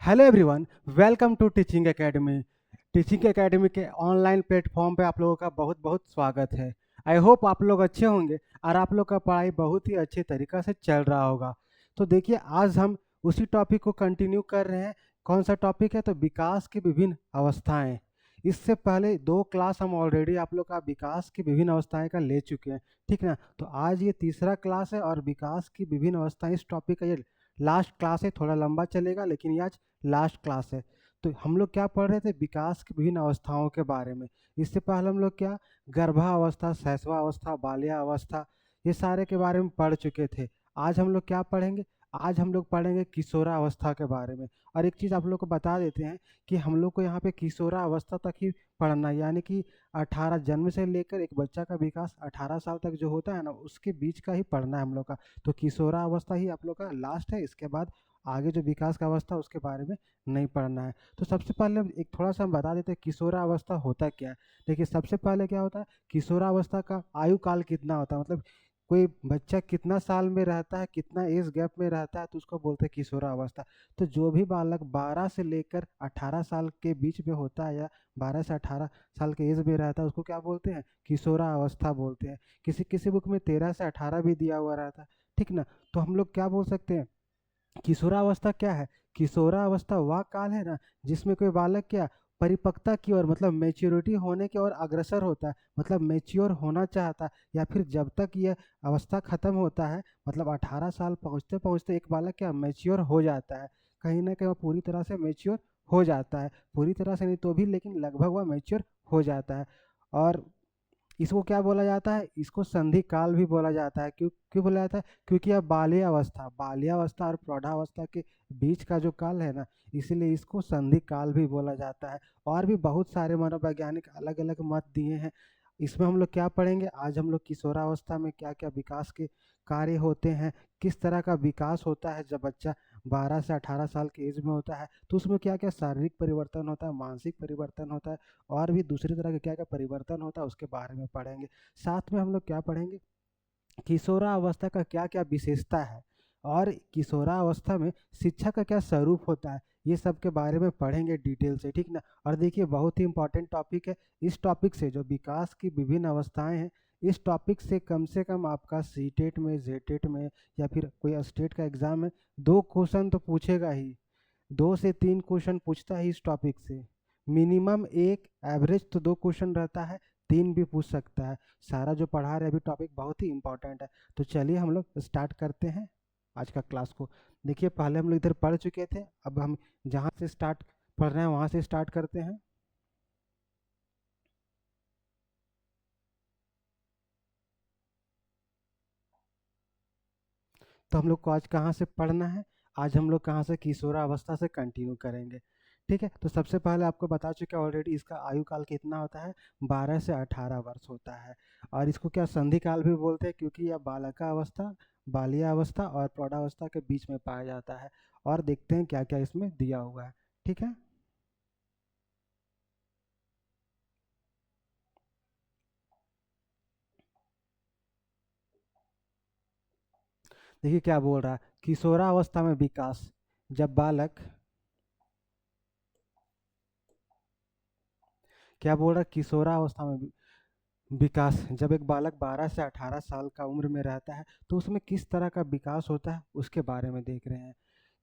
Hello everyone, welcome to teaching academy. Teaching academy के online platform पे आप लोगों का बहुत बहुत स्वागत है। आई होप आप लोग अच्छे होंगे और आप लोग का पढ़ाई बहुत ही अच्छे तरीक़ा से चल रहा होगा। तो देखिए, आज हम उसी टॉपिक को कंटिन्यू कर रहे हैं। कौन सा टॉपिक है? तो विकास की विभिन्न अवस्थाएं। इससे पहले दो क्लास हम ऑलरेडी आप लोग का विकास की विभिन्न अवस्थाएं का ले चुके हैं, ठीक ना। तो आज ये तीसरा क्लास है और विकास की विभिन्न अवस्थाएं इस टॉपिक का ये लास्ट क्लास है। थोड़ा लंबा चलेगा लेकिन ये आज लास्ट क्लास है। तो हम लोग क्या पढ़ रहे थे? विकास की विभिन्न अवस्थाओं के बारे में। इससे पहले हम लोग क्या गर्भावस्था, शैशवावस्था, बाल्यावस्था, ये सारे के बारे में पढ़ चुके थे। आज हम लोग क्या पढ़ेंगे? आज हम लोग पढ़ेंगे किशोरावस्था के बारे में। और एक चीज़ आप लोग को बता देते हैं कि हम लोग को यहाँ पे किशोरावस्था तक ही पढ़ना है, यानी कि 18 जन्म से लेकर एक बच्चा का विकास 18 साल तक जो होता है ना, उसके बीच का ही पढ़ना है हम लोग का। तो किशोरावस्था ही आप लोग का लास्ट है। इसके बाद आगे जो विकास का अवस्था उसके बारे में नहीं पढ़ना है। तो सबसे पहले एक थोड़ा सा हम बता देते हैं किशोरावस्था होता क्या है। देखिए, सबसे पहले क्या होता है, किशोरावस्था का आयु काल कितना होता है, मतलब कोई बच्चा कितना साल में रहता है, कितना एज गैप में रहता है, तो उसको बोलते हैं किशोरावस्था। तो जो भी बालक 12 से लेकर 18 साल के बीच में होता है या 12 से 18 साल के एज में रहता है, उसको क्या बोलते हैं? किशोरावस्था बोलते हैं। किसी किसी बुक में 13 से 18 भी दिया हुआ रहता है, ठीक ना। तो हम लोग क्या बोल सकते हैं? किशोरावस्था क्या है? किशोरावस्था वह काल है ना, जिसमें कोई बालक क्या परिपक्वता की ओर, मतलब मेच्योरिटी होने की ओर अग्रसर होता है, मतलब मेच्योर होना चाहता है। या फिर जब तक यह अवस्था खत्म होता है, मतलब 18 साल पहुंचते पहुंचते एक बालक क्या मेच्योर हो जाता है। कहीं ना कहीं वह पूरी तरह से मेच्योर हो जाता है, पूरी तरह से नहीं तो भी, लेकिन लगभग वह मेच्योर हो जाता है। और इसको क्या बोला जाता है? इसको संधि काल भी बोला जाता है। क्यों क्यों बोला जाता है? क्योंकि यह बाल्यावस्था और प्रौढ़ावस्था के बीच का जो काल है ना, इसीलिए इसको संधि काल भी बोला जाता है। और भी बहुत सारे मनोवैज्ञानिक अलग अलग मत दिए हैं। इसमें हम लोग क्या पढ़ेंगे? आज हम लोग किशोरावस्था में क्या क्या विकास के कार्य होते हैं, किस तरह का विकास होता है जब बच्चा 12 से 18 साल की एज में होता है, तो उसमें क्या क्या शारीरिक परिवर्तन होता है, मानसिक परिवर्तन होता है, और भी दूसरी तरह के क्या क्या परिवर्तन होता है उसके बारे में पढ़ेंगे। साथ में हम लोग क्या पढ़ेंगे? किशोरावस्था का क्या क्या विशेषता है, और किशोरावस्था में शिक्षा का क्या स्वरूप होता है, ये सब के बारे में पढ़ेंगे डिटेल से, ठीक ना। और देखिए, बहुत ही इंपॉर्टेंट टॉपिक है। इस टॉपिक से जो विकास की विभिन्न अवस्थाएं हैं, इस टॉपिक से कम आपका सीटेट में, जेटेट में, या फिर कोई स्टेट का एग्जाम में 2 क्वेश्चन तो पूछेगा ही। 2 से 3 क्वेश्चन पूछता है इस टॉपिक से। मिनिमम एक, एवरेज तो 2 क्वेश्चन रहता है, 3 भी पूछ सकता है। सारा जो पढ़ा रहे अभी टॉपिक बहुत ही इंपॉर्टेंट है। तो चलिए हम लोग स्टार्ट करते हैं आज का क्लास को। देखिए, पहले हम लोग इधर पढ़ चुके थे, अब हम जहाँ से स्टार्ट पढ़ रहे हैं वहाँ से स्टार्ट करते हैं। तो हम लोग को आज कहाँ से पढ़ना है? आज हम लोग कहाँ से किशोरावस्था से कंटिन्यू करेंगे, ठीक है। तो सबसे पहले आपको बता चुके ऑलरेडी, इसका आयु काल कितना होता है? 12 से 18 वर्ष होता है। और इसको क्या संधि काल भी बोलते हैं, क्योंकि यह बालकावस्था, बाल्यावस्था और प्रौढ़ावस्था के बीच में पाया जाता है। और देखते हैं क्या क्या इसमें दिया हुआ है, ठीक है। देखिए क्या बोल रहा है, किशोरावस्था में विकास, जब बालक, क्या बोल रहा है, किशोरावस्था में विकास, जब एक बालक 12 से 18 साल का उम्र में रहता है, तो उसमें किस तरह का विकास होता है उसके बारे में देख रहे हैं।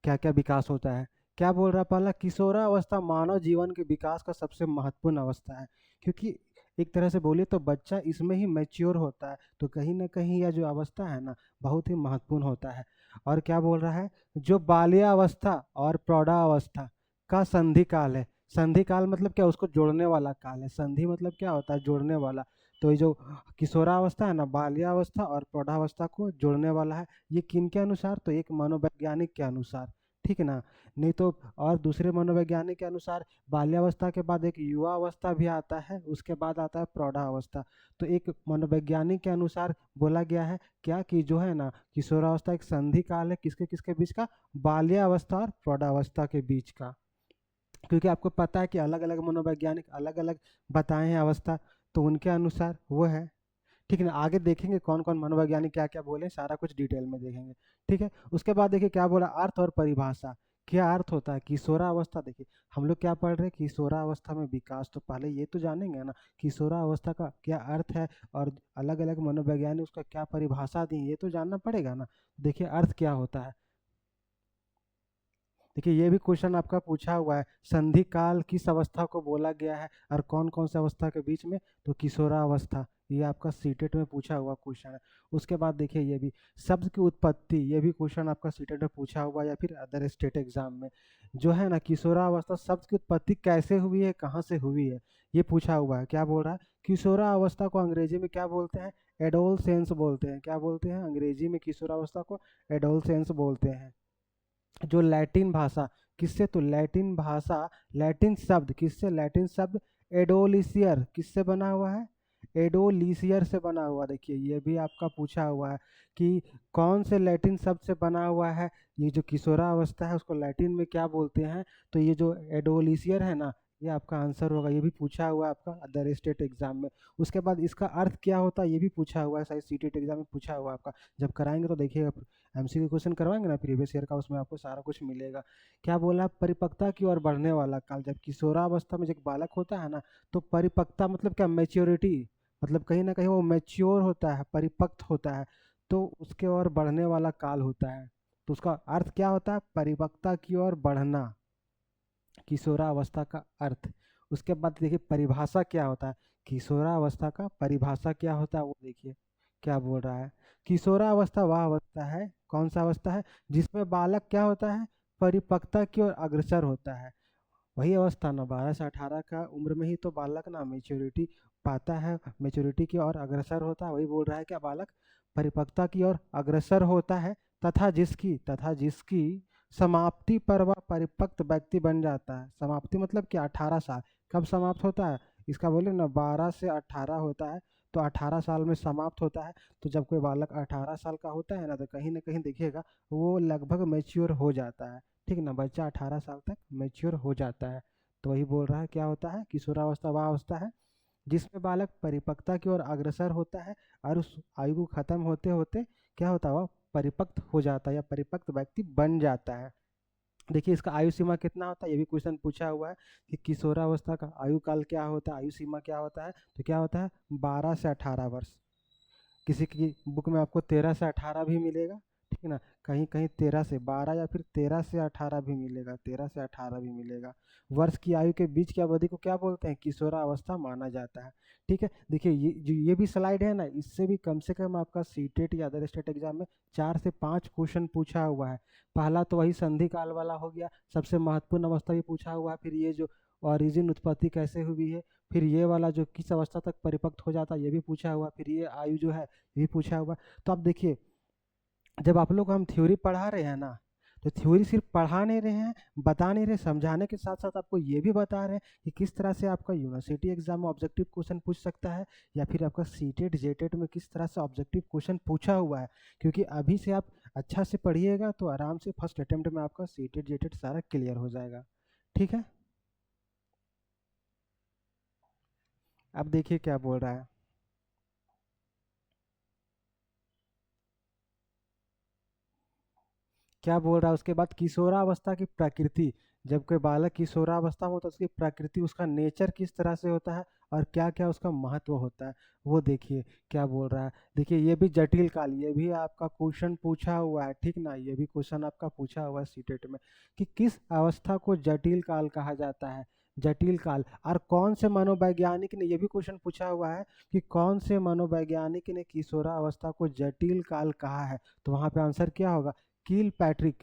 क्या क्या विकास होता है? क्या बोल रहा है पहला? किशोरावस्था मानव जीवन के विकास का सबसे महत्वपूर्ण अवस्था है, क्योंकि एक तरह से बोलिए तो बच्चा इसमें ही मैच्योर होता है। तो कहीं ना कहीं यह जो अवस्था है ना, बहुत ही महत्वपूर्ण होता है। और क्या बोल रहा है, जो बाल्यावस्था और प्रौढ़ावस्था का संधि काल है। संधि काल मतलब क्या? उसको जोड़ने वाला काल है। संधि मतलब क्या होता है? जोड़ने वाला। तो ये जो किशोरावस्था है ना, बाल्यावस्था और प्रौढ़ावस्था को जोड़ने वाला है। ये किन के अनुसार? तो एक मनोवैज्ञानिक के अनुसार, ठीक है ना। नहीं तो और दूसरे मनोवैज्ञानिक के अनुसार बाल्यावस्था के बाद एक युवा अवस्था भी आता है, उसके बाद आता है प्रौढ़ावस्था। तो एक मनोवैज्ञानिक के अनुसार बोला गया है क्या, कि जो है ना, किशोरावस्था एक संधि काल है, किसके किसके बीच का? बाल्यावस्था और प्रौढ़ावस्था के बीच का। क्योंकि आपको पता है कि अलग अलग मनोवैज्ञानिक अलग अलग बताए हैं अवस्था, तो उनके अनुसार वो है, ठीक है ना। आगे देखेंगे कौन कौन मनोवैज्ञानिक क्या क्या बोले, सारा कुछ डिटेल में देखेंगे, ठीक है। उसके बाद देखिए क्या बोला, अर्थ और परिभाषा। क्या अर्थ होता है किशोरावस्था? देखिए, हम लोग क्या पढ़ रहे हैं, किशोरावस्था में विकास। तो पहले ये तो जानेंगे ना किशोरावस्था का क्या अर्थ है, और अलग अलग मनोवैज्ञानिक उसका क्या परिभाषा दी, ये तो जानना पड़ेगा ना। देखिए अर्थ क्या होता है। देखिए ये भी क्वेश्चन आपका पूछा हुआ है, संधि काल किस अवस्था को बोला गया है और कौन कौन से अवस्था के बीच में, तो किशोरावस्था। ये आपका सीटेट में पूछा हुआ क्वेश्चन है। उसके बाद देखिए ये भी शब्द की उत्पत्ति, ये भी क्वेश्चन आपका सीटेट में पूछा हुआ, या फिर अदर स्टेट एग्जाम में जो है ना, किशोरावस्था शब्द की उत्पत्ति कैसे हुई है, कहाँ से हुई है, ये पूछा हुआ है। क्या बोल रहा है, किशोरावस्था को अंग्रेजी में क्या बोलते हैं, एडोलसेंस बोलते हैं। क्या बोलते हैं अंग्रेजी में किशोरावस्था को, एडोलसेंस बोलते हैं। जो लैटिन भाषा, किससे, तो लैटिन भाषा, लैटिन शब्द किससे, लैटिन शब्द एडोलिसियर किससे बना हुआ है, एडोलिसियर से बना हुआ। देखिए ये भी आपका पूछा हुआ है कि कौन से लैटिन शब्द से बना हुआ है। ये जो किशोरावस्था है उसको लैटिन में क्या बोलते हैं, तो ये जो एडोलिसियर है ना, ये आपका आंसर होगा। ये भी पूछा हुआ है आपका अदर स्टेट एग्जाम में। उसके बाद इसका अर्थ क्या होता है, ये भी पूछा हुआ है, शायद सीटेट एग्जाम में पूछा हुआ है आपका। जब कराएंगे तो देखिएगा, एमसीक्यू क्वेश्चन करवाएंगे ना प्रीवियस ईयर का, उसमें आपको सारा कुछ मिलेगा। क्या बोला, परिपक्वता की ओर बढ़ने वाला काल। जब किशोरावस्था में जब बालक होता है ना, तो परिपक्वता मतलब क्या, मैच्योरिटी, मतलब कहीं ना कहीं वो मैच्योर होता है, परिपक्व होता है, तो उसके ओर बढ़ने वाला काल होता है। तो उसका अर्थ क्या होता है, परिपक्वता की ओर बढ़ना, किशोरावस्था का अर्थ। उसके बाद देखिए परिभाषा क्या होता है, किशोरावस्था का परिभाषा क्या होता है, वो देखिए क्या बोल रहा है। किशोरावस्था वह अवस्था है, कौन सा अवस्था है, जिसमें बालक क्या होता है, परिपक्वता की ओर अग्रसर होता है। वही अवस्था ना, 12 से 18 का उम्र में ही तो बालक ना मेच्योरिटी पाता है, मेच्योरिटी की ओर अग्रसर होता है। वही बोल रहा है क्या, बालक परिपक्वता की ओर अग्रसर होता है, तथा जिसकी समाप्ति पर वह परिपक्व व्यक्ति बन जाता है। समाप्ति मतलब क्या, 18 साल। कब समाप्त होता है, इसका बोले ना 12 से 18 होता है, तो 18 साल में समाप्त होता है। तो जब कोई बालक 18 साल का होता है ना कहीं देखिएगा वो लगभग मेच्योर हो जाता है। ठीक ना, बच्चा 18 साल तक मेच्योर हो जाता है। तो वही बोल रहा है क्या होता है, किशोरावस्था वह अवस्था है जिसमें बालक परिपक्वता की ओर अग्रसर होता है, और उस आयु को खत्म होते होते क्या होता है, वह परिपक्व हो जाता है या परिपक्व व्यक्ति बन जाता है। देखिए इसका आयु सीमा कितना होता है, ये भी क्वेश्चन पूछा हुआ है कि किशोरावस्था का आयु काल क्या होता है, आयु सीमा क्या होता है, तो क्या होता है 12 से 18 वर्ष। किसी की बुक में आपको 13 से 18 भी मिलेगा, ठीक है ना, कहीं कहीं 13 से 12 या फिर 13 से 18 भी मिलेगा, 13 से 18 भी मिलेगा। वर्ष की आयु के बीच की अवधि को क्या बोलते हैं, किशोरावस्था माना जाता है। ठीक है, देखिए ये भी स्लाइड है ना, इससे भी कम से कम आपका सीटेट या अदर स्टेट एग्जाम में 4 से 5 क्वेश्चन पूछा हुआ है। पहला तो वही संधि काल वाला हो गया, सबसे महत्वपूर्ण अवस्था ये पूछा हुआ है। फिर ये जो ओरिजिन उत्पत्ति कैसे हुई है, फिर ये वाला जो किस अवस्था तक परिपक्व हो जाता है ये भी पूछा हुआ, फिर ये आयु जो है ये भी पूछा हुआ। तो अब देखिए जब आप लोग हम थ्योरी पढ़ा रहे हैं ना, तो थ्योरी सिर्फ पढ़ा नहीं रहे हैं, बता नहीं रहे, समझाने के साथ साथ आपको ये भी बता रहे हैं कि किस तरह से आपका यूनिवर्सिटी एग्जाम में ऑब्जेक्टिव क्वेश्चन पूछ सकता है, या फिर आपका सीटेट जेटेट में किस तरह से ऑब्जेक्टिव क्वेश्चन पूछा हुआ है। क्योंकि अभी से आप अच्छा से पढ़िएगा तो आराम से फर्स्ट अटेम्प्ट में आपका सीटेट जेटेट सारा क्लियर हो जाएगा। ठीक है, अब देखिए क्या बोल रहा है। क्या बोल रहा है उसके बाद, किशोरावस्था की प्रकृति। जब कोई बालक किशोरावस्था में होता है उसकी प्रकृति, उसका नेचर किस तरह से होता है और क्या क्या उसका महत्व होता है, वो देखिए क्या बोल रहा है। देखिए ये भी जटिल काल, ये भी आपका क्वेश्चन पूछा हुआ है, ठीक ना, ये भी क्वेश्चन आपका पूछा हुआ है सीटेट में कि किस अवस्था को जटिल काल कहा जाता है। जटिल काल, और कौन से मनोवैज्ञानिक ने, ये भी क्वेश्चन पूछा हुआ है कि कौन से मनोवैज्ञानिक ने किशोरावस्था को जटिल काल कहा है। तो वहाँ पे आंसर क्या होगा, कील पैट्रिक।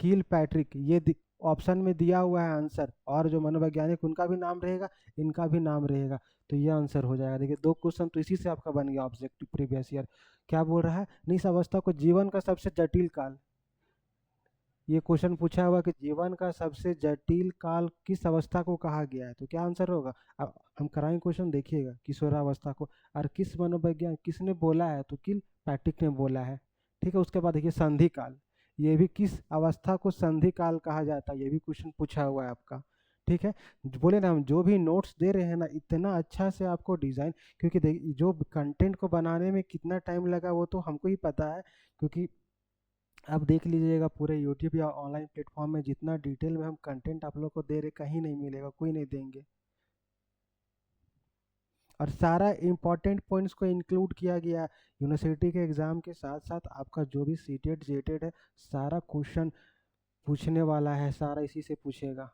कील पैट्रिक ये ऑप्शन में दिया हुआ है आंसर, और जो मनोवैज्ञानिक उनका भी नाम रहेगा, इनका भी नाम रहेगा, तो ये आंसर हो जाएगा। देखिए 2 क्वेश्चन तो इसी से आपका बन गया ऑब्जेक्टिव प्रीवियस ईयर। क्या बोल रहा है, इस अवस्था को जीवन का सबसे जटिल काल, ये क्वेश्चन पूछा हुआ कि जीवन का सबसे जटिल काल किस अवस्था को कहा गया है, तो क्या आंसर होगा। अब हम कराएंगे क्वेश्चन, देखिएगा किशोरावस्था को, और किस मनोवैज्ञानिक किसने बोला है, तो किल पैट्रिक ने बोला है। ठीक है, उसके बाद देखिए संधि काल, ये भी किस अवस्था को संधि काल कहा जाता है, ये भी क्वेश्चन पूछा हुआ है आपका। ठीक है, बोले ना हम जो भी नोट्स दे रहे हैं ना, इतना अच्छा से आपको डिज़ाइन, क्योंकि जो कंटेंट को बनाने में कितना टाइम लगा वो तो हमको ही पता है, क्योंकि अब देख लीजिएगा पूरे यूट्यूब या ऑनलाइन प्लेटफॉर्म में जितना डिटेल में हम कंटेंट आप लोग को दे रहे कहीं नहीं मिलेगा, कोई नहीं देंगे। और सारा इम्पोर्टेंट पॉइंट्स को इंक्लूड किया गया है। यूनिवर्सिटी के एग्ज़ाम के साथ साथ आपका जो भी सीटेड जेटेड है, सारा क्वेश्चन पूछने वाला है, सारा इसी से पूछेगा।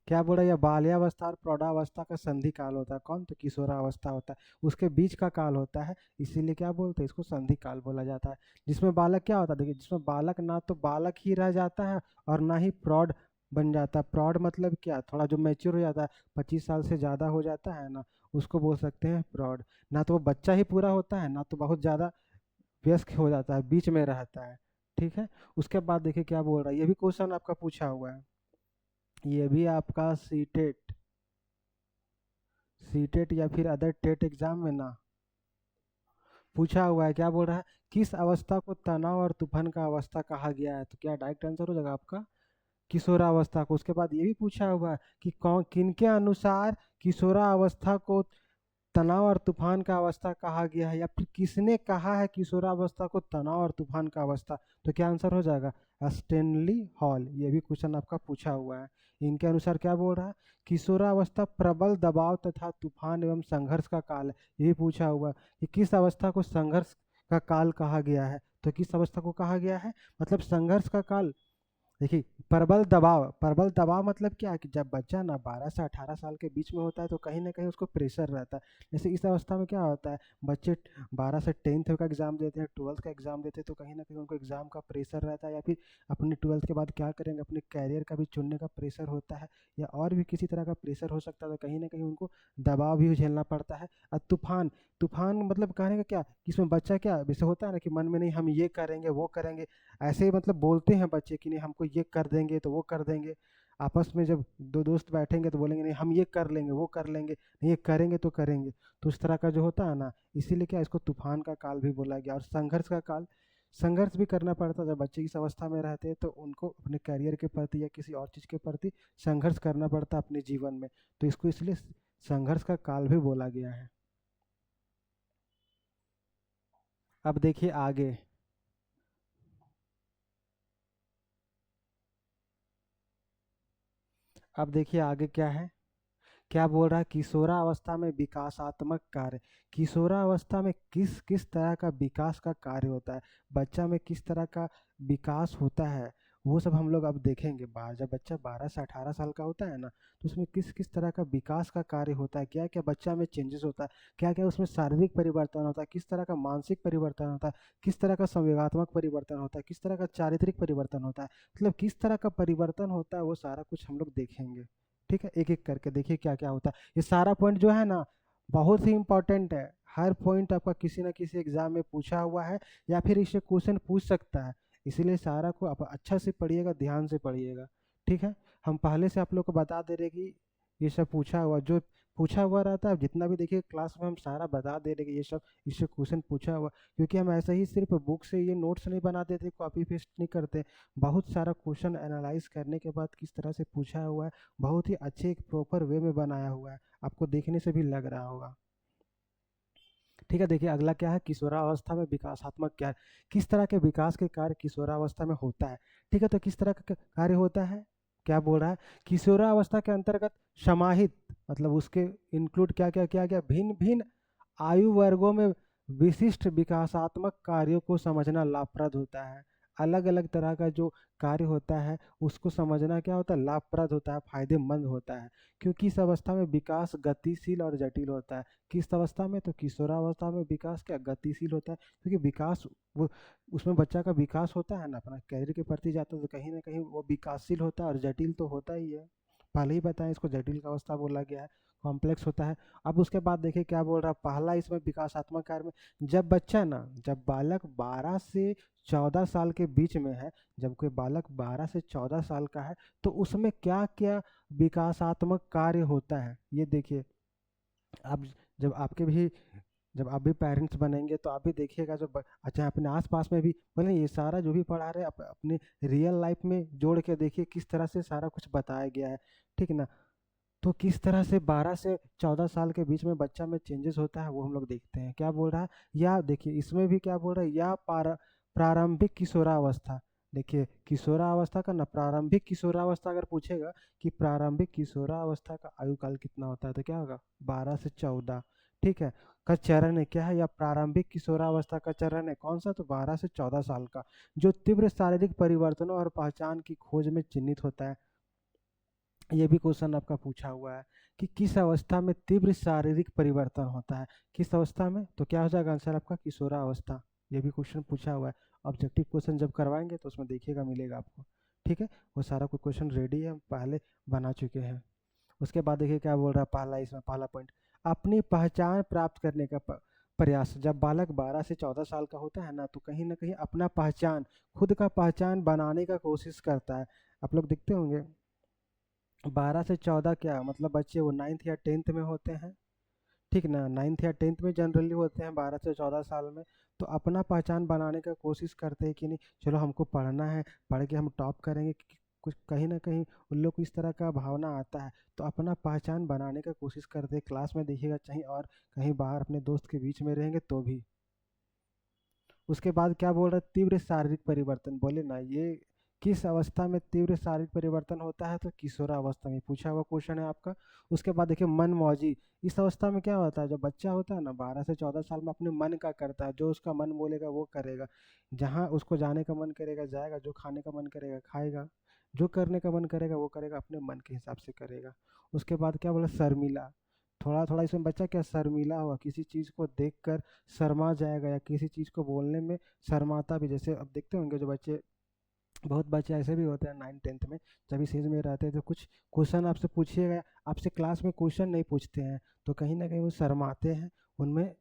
क्या बोला, यह बाल्यावस्था और प्रौढ़ावस्था का संधि काल होता है। कौन? तो किशोरावस्था होता है, उसके बीच का काल होता है, इसीलिए क्या बोलते हैं, इसको संधि काल बोला जाता है। जिसमें बालक क्या होता है, देखिए, जिसमें बालक ना तो बालक ही रह जाता है और ना ही प्रौढ़ बन जाता है। प्रौढ़ मतलब क्या, थोड़ा जो मैच्योर हो जाता है, 25 साल से ज़्यादा हो जाता है ना, उसको बोल सकते हैं प्रौढ़। ना तो वो बच्चा ही पूरा होता है, ना तो बहुत ज़्यादा वयस्क हो जाता है, बीच में रहता है। ठीक है। उसके बाद देखिए क्या बोल रहा है, ये भी क्वेश्चन आपका पूछा हुआ है, ये भी आपका सीटेट सीटेट या फिर अदर टेट एग्जाम में ना पूछा हुआ है। क्या बोल रहा है, किस अवस्था को तनाव और तूफान का अवस्था कहा गया है? तो क्या डायरेक्ट आंसर हो जाएगा आपका किशोरावस्था को। उसके बाद ये भी पूछा हुआ है कि कौन, किनके अनुसार किशोरावस्था को तनाव और तूफान का अवस्था कहा गया है, या फिर किसने कहा है किशोरावस्था को तनाव और तूफान का अवस्था? तो क्या आंसर हो जाएगा, स्टेनली हॉल। ये भी क्वेश्चन आपका पूछा हुआ है। इनके अनुसार क्या बोल रहा है, किशोरावस्था प्रबल दबाव तथा तूफान एवं संघर्ष का काल है। ये भी पूछा हुआ है कि किस अवस्था को संघर्ष का काल कहा गया है। तो किस अवस्था को कहा गया है, मतलब संघर्ष का काल। देखिए, प्रबल दबाव मतलब क्या है कि जब बच्चा ना 12 से 18 साल के बीच में होता है तो कहीं ना कहीं उसको प्रेशर रहता है। जैसे इस अवस्था में क्या होता है, बच्चे 12 से 10th का एग्ज़ाम देते हैं, 12th का एग्ज़ाम देते हैं, तो कहीं ना कहीं उनको एग्ज़ाम का प्रेशर रहता है, या फिर अपने 12th के बाद क्या करेंगे, अपने कैरियर का भी चुनने का प्रेशर होता है, या और भी किसी तरह का प्रेशर हो सकता है, तो कहीं ना कहीं उनको दबाव भी झेलना पड़ता है। और तूफान तूफान मतलब कहने का क्या कि इसमें बच्चा क्या जैसे होता है ना कि मन में नहीं हम ये करेंगे वो करेंगे, ऐसे ही मतलब बोलते हैं बच्चे कि नहीं हमको ये कर देंगे तो वो कर देंगे। आपस में जब दो दोस्त बैठेंगे तो बोलेंगे नहीं हम ये कर लेंगे वो कर लेंगे, नहीं ये करेंगे तो करेंगे। तो उस तरह का जो होता है ना, इसीलिए क्या इसको तूफान का काल भी बोला गया। और संघर्ष का काल, संघर्ष भी करना पड़ता है। जब बच्चे इस अवस्था में रहते हैं तो उनको अपने करियर के प्रति या किसी और चीज़ के प्रति संघर्ष करना पड़ता है अपने जीवन में, तो इसको इसलिए संघर्ष का काल भी बोला गया है। अब देखिए आगे, अब देखिए आगे क्या है। क्या बोल रहा है, किशोरावस्था में विकासात्मक कार्य। किशोरावस्था में किस किस तरह का विकास का कार्य होता है, बच्चा में किस तरह का विकास होता है, वो सब हम लोग अब देखेंगे। जब बच्चा 12 से 18 साल का होता है ना, तो उसमें किस किस तरह का विकास का कार्य होता है, क्या क्या बच्चा में चेंजेस होता है, क्या क्या उसमें शारीरिक परिवर्तन होता है, किस तरह का मानसिक परिवर्तन होता है, किस तरह का संवेगात्मक परिवर्तन होता है, किस तरह का चारित्रिक परिवर्तन होता है, मतलब किस तरह का परिवर्तन होता है, वो सारा कुछ हम लोग देखेंगे। ठीक है, एक एक करके देखिए क्या क्या होता है। ये सारा पॉइंट जो है ना बहुत ही इंपॉर्टेंट है। हर पॉइंट आपका किसी ना किसी एग्जाम में पूछा हुआ है, या फिर इससे क्वेश्चन पूछ सकता है। इसीलिए सारा को आप अच्छा से पढ़िएगा, ध्यान से पढ़िएगा। ठीक है, हम पहले से आप लोग को बता दे रहे कि ये सब पूछा हुआ, जो पूछा हुआ रहता है जितना भी देखिए क्लास में हम सारा बता दे रहे कि ये सब इससे क्वेश्चन पूछा हुआ। क्योंकि हम ऐसे ही सिर्फ बुक से ये नोट्स नहीं बना देते, कॉपी पेस्ट नहीं करते, बहुत सारा क्वेश्चन एनालाइज करने के बाद किस तरह से पूछा हुआ है, बहुत ही अच्छे एक प्रॉपर वे में बनाया हुआ है, आपको देखने से भी लग रहा होगा। ठीक है, देखिए अगला क्या है, किशोरावस्था में विकासात्मक क्या है, किस तरह के विकास के कार्य किशोरावस्था में होता है। ठीक है, तो किस तरह का कार्य होता है, क्या बोल रहा है, किशोरावस्था के अंतर्गत समाहित, मतलब उसके इंक्लूड क्या क्या किया गया, भिन्न भिन्न आयु वर्गों में विशिष्ट विकासात्मक कार्यों को समझना लाभप्रद होता है। अलग अलग तरह का जो कार्य होता है उसको समझना क्या होता है, लाभप्रद होता है, फायदेमंद होता है। क्योंकि इस अवस्था में विकास गतिशील और जटिल होता है। किस अवस्था में, तो किशोरावस्था में विकास क्या गतिशील होता है, क्योंकि विकास वो उसमें बच्चा का विकास होता है ना, अपना कैरियर के प्रति जाता है, तो कहीं ना कहीं वो विकासशील होता है और जटिल तो होता ही है। पहले ही बताएं, इसको जटिल का अवस्था बोला गया है, कॉम्प्लेक्स होता है। अब उसके बाद देखिए क्या बोल रहा है, पहला इसमें विकासात्मक कार्य में, जब बच्चा ना, जब बालक 12 से 14 साल के बीच में है, जब कोई बालक 12 से 14 साल का है, तो उसमें क्या क्या विकासात्मक कार्य होता है, ये देखिए। अब जब आपके भी जब आप भी पेरेंट्स बनेंगे तो आप भी देखिएगा, जो अच्छा अपने आसपास में भी बोले ये सारा जो भी पढ़ा रहे अपने रियल लाइफ में जोड़ के देखिए किस तरह से सारा कुछ बताया गया है। ठीक है ना, तो किस तरह से 12 से 14 साल के बीच में बच्चा में चेंजेस होता है वो हम लोग देखते हैं। क्या बोल रहा है, या देखिए इसमें भी क्या बोल रहा है, या प्रारंभिक किशोरावस्था। देखिए किशोरावस्था का ना, प्रारंभिक किशोरावस्था अगर पूछेगा कि प्रारंभिक किशोरावस्था का आयु काल कितना होता है तो क्या होगा, 12 से 14। ठीक है, का चरण है क्या है, या प्रारंभिक किशोरावस्था का चरण है कौन सा, तो 12 से 14 साल का, जो तीव्र शारीरिक परिवर्तनों और पहचान की खोज में चिन्हित होता है। ये भी क्वेश्चन आपका पूछा हुआ है कि किस अवस्था में तीव्र शारीरिक परिवर्तन होता है, किस अवस्था में, तो क्या हो जाएगा आंसर आपका, किशोरावस्था। ये भी क्वेश्चन पूछा हुआ है। ऑब्जेक्टिव क्वेश्चन जब करवाएंगे तो उसमें देखिएगा मिलेगा आपको। ठीक है, वो सारा कोई क्वेश्चन रेडी है, हम पहले बना चुके हैं। उसके बाद देखिए क्या बोल रहा है, पहला इसमें पहला पॉइंट, अपनी पहचान प्राप्त करने का प्रयास। जब बालक 12 से 14 साल का होता है ना कहीं अपना पहचान, खुद का पहचान बनाने का कोशिश करता है। आप लोग देखते होंगे 12 से 14 क्या मतलब बच्चे वो 9th या 10th में होते हैं। ठीक ना, 9th या 10th में जनरली होते हैं 12 से 14 साल में। तो अपना पहचान बनाने का कोशिश करते हैं कि नहीं चलो हमको पढ़ना है, पढ़ के हम टॉप करेंगे, कुछ कहीं ना कहीं उन लोग को इस तरह का भावना आता है, तो अपना पहचान बनाने का कोशिश करते हैं। क्लास में देखिएगा चाहे और कहीं बाहर अपने दोस्त के बीच में रहेंगे तो भी। उसके बाद क्या बोल रहा है, तीव्र शारीरिक परिवर्तन, बोले ना ये किस अवस्था में तीव्र शारीरिक परिवर्तन होता है, तो किशोरावस्था में पूछा हुआ क्वेश्चन है आपका। उसके बाद देखिए मन मौजी, इस अवस्था में क्या होता है, जब बच्चा होता है ना 12 से 14 साल में अपने मन का करता है, जो उसका मन बोलेगा वो करेगा। जहाँ उसको जाने का मन करेगा जाएगा, जो खाने का मन करेगा खाएगा, जो करने का मन करेगा वो करेगा, अपने मन के हिसाब से करेगा। उसके बाद क्या बोला, शर्मिला, थोड़ा थोड़ा इसमें बच्चा क्या शर्मिला हुआ, किसी चीज़ को देखकर शर्मा जाएगा, या किसी चीज़ को बोलने में शर्माता भी। जैसे अब देखते होंगे जो बच्चे, बहुत बच्चे ऐसे भी होते हैं 9th 10th में, जब इस एज में रहते हैं तो कुछ क्वेश्चन आपसे पूछिएगा, आपसे क्लास में क्वेश्चन नहीं पूछते हैं, तो कहीं ना कहीं वो शर्माते हैं, उनमें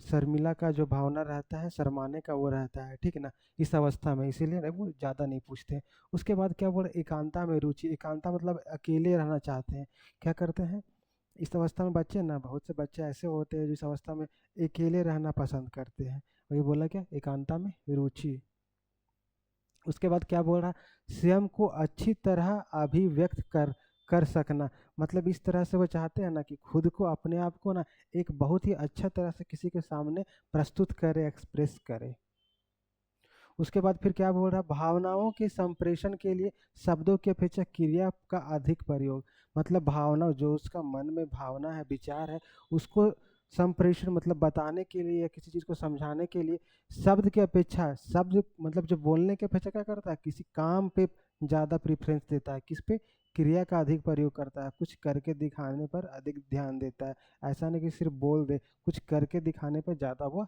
शर्मिला का जो भावना रहता है, शर्माने का वो रहता है। ठीक है ना, इस अवस्था में, इसीलिए ना वो ज़्यादा नहीं पूछते हैं। उसके बाद क्या बोले, एकांता में रुचि, एकांता मतलब अकेले रहना चाहते हैं। क्या करते हैं इस अवस्था में बच्चे ना, बहुत से बच्चे ऐसे होते हैं जो इस अवस्था में अकेले रहना पसंद करते हैं। वही बोला क्या, एकांता में रुचि। उसके बाद क्या बोल रहा, स्वयं को अच्छी तरह अभिव्यक्त कर सकना, मतलब इस तरह से वो चाहते हैं ना कि खुद को, अपने आप को ना एक बहुत ही अच्छा तरह से किसी के सामने प्रस्तुत करे, एक्सप्रेस करे। उसके बाद फिर क्या बोल रहा, भावनाओं के संप्रेषण के लिए शब्दों की अपेक्षा क्रिया का अधिक प्रयोग, मतलब भावना, जो उसका मन में भावना है, विचार है, उसको संप्रेषण मतलब बताने के लिए या किसी चीज़ को समझाने के लिए शब्द की अपेक्षा, शब्द मतलब जो बोलने की अपेक्षा क्या करता है, किसी काम पे ज़्यादा प्रेफरेंस देता है, किस पे, क्रिया का अधिक प्रयोग करता है, कुछ करके दिखाने पर अधिक ध्यान देता है। ऐसा नहीं कि सिर्फ बोल दे, कुछ करके दिखाने पर ज़्यादा वो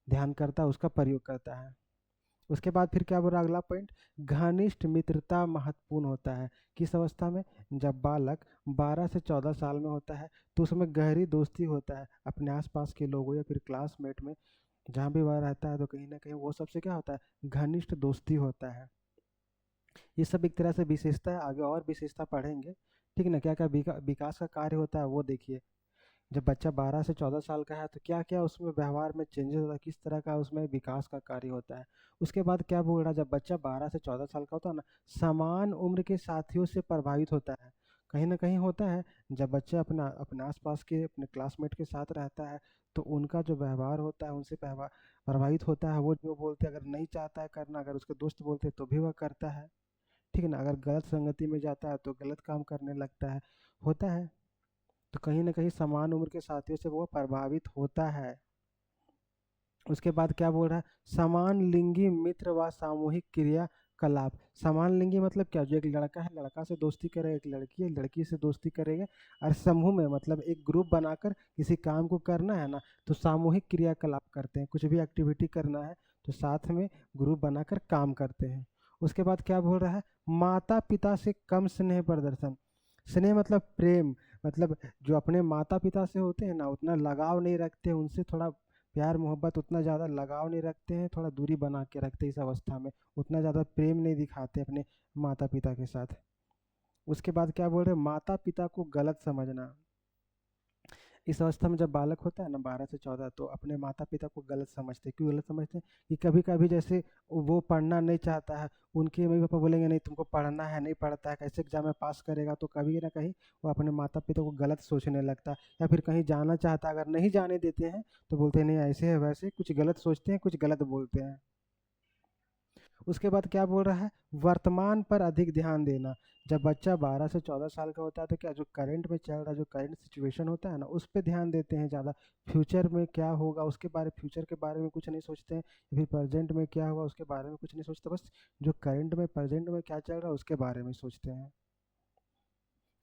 ध्यान करता है, उसका प्रयोग करता है। उसके बाद फिर क्या बोल रहा, अगला पॉइंट, घनिष्ठ मित्रता महत्वपूर्ण होता है। किस अवस्था में, जब बालक 12 से 14 साल में होता है तो उसमें गहरी दोस्ती होता है अपने आसपास के लोगों या फिर क्लासमेट में, जहाँ भी वह रहता है तो कहीं ना कहीं वो सबसे क्या होता है, घनिष्ठ दोस्ती होता है। ये सब एक तरह से विशेषता है, आगे और विशेषता पढ़ेंगे। ठीक है ना, क्या क्या विकास का कार्य होता है वो देखिए। जब बच्चा 12 से 14 साल का है तो क्या क्या उसमें व्यवहार में चेंजेस होता है, किस तरह का उसमें विकास का कार्य होता है। उसके बाद क्या बोल रहा है, जब बच्चा 12 से 14 साल का होता है ना, समान उम्र के साथियों से प्रभावित होता है। कहीं ना कहीं होता है, जब बच्चा अपना अपने आसपास के अपने क्लासमेट के साथ रहता है तो उनका जो व्यवहार होता है उनसे प्रभावित होता है। वो जो बोलते हैं, अगर नहीं चाहता है करना, अगर उसके दोस्त बोलते हैं तो भी वह करता है। ठीक है ना, अगर गलत संगति में जाता है तो गलत काम करने लगता है, होता है। तो कहीं न कहीं समान उम्र के साथियों से वो प्रभावित होता है। उसके बाद क्या बोल रहा है, समान लिंगी मित्र व सामूहिक क्रियाकलाप। समान लिंगी मतलब क्या, जो एक लड़का है लड़का से दोस्ती करेगा, एक लड़की है लड़की से दोस्ती करेगा, और समूह में मतलब एक ग्रुप बनाकर किसी काम को करना है ना, तो सामूहिक क्रियाकलाप करते हैं। कुछ भी एक्टिविटी करना है तो साथ में ग्रुप बनाकर काम करते हैं। उसके बाद क्या बोल रहा है, माता पिता से कम स्नेह प्रदर्शन। स्नेह मतलब प्रेम, मतलब जो अपने माता पिता से होते हैं ना उतना लगाव नहीं रखते, उनसे थोड़ा प्यार मोहब्बत उतना ज़्यादा लगाव नहीं रखते हैं, थोड़ा दूरी बना के रखते हैं इस अवस्था में, उतना ज़्यादा प्रेम नहीं दिखाते अपने माता पिता के साथ। उसके बाद क्या बोल रहे हैं, माता पिता को गलत समझना। इस अवस्था में जब बालक होता है ना 12 से 14, तो अपने माता पिता को गलत समझते हैं। क्यों गलत समझते हैं, कि कभी कभी जैसे वो पढ़ना नहीं चाहता है, उनके मम्मी पापा बोलेंगे नहीं तुमको पढ़ना है, नहीं पढ़ता है, कैसे एग्जाम में पास करेगा, तो कभी ना कहीं वो अपने माता पिता को गलत सोचने लगता है। या फिर कहीं जाना चाहता है, अगर नहीं जाने देते हैं तो बोलते हैं नहीं ऐसे है वैसे, कुछ गलत सोचते हैं, कुछ गलत बोलते हैं। उसके बाद क्या बोल रहा है, वर्तमान पर अधिक ध्यान देना। जब बच्चा 12 से 14 साल का होता है तो क्या जो करंट में चल रहा है, जो करंट सिचुएशन होता है ना, उस पे ध्यान देते हैं ज़्यादा। फ्यूचर में क्या होगा उसके बारे, फ्यूचर के बारे में कुछ नहीं सोचते हैं, फिर प्रेजेंट में क्या होगा उसके बारे में कुछ नहीं सोचते, बस जो करंट में प्रेजेंट में क्या चल रहा है उसके बारे में सोचते हैं।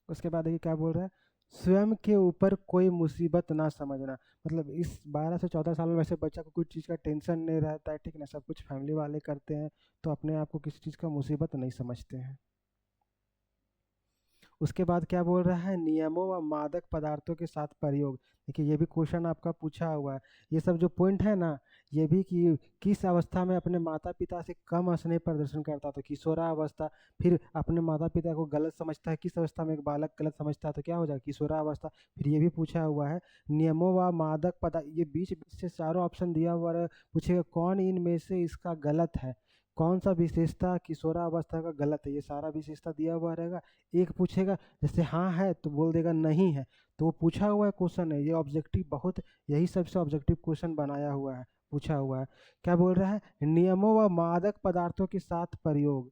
उसके बाद देखिए क्या बोल रहा है, स्वयं के ऊपर कोई मुसीबत ना समझना। मतलब इस 12 से 14 साल में वैसे बच्चा को कुछ चीज़ का टेंशन नहीं रहता है, ठीक है ना, सब कुछ फैमिली वाले करते हैं, तो अपने आप को किसी चीज़ का मुसीबत नहीं समझते हैं। उसके बाद क्या बोल रहा है, नियमों व मादक पदार्थों के साथ प्रयोग। देखिए ये भी क्वेश्चन आपका पूछा हुआ है। ये सब जो पॉइंट है ना, ये भी कि किस अवस्था में अपने माता पिता से कम स्नेह प्रदर्शन करता, तो किशोरावस्था। फिर अपने माता पिता को गलत समझता है, किस अवस्था में एक बालक गलत समझता है तो क्या हो जाएगा, किशोरावस्था। फिर ये भी पूछा हुआ है, नियमों व मादक पदार्थ, ये बीच बीच से चारों ऑप्शन दिया हुआ है, पूछेगा कौन इनमें से इसका गलत है, कौन सा विशेषता किशोरावस्था का गलत है, ये सारा विशेषता दिया हुआ रहेगा। एक पूछेगा जैसे हाँ है तो बोल देगा नहीं है, तो वो पूछा हुआ है क्वेश्चन है, ये ऑब्जेक्टिव बहुत, यही सबसे ऑब्जेक्टिव क्वेश्चन बनाया हुआ है, पूछा हुआ है। क्या बोल रहा है, नियमों व मादक पदार्थों के साथ प्रयोग।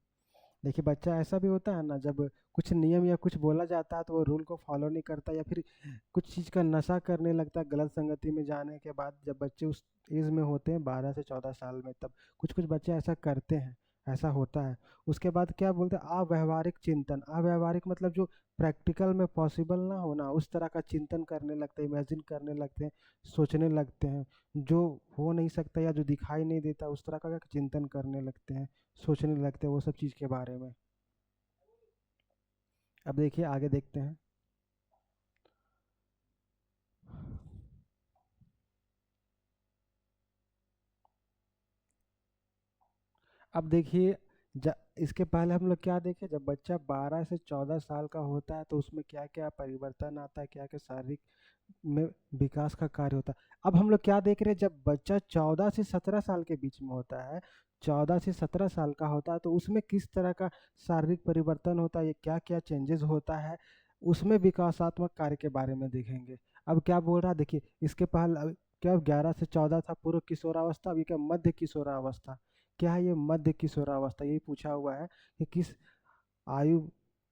देखिए बच्चा ऐसा भी होता है ना, जब कुछ नियम या कुछ बोला जाता है तो वो रूल को फॉलो नहीं करता, या फिर कुछ चीज़ का नशा करने लगता है गलत संगति में जाने के बाद। जब बच्चे उस एज में होते हैं 12 से 14 साल में, तब कुछ कुछ बच्चे ऐसा करते हैं, ऐसा होता है। उसके बाद क्या बोलते हैं, अव्यवहारिक चिंतन। अव्यवहारिक मतलब जो प्रैक्टिकल में पॉसिबल ना हो ना, उस तरह का चिंतन करने लगते हैं, इमेजिन करने लगते हैं, सोचने लगते हैं। जो हो नहीं सकता या जो दिखाई नहीं देता उस तरह का चिंतन करने लगते हैं, सोचने लगते हैं वो सब चीज़ के बारे में। अब देखिए आगे देखते हैं। अब देखिए, इसके पहले हम लोग क्या देखे, जब बच्चा 12 से 14 साल का होता है तो उसमें क्या क्या परिवर्तन आता है, क्या क्या शारीरिक में विकास का कार्य होता है। अब हम लोग क्या देख रहे हैं, जब बच्चा 14 से 17 साल के बीच में होता है, 14 से 17 साल का होता है, तो उसमें किस तरह का शारीरिक परिवर्तन होता है, ये क्या क्या चेंजेस होता है, उसमें विकासात्मक कार्य के बारे में देखेंगे। अब क्या बोल रहा है देखिए, इसके पहले क्या 11 से 14 था पूर्व किशोरावस्था, अभी क्या मध्य किशोरावस्था। क्या है ये मध्य किशोरावस्था, यही पूछा हुआ है कि किस आयु,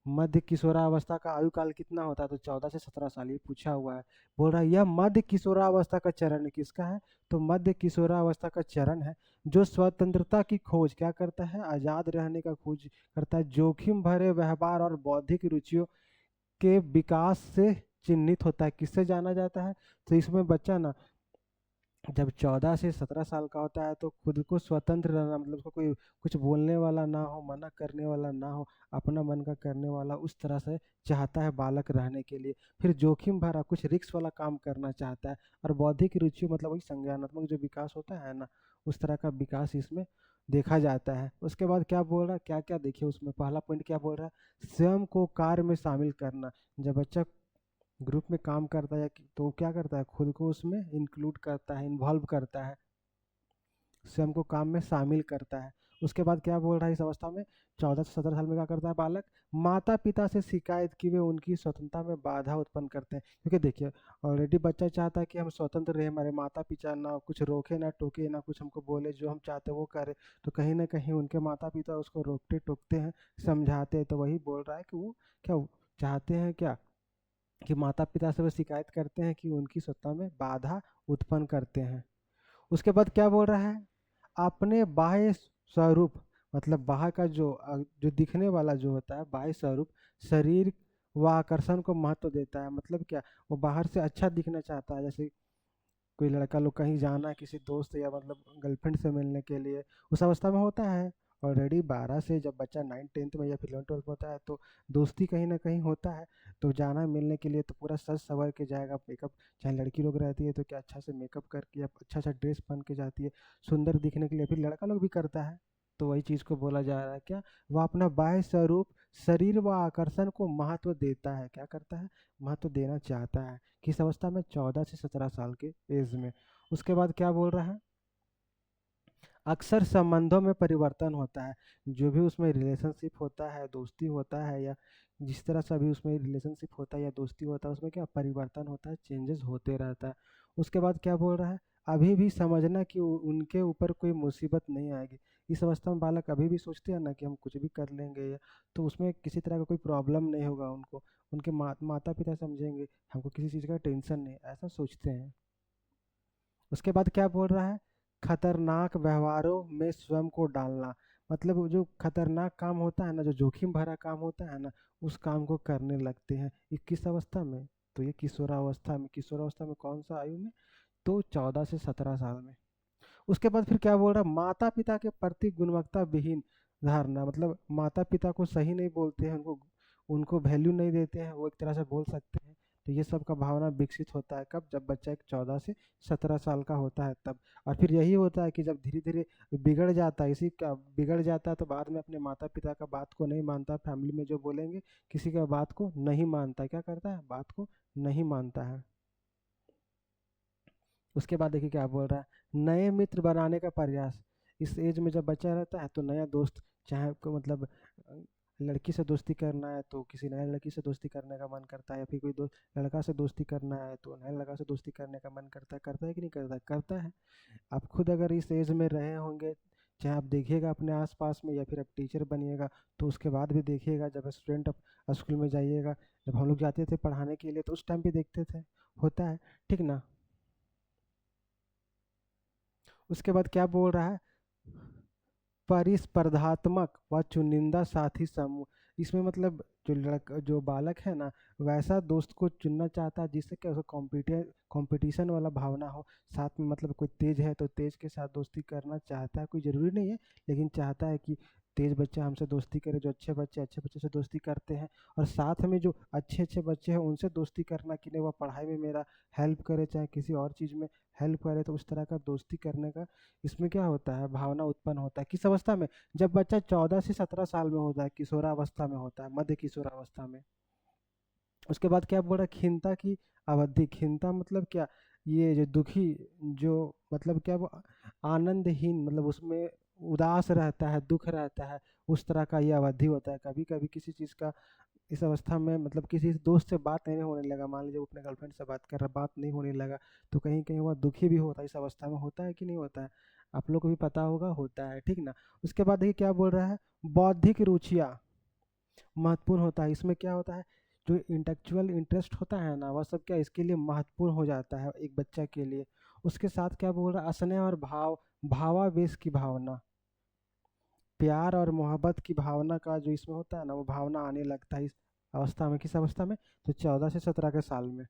मध्य किशोरावस्था का आयु काल कितना होता है, तो 14 से 17 साल, ये पूछा हुआ है। बोल रहा है यह मध्य किशोरावस्था का चरण किसका है, तो मध्य किशोरावस्था का चरण है जो स्वतंत्रता की खोज क्या करता है, आजाद रहने का खोज करता है, जोखिम भरे व्यवहार और बौद्धिक रुचियों के विकास से चिन्हित होता है। किससे जाना जाता है, तो इसमें बच्चा ना जब 14 से 17 साल का होता है तो खुद को स्वतंत्र रहना, मतलब उसको कोई कुछ बोलने वाला ना हो, मना करने वाला ना हो, अपना मन का करने वाला, उस तरह से चाहता है बालक रहने के लिए। फिर जोखिम भरा कुछ रिस्क वाला काम करना चाहता है, और बौद्धिक रुचि मतलब वही संज्ञानात्मक जो विकास होता है ना, उस तरह का विकास इसमें देखा जाता है। उसके बाद क्या बोल रहा है, क्या क्या देखिए उसमें, पहला पॉइंट क्या बोल रहा है, स्वयं को कार्य में शामिल करना। जब बच्चा ग्रुप में काम करता है तो क्या करता है, खुद को उसमें इंक्लूड करता है, इन्वॉल्व करता है, स्वयं को काम में शामिल करता है। उसके बाद क्या बोल रहा है, इस अवस्था में 14 से 17 साल में क्या करता है बालक, माता पिता से शिकायत की वे उनकी स्वतंत्रता में बाधा उत्पन्न करते हैं। क्योंकि देखिए ऑलरेडी बच्चा चाहता है कि हम स्वतंत्र रहे, हमारे माता पिता ना कुछ रोके ना टोके ना कुछ हमको बोले, जो हम चाहते हैं वो करे। तो कहीं ना कहीं उनके माता पिता उसको रोकते टोकते हैं, समझाते हैं, तो वही बोल रहा है कि वो क्या चाहते हैं, क्या कि माता पिता से वो शिकायत करते हैं कि उनकी स्वतंत्रता में बाधा उत्पन्न करते हैं। उसके बाद क्या बोल रहा है, अपने बाह्य स्वरूप, मतलब बाहर का जो जो दिखने वाला जो होता है बाह्य स्वरूप, शरीर व आकर्षण को महत्व देता है। मतलब क्या, वो बाहर से अच्छा दिखना चाहता है। जैसे कोई लड़का लोग कहीं जाना है किसी दोस्त या मतलब गर्लफ्रेंड से मिलने के लिए, उस अवस्था में होता है ऑलरेडी 12 से, जब बच्चा 9th 10th में या फिर 11th 12th होता है तो दोस्ती कहीं ना कहीं होता है। तो जाना है मिलने के लिए तो पूरा सज सवर के जाएगा, मेकअप, चाहे लड़की लोग रहती है तो क्या अच्छा से मेकअप करके या अच्छा अच्छा ड्रेस पहन के जाती है सुंदर दिखने के लिए, फिर लड़का लोग भी करता है। तो वही चीज़ को बोला जा रहा है क्या, वह अपना बाह्य स्वरूप, शरीर व आकर्षण को महत्व देता है, क्या करता है, महत्व देना चाहता है। किस अवस्था में, 14 से 17 साल के एज में। उसके बाद क्या बोल रहा है, अक्सर संबंधों में परिवर्तन होता है। जो भी उसमें रिलेशनशिप होता है, दोस्ती होता है, या जिस तरह से अभी उसमें रिलेशनशिप होता है या दोस्ती होता है, उसमें क्या परिवर्तन होता है, चेंजेस होते रहता है। उसके बाद क्या बोल रहा है, अभी भी समझना कि उनके ऊपर कोई मुसीबत नहीं आएगी। इस अवस्था में बालक अभी भी सोचते हैं ना कि हम कुछ भी कर लेंगे, या तो उसमें किसी तरह का कोई प्रॉब्लम नहीं होगा उनको। उनके माता पिता समझेंगे हमको किसी चीज़ का टेंशन नहीं, ऐसा सोचते हैं। उसके बाद क्या बोल रहा है, खतरनाक व्यवहारों में स्वयं को डालना। मतलब वो जो खतरनाक काम होता है ना, जो जोखिम भरा काम होता है ना, उस काम को करने लगते हैं 21 अवस्था में। तो ये किशोरावस्था में, किशोरावस्था में कौन सा आयु में, तो 14 से 17 साल में। उसके बाद फिर क्या बोल रहा है, माता पिता के प्रति गुणवत्ता विहीन धारणा। मतलब माता पिता को सही नहीं बोलते हैं, उनको उनको वैल्यू नहीं देते हैं, वो एक तरह से बोल सकते हैं। तो ये सब का भावना विकसित होता है कब, जब बच्चा एक 14 से 17 साल का होता है तब। और फिर यही होता है कि जब धीरे धीरे बिगड़ जाता है, इसी का बिगड़ जाता है, तो बाद में अपने माता पिता का बात को नहीं मानता, फैमिली में जो बोलेंगे किसी का बात को नहीं मानता, क्या करता है, बात को नहीं मानता है। उसके बाद देखिए क्या बोल रहा है, नए मित्र बनाने का प्रयास। इस एज में जब बच्चा रहता है तो नया दोस्त, चाहे को मतलब लड़की से दोस्ती करना है तो किसी नए लड़की से दोस्ती करने का मन करता है, या फिर कोई लड़का से दोस्ती करना है तो नए लड़का से दोस्ती करने का मन करता है कि नहीं करता है, करता है। आप खुद अगर इस एज में रहे होंगे, चाहे आप देखिएगा अपने आसपास में, या फिर आप टीचर बनिएगा तो उसके बाद भी देखिएगा, जब स्टूडेंट आप स्कूल में जाइएगा, जब हम लोग जाते थे पढ़ाने के लिए तो उस टाइम भी देखते थे, होता है, ठीक ना। उसके बाद क्या बोल रहा है, परिस्पर्धात्मक व चुनिंदा साथी समूह। इसमें मतलब जो बालक है ना, वैसा दोस्त को चुनना चाहता है जिससे क्या, उसको कंपटीशन वाला भावना हो साथ में। मतलब कोई तेज है तो तेज के साथ दोस्ती करना चाहता है, कोई ज़रूरी नहीं है, लेकिन चाहता है कि तेज बच्चा हमसे दोस्ती करे, जो अच्छे बच्चे से दोस्ती करते हैं। और साथ में जो अच्छे अच्छे बच्चे हैं उनसे दोस्ती करना, कि नहीं वह पढ़ाई में मेरा हेल्प करे, चाहे किसी और चीज़ में हेल्प करे, तो उस तरह का दोस्ती करने का इसमें क्या होता है, भावना उत्पन्न होता है। किस अवस्था में, जब बच्चा 14 से 17 साल में होता है, किशोरावस्था में होता है, मध्य किशोरावस्था में। उसके बाद क्या बोल रहा है, खिन्नता की अवधि। खिन्नता मतलब क्या, ये जो दुखी, जो मतलब क्या, वो आनंदहीन, मतलब उसमें उदास रहता है, दुख रहता है, उस तरह का ये अवधि होता है। कभी कभी किसी चीज़ का इस अवस्था में, मतलब किसी दोस्त से बात नहीं होने लगा, मान लीजिए वो अपने गर्लफ्रेंड से बात कर रहा, बात नहीं होने लगा, तो कहीं कहीं वह दुखी भी होता है। इस अवस्था में होता है कि नहीं होता है, आप लोग को भी पता होगा, होता है, ठीक ना। उसके बाद देखिए क्या बोल रहा है, बौद्धिक रुचियाँ महत्वपूर्ण होता है। इसमें क्या होता है, जो इंटेलेक्चुअल इंटरेस्ट होता है ना, वह सब क्या इसके लिए महत्वपूर्ण हो जाता है एक बच्चा के लिए। उसके साथ क्या बोल रहा है, स्नेह और भावावेश की भावना, प्यार और मोहब्बत की भावना का जो इसमें होता है ना, वो भावना आने लगता है इस अवस्था में। किस अवस्था में, तो 14 से 17 के साल में।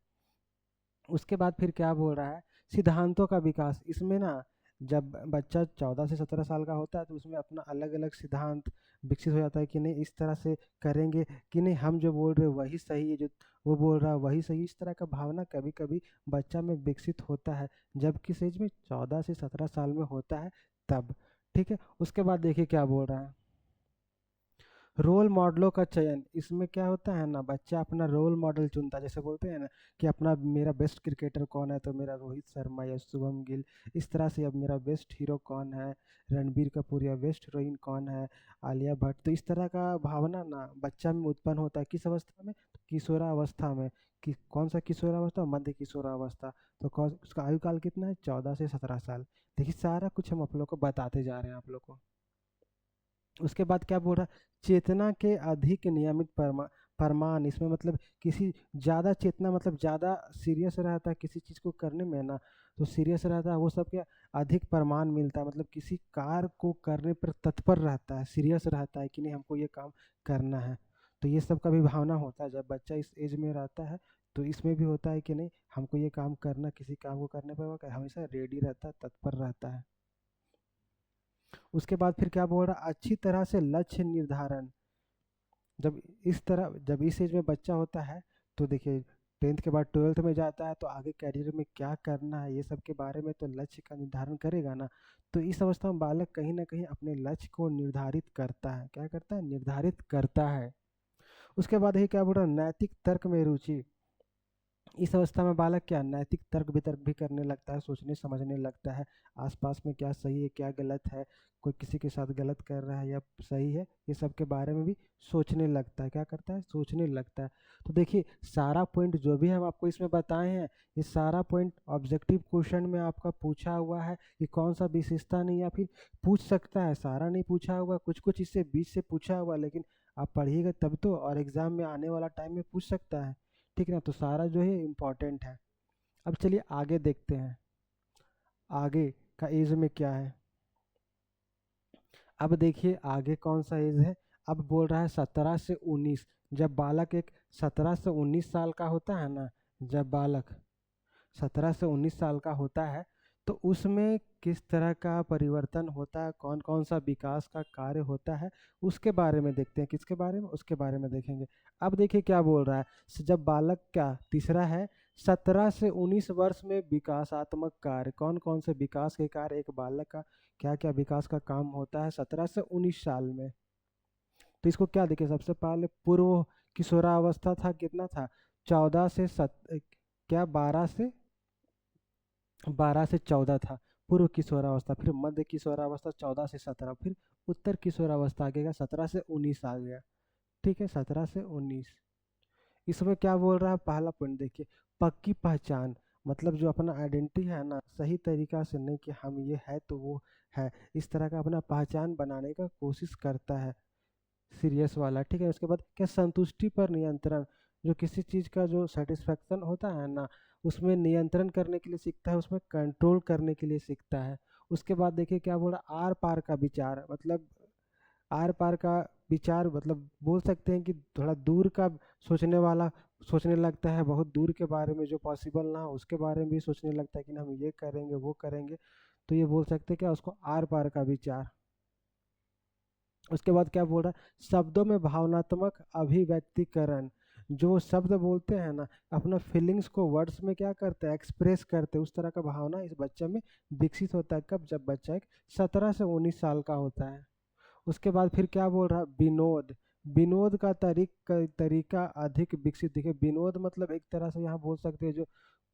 उसके बाद फिर क्या बोल रहा है, सिद्धांतों का विकास। इसमें ना जब बच्चा 14 से 17 साल का होता है तो उसमें अपना अलग अलग सिद्धांत विकसित हो जाता है, कि नहीं इस तरह से करेंगे, कि नहीं हम जो बोल रहे हैं वही सही है, जो वो बोल रहा है वही सही। इस तरह का भावना कभी कभी बच्चा में विकसित होता है, जब किस एज में, 14 से 17 साल में होता है तब, ठीक है। उसके बाद देखिए क्या बोल रहा है, रोल मॉडलों का चयन। इसमें क्या होता है ना, बच्चा अपना रोल मॉडल चुनता है। जैसे बोलते हैं ना कि अपना मेरा बेस्ट क्रिकेटर कौन है, तो मेरा रोहित शर्मा या शुभम गिल। इस तरह से अब मेरा बेस्ट हीरो कौन है, रणबीर कपूर, या बेस्ट हीरोइन कौन है, आलिया भट्ट। तो इस तरह का भावना ना बच्चा में उत्पन्न होता है, किस अवस्था में, तो किशोरावस्था में। कि कौन सा किशोरावस्था, मध्य किशोरावस्था। तो कौन, उसका आयु काल कितना है, 14 से 17 साल। देखिए सारा कुछ हम आप लोग को बताते जा रहे हैं आप लोग को। उसके बाद क्या बोल रहा है, चेतना के अधिक नियमित प्रमाण। इसमें मतलब किसी ज़्यादा चेतना, मतलब ज़्यादा सीरियस रहता है किसी चीज़ को करने में ना, तो सीरियस रहता है वो सब क्या, अधिक प्रमाण मिलता है। मतलब किसी कार्य को करने पर तत्पर रहता है, सीरियस रहता है कि नहीं हमको ये काम करना है। तो ये सब का भी भावना होता है जब बच्चा इस एज में रहता है। तो इसमें भी होता है कि नहीं हमको ये काम करना, किसी काम को करने पर वो हमेशा रेडी रहता है, तत्पर रहता है। उसके बाद फिर क्या बोल रहा है, अच्छी तरह से लक्ष्य निर्धारण। जब इस एज में बच्चा होता है तो देखिए 10th के बाद 12th में जाता है, तो आगे कैरियर में क्या करना है ये सब के बारे में तो लक्ष्य का निर्धारण करेगा ना। तो इस अवस्था में बालक कहीं ना कहीं अपने लक्ष्य को निर्धारित करता है, क्या करता है, निर्धारित करता है। उसके बाद ही क्या बोल रहा है, नैतिक तर्क में रुचि। इस अवस्था में बालक क्या नैतिक तर्क वितर्क भी करने लगता है, सोचने समझने लगता है, आसपास में क्या सही है क्या गलत है, कोई किसी के साथ गलत कर रहा है या सही है, ये सब के बारे में भी सोचने लगता है। क्या करता है? सोचने लगता है। तो देखिए सारा पॉइंट जो भी हम आपको इसमें बताए हैं, ये सारा पॉइंट ऑब्जेक्टिव क्वेश्चन में आपका पूछा हुआ है कि कौन सा विशेषता नहीं, या फिर पूछ सकता है, सारा नहीं पूछा हुआ, कुछ कुछ इससे बीच से पूछा हुआ, लेकिन आप पढ़िएगा तब तो, और एग्जाम में आने वाला टाइम में पूछ सकता है। ठीक है ना? तो सारा जो है इम्पोर्टेंट है। अब चलिए आगे देखते हैं, आगे का एज में क्या है। अब देखिए आगे कौन सा एज है। अब बोल रहा है 17 से 19। जब बालक एक 17 से 19 साल का होता है ना, जब बालक 17 से 19 साल का होता है, तो उसमें किस तरह का परिवर्तन होता है, कौन कौन सा विकास का कार्य होता है, उसके बारे में देखते हैं। किसके बारे में? उसके बारे में देखेंगे। अब देखिए क्या बोल रहा है। जब बालक क्या, तीसरा है, 17 से 19 वर्ष में विकासात्मक कार्य, कौन कौन से विकास के कार्य एक बालक का क्या क्या विकास का काम होता है 17 से 19 साल में। तो इसको क्या देखिए, सबसे पहले पूर्व किशोरावस्था था, कितना था? 12 से 14 था पूर्व किशोरावस्था। फिर मध्य किशोरावस्था 14 से 17, फिर उत्तर किशोरावस्था आ गया 17 से 19 आ गया। ठीक है, 17 से 19। इसमें क्या बोल रहा है, पहला पॉइंट देखिए, पक्की पहचान, मतलब जो अपना आइडेंटिटी है ना, सही तरीका से नहीं कि हम ये है तो वो है, इस तरह का अपना पहचान बनाने का कोशिश करता है, सीरियस वाला। ठीक है, उसके बाद क्या, संतुष्टि पर नियंत्रण, जो किसी चीज़ का जो सेटिस्फेक्शन होता है ना, उसमें नियंत्रण करने के लिए सीखता है, उसमें कंट्रोल करने के लिए सीखता है। उसके बाद देखिए क्या बोला, आर पार का विचार, मतलब आर पार का विचार मतलब बोल सकते हैं कि थोड़ा दूर का सोचने वाला, सोचने लगता है बहुत दूर के बारे में, जो पॉसिबल ना हो उसके बारे में भी सोचने लगता है कि हम ये करेंगे वो करेंगे। तो ये बोल सकते हैं क्या, उसको आर पार का विचार। उसके बाद क्या बोल रहा है, शब्दों में भावनात्मक अभिव्यक्तिकरण, जो शब्द बोलते हैं ना, अपना फीलिंग्स को वर्ड्स में क्या करते हैं, एक्सप्रेस करते हैं, उस तरह का भावना इस बच्चे में विकसित होता है। कब? जब बच्चा एक 17 से 19 साल का होता है। उसके बाद फिर क्या बोल रहा है, विनोद, विनोद का तरीका अधिक विकसित। देखिए विनोद मतलब एक तरह से यहाँ बोल सकते हैं जो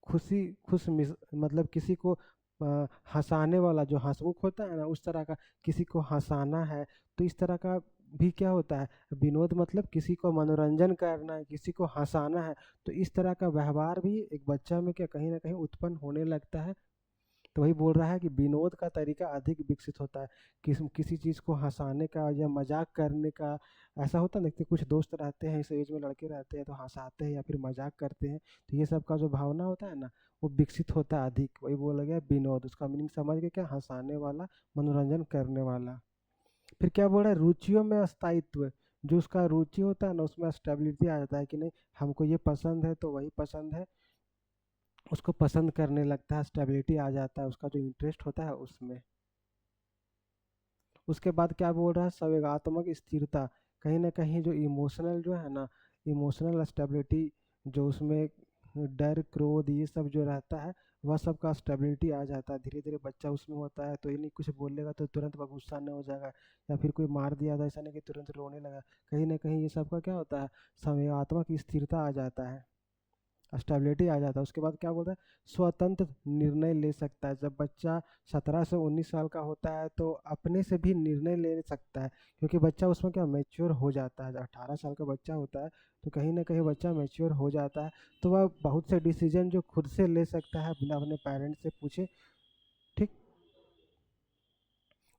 खुशी मतलब किसी को हंसाने वाला, जो हंसमुख होता है ना, उस तरह का किसी को हंसाना है, तो इस तरह का भी क्या होता है, विनोद मतलब किसी को मनोरंजन करना है, किसी को हंसाना है, तो इस तरह का व्यवहार भी एक बच्चा में क्या कहीं ना कहीं उत्पन्न होने लगता है। तो वही बोल रहा है कि विनोद का तरीका अधिक विकसित होता है, किसी चीज़ को हंसाने का या मजाक करने का। ऐसा होता है, देखते कुछ दोस्त रहते हैं इस एज में, लड़के रहते हैं तो हंसाते हैं या फिर मजाक करते हैं, तो ये सब का जो भावना होता है ना, वो विकसित होता है अधिक। वही बोला गया विनोद, उसका मीनिंग समझ गए क्या, हंसाने वाला, मनोरंजन करने वाला। फिर क्या बोल रहा है, रुचियों में स्थायित्व, जो उसका रुचि होता है ना, उसमें स्टेबिलिटी आ जाता है कि नहीं हमको ये पसंद है तो वही पसंद है, उसको पसंद करने लगता है, स्टेबिलिटी आ जाता है, उसका जो इंटरेस्ट होता है उसमें। उसके बाद क्या बोल रहा है, संवेगात्मक स्थिरता, कहीं ना कहीं जो इमोशनल जो है ना, इमोशनल स्टेबिलिटी, जो उसमें डर क्रोध ये सब जो रहता है, वह सब का स्टेबिलिटी आ जाता है धीरे धीरे, बच्चा उसमें होता है। तो ये नहीं कुछ बोलेगा तो तुरंत वह गुस्सा नहीं हो जाएगा, या फिर कोई मार दिया था ऐसा नहीं कि तुरंत रोने लगा। कहीं ना कहीं ये सब का क्या होता है, संवेगात्मक स्थिरता आ जाता है, स्टेबिलिटी आ जाता है। उसके बाद क्या बोलता है, स्वतंत्र निर्णय ले सकता है। जब बच्चा 17 से 19 साल का होता है तो अपने से भी निर्णय ले सकता है, क्योंकि बच्चा उसमें क्या मैच्योर हो जाता है। जब 18 साल का बच्चा होता है तो कहीं ना कहीं बच्चा मैच्योर हो जाता है, तो वह बहुत से डिसीजन जो खुद से ले सकता है बिना अपने पेरेंट्स से पूछे। ठीक।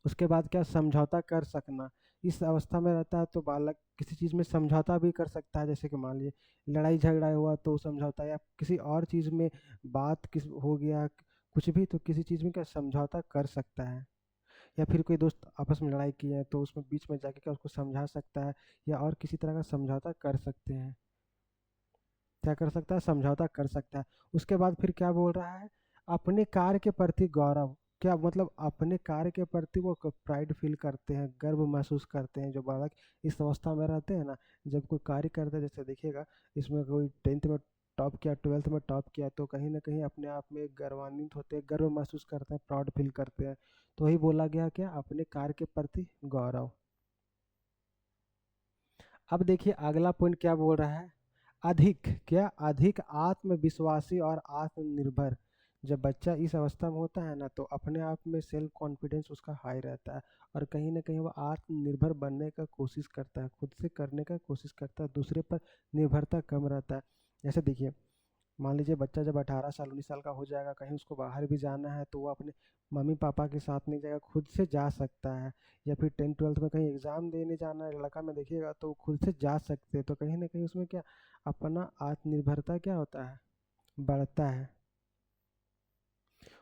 उसके बाद क्या, समझौता कर सकना, इस अवस्था में रहता है तो बालक किसी चीज़ में समझौता भी कर सकता है। जैसे कि मान लीजिए लड़ाई झगड़ा हुआ तो समझौता, या किसी और चीज़ में बात किस हो गया कुछ भी, तो किसी चीज़ में क्या समझौता कर सकता है। या फिर कोई दोस्त आपस में लड़ाई किए हैं तो उसमें बीच में जाके क्या उसको समझा सकता है, या और किसी तरह का समझौता कर सकते हैं। क्या कर सकता है, समझौता कर सकता है। उसके बाद फिर क्या बोल रहा है, अपने कार्य के प्रति गौरव, क्या मतलब अपने कार्य के प्रति वो प्राइड फील करते हैं, गर्व महसूस करते हैं। जो बालक इस अवस्था में रहते हैं ना, जब कोई कार्य करते हैं, जैसे देखिएगा इसमें कोई 10th में टॉप किया, 12th में टॉप किया, तो कहीं ना कहीं अपने आप में गर्वान्वित होते हैं, गर्व महसूस करते हैं, प्राउड फील करते हैं। तो वही बोला गया क्या, अपने कार्य के प्रति गौरव। अब देखिए अगला पॉइंट क्या बोल रहा है, अधिक क्या अधिक आत्मविश्वासी और आत्मनिर्भर। जब बच्चा इस अवस्था में होता है ना, तो अपने आप में सेल्फ कॉन्फिडेंस उसका हाई रहता है, और कहीं ना कहीं वो आत्मनिर्भर बनने का कोशिश करता है, खुद से करने का कोशिश करता है, दूसरे पर निर्भरता कम रहता है। जैसे देखिए, मान लीजिए बच्चा जब 18 साल 19 साल का हो जाएगा, कहीं उसको बाहर भी जाना है तो वो अपने मम्मी पापा के साथ नहीं जाएगा, खुद से जा सकता है। या फिर 10th 12th में कहीं एग्ज़ाम देने जाना है, लड़का में देखिएगा तो वो खुद से जा सकते हैं, तो कहीं ना कहीं उसमें क्या अपना आत्मनिर्भरता क्या होता है, बढ़ता है।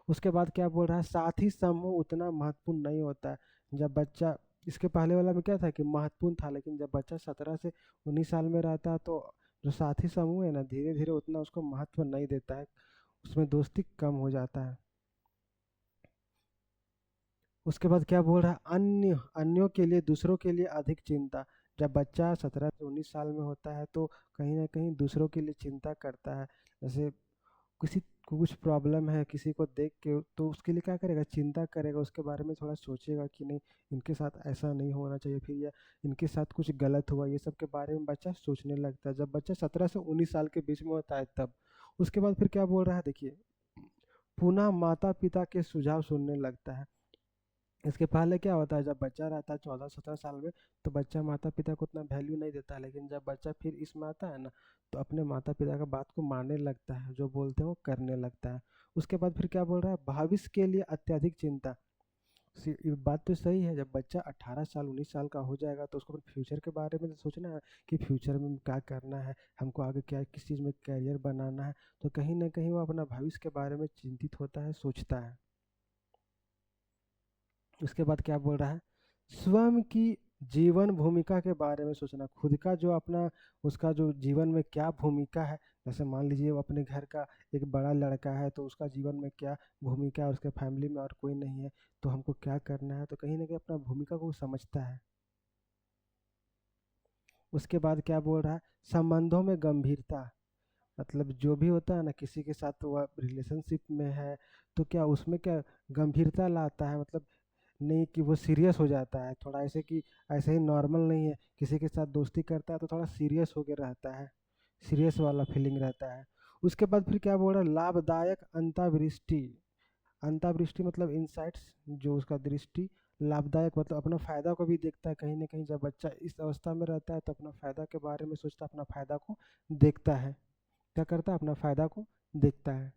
उसके बाद क्या बोल रहा है, साथी समूह उतना महत्वपूर्ण नहीं होता है। जब बच्चा, इसके पहले वाला में क्या था कि महत्वपूर्ण था, लेकिन जब बच्चा 17 से 19 साल में रहता है तो जो साथी समूह है ना, धीरे धीरे उतना उसको महत्व नहीं देता है, उसमें दोस्ती कम हो जाता है। उसके बाद क्या बोल रहा है, अन्यों के लिए, दूसरों के लिए अधिक चिंता। जब बच्चा 17 से 19 साल में होता है तो कहीं ना कहीं दूसरों के लिए चिंता करता है। जैसे किसी को कुछ प्रॉब्लम है, किसी को देख के, तो उसके लिए क्या करेगा, चिंता करेगा, उसके बारे में थोड़ा सोचेगा कि नहीं, इनके साथ ऐसा नहीं होना चाहिए, फिर या इनके साथ कुछ गलत हुआ, ये सब के बारे में बच्चा सोचने लगता है। जब बच्चा 17 से 19 साल के बीच में होता है तब। उसके बाद फिर क्या बोल रहा है, देखिए, पुनः माता पिता के सुझाव सुनने लगता है। इसके पहले क्या होता है, जब बच्चा रहता है 14 17 साल में, तो बच्चा माता पिता को उतना वैल्यू नहीं देता है, लेकिन जब बच्चा फिर इसमें आता है ना, तो अपने माता पिता का बात को मानने लगता है, जो बोलते हैं वो करने लगता है। उसके बाद फिर क्या बोल रहा है, भविष्य के लिए अत्यधिक चिंता। ये बात तो सही है, जब बच्चा 18 साल 19 साल का हो जाएगा तो उसको अपने फ्यूचर के बारे में तो सोचना है कि फ्यूचर में क्या करना है, हमको आगे क्या किस चीज़ में करियर बनाना है, तो कहीं ना कहीं वो अपना भविष्य के बारे में चिंतित होता है, सोचता है। उसके बाद क्या बोल रहा है, स्वयं की जीवन भूमिका के बारे में सोचना, खुद का जो अपना, उसका जो जीवन में क्या भूमिका है। जैसे मान लीजिए वो अपने घर का एक बड़ा लड़का है, तो उसका जीवन में क्या भूमिका है, उसके फैमिली में और कोई नहीं है, तो हमको क्या करना है, तो कहीं ना कहीं अपना भूमिका को समझता है। उसके बाद क्या बोल रहा है, संबंधों में गंभीरता। मतलब जो भी होता है ना, किसी के साथ वो रिलेशनशिप में है, तो क्या उसमें क्या गंभीरता लाता है, मतलब नहीं कि वो सीरियस हो जाता है थोड़ा, ऐसे कि ऐसे ही नॉर्मल नहीं है, किसी के साथ दोस्ती करता है तो थोड़ा सीरियस होकर रहता है, सीरियस वाला फीलिंग रहता है। उसके बाद फिर क्या बोल रहा है, लाभदायक अंतर्दृष्टि। अंतर्दृष्टि मतलब इनसाइट्स, जो उसका दृष्टि लाभदायक, मतलब अपना फायदा को भी देखता है। कहीं ना कहीं जब बच्चा इस अवस्था में रहता है तो अपना फायदा के बारे में सोचता है, अपना फायदा को देखता है, क्या करता है, अपना फायदा को देखता है।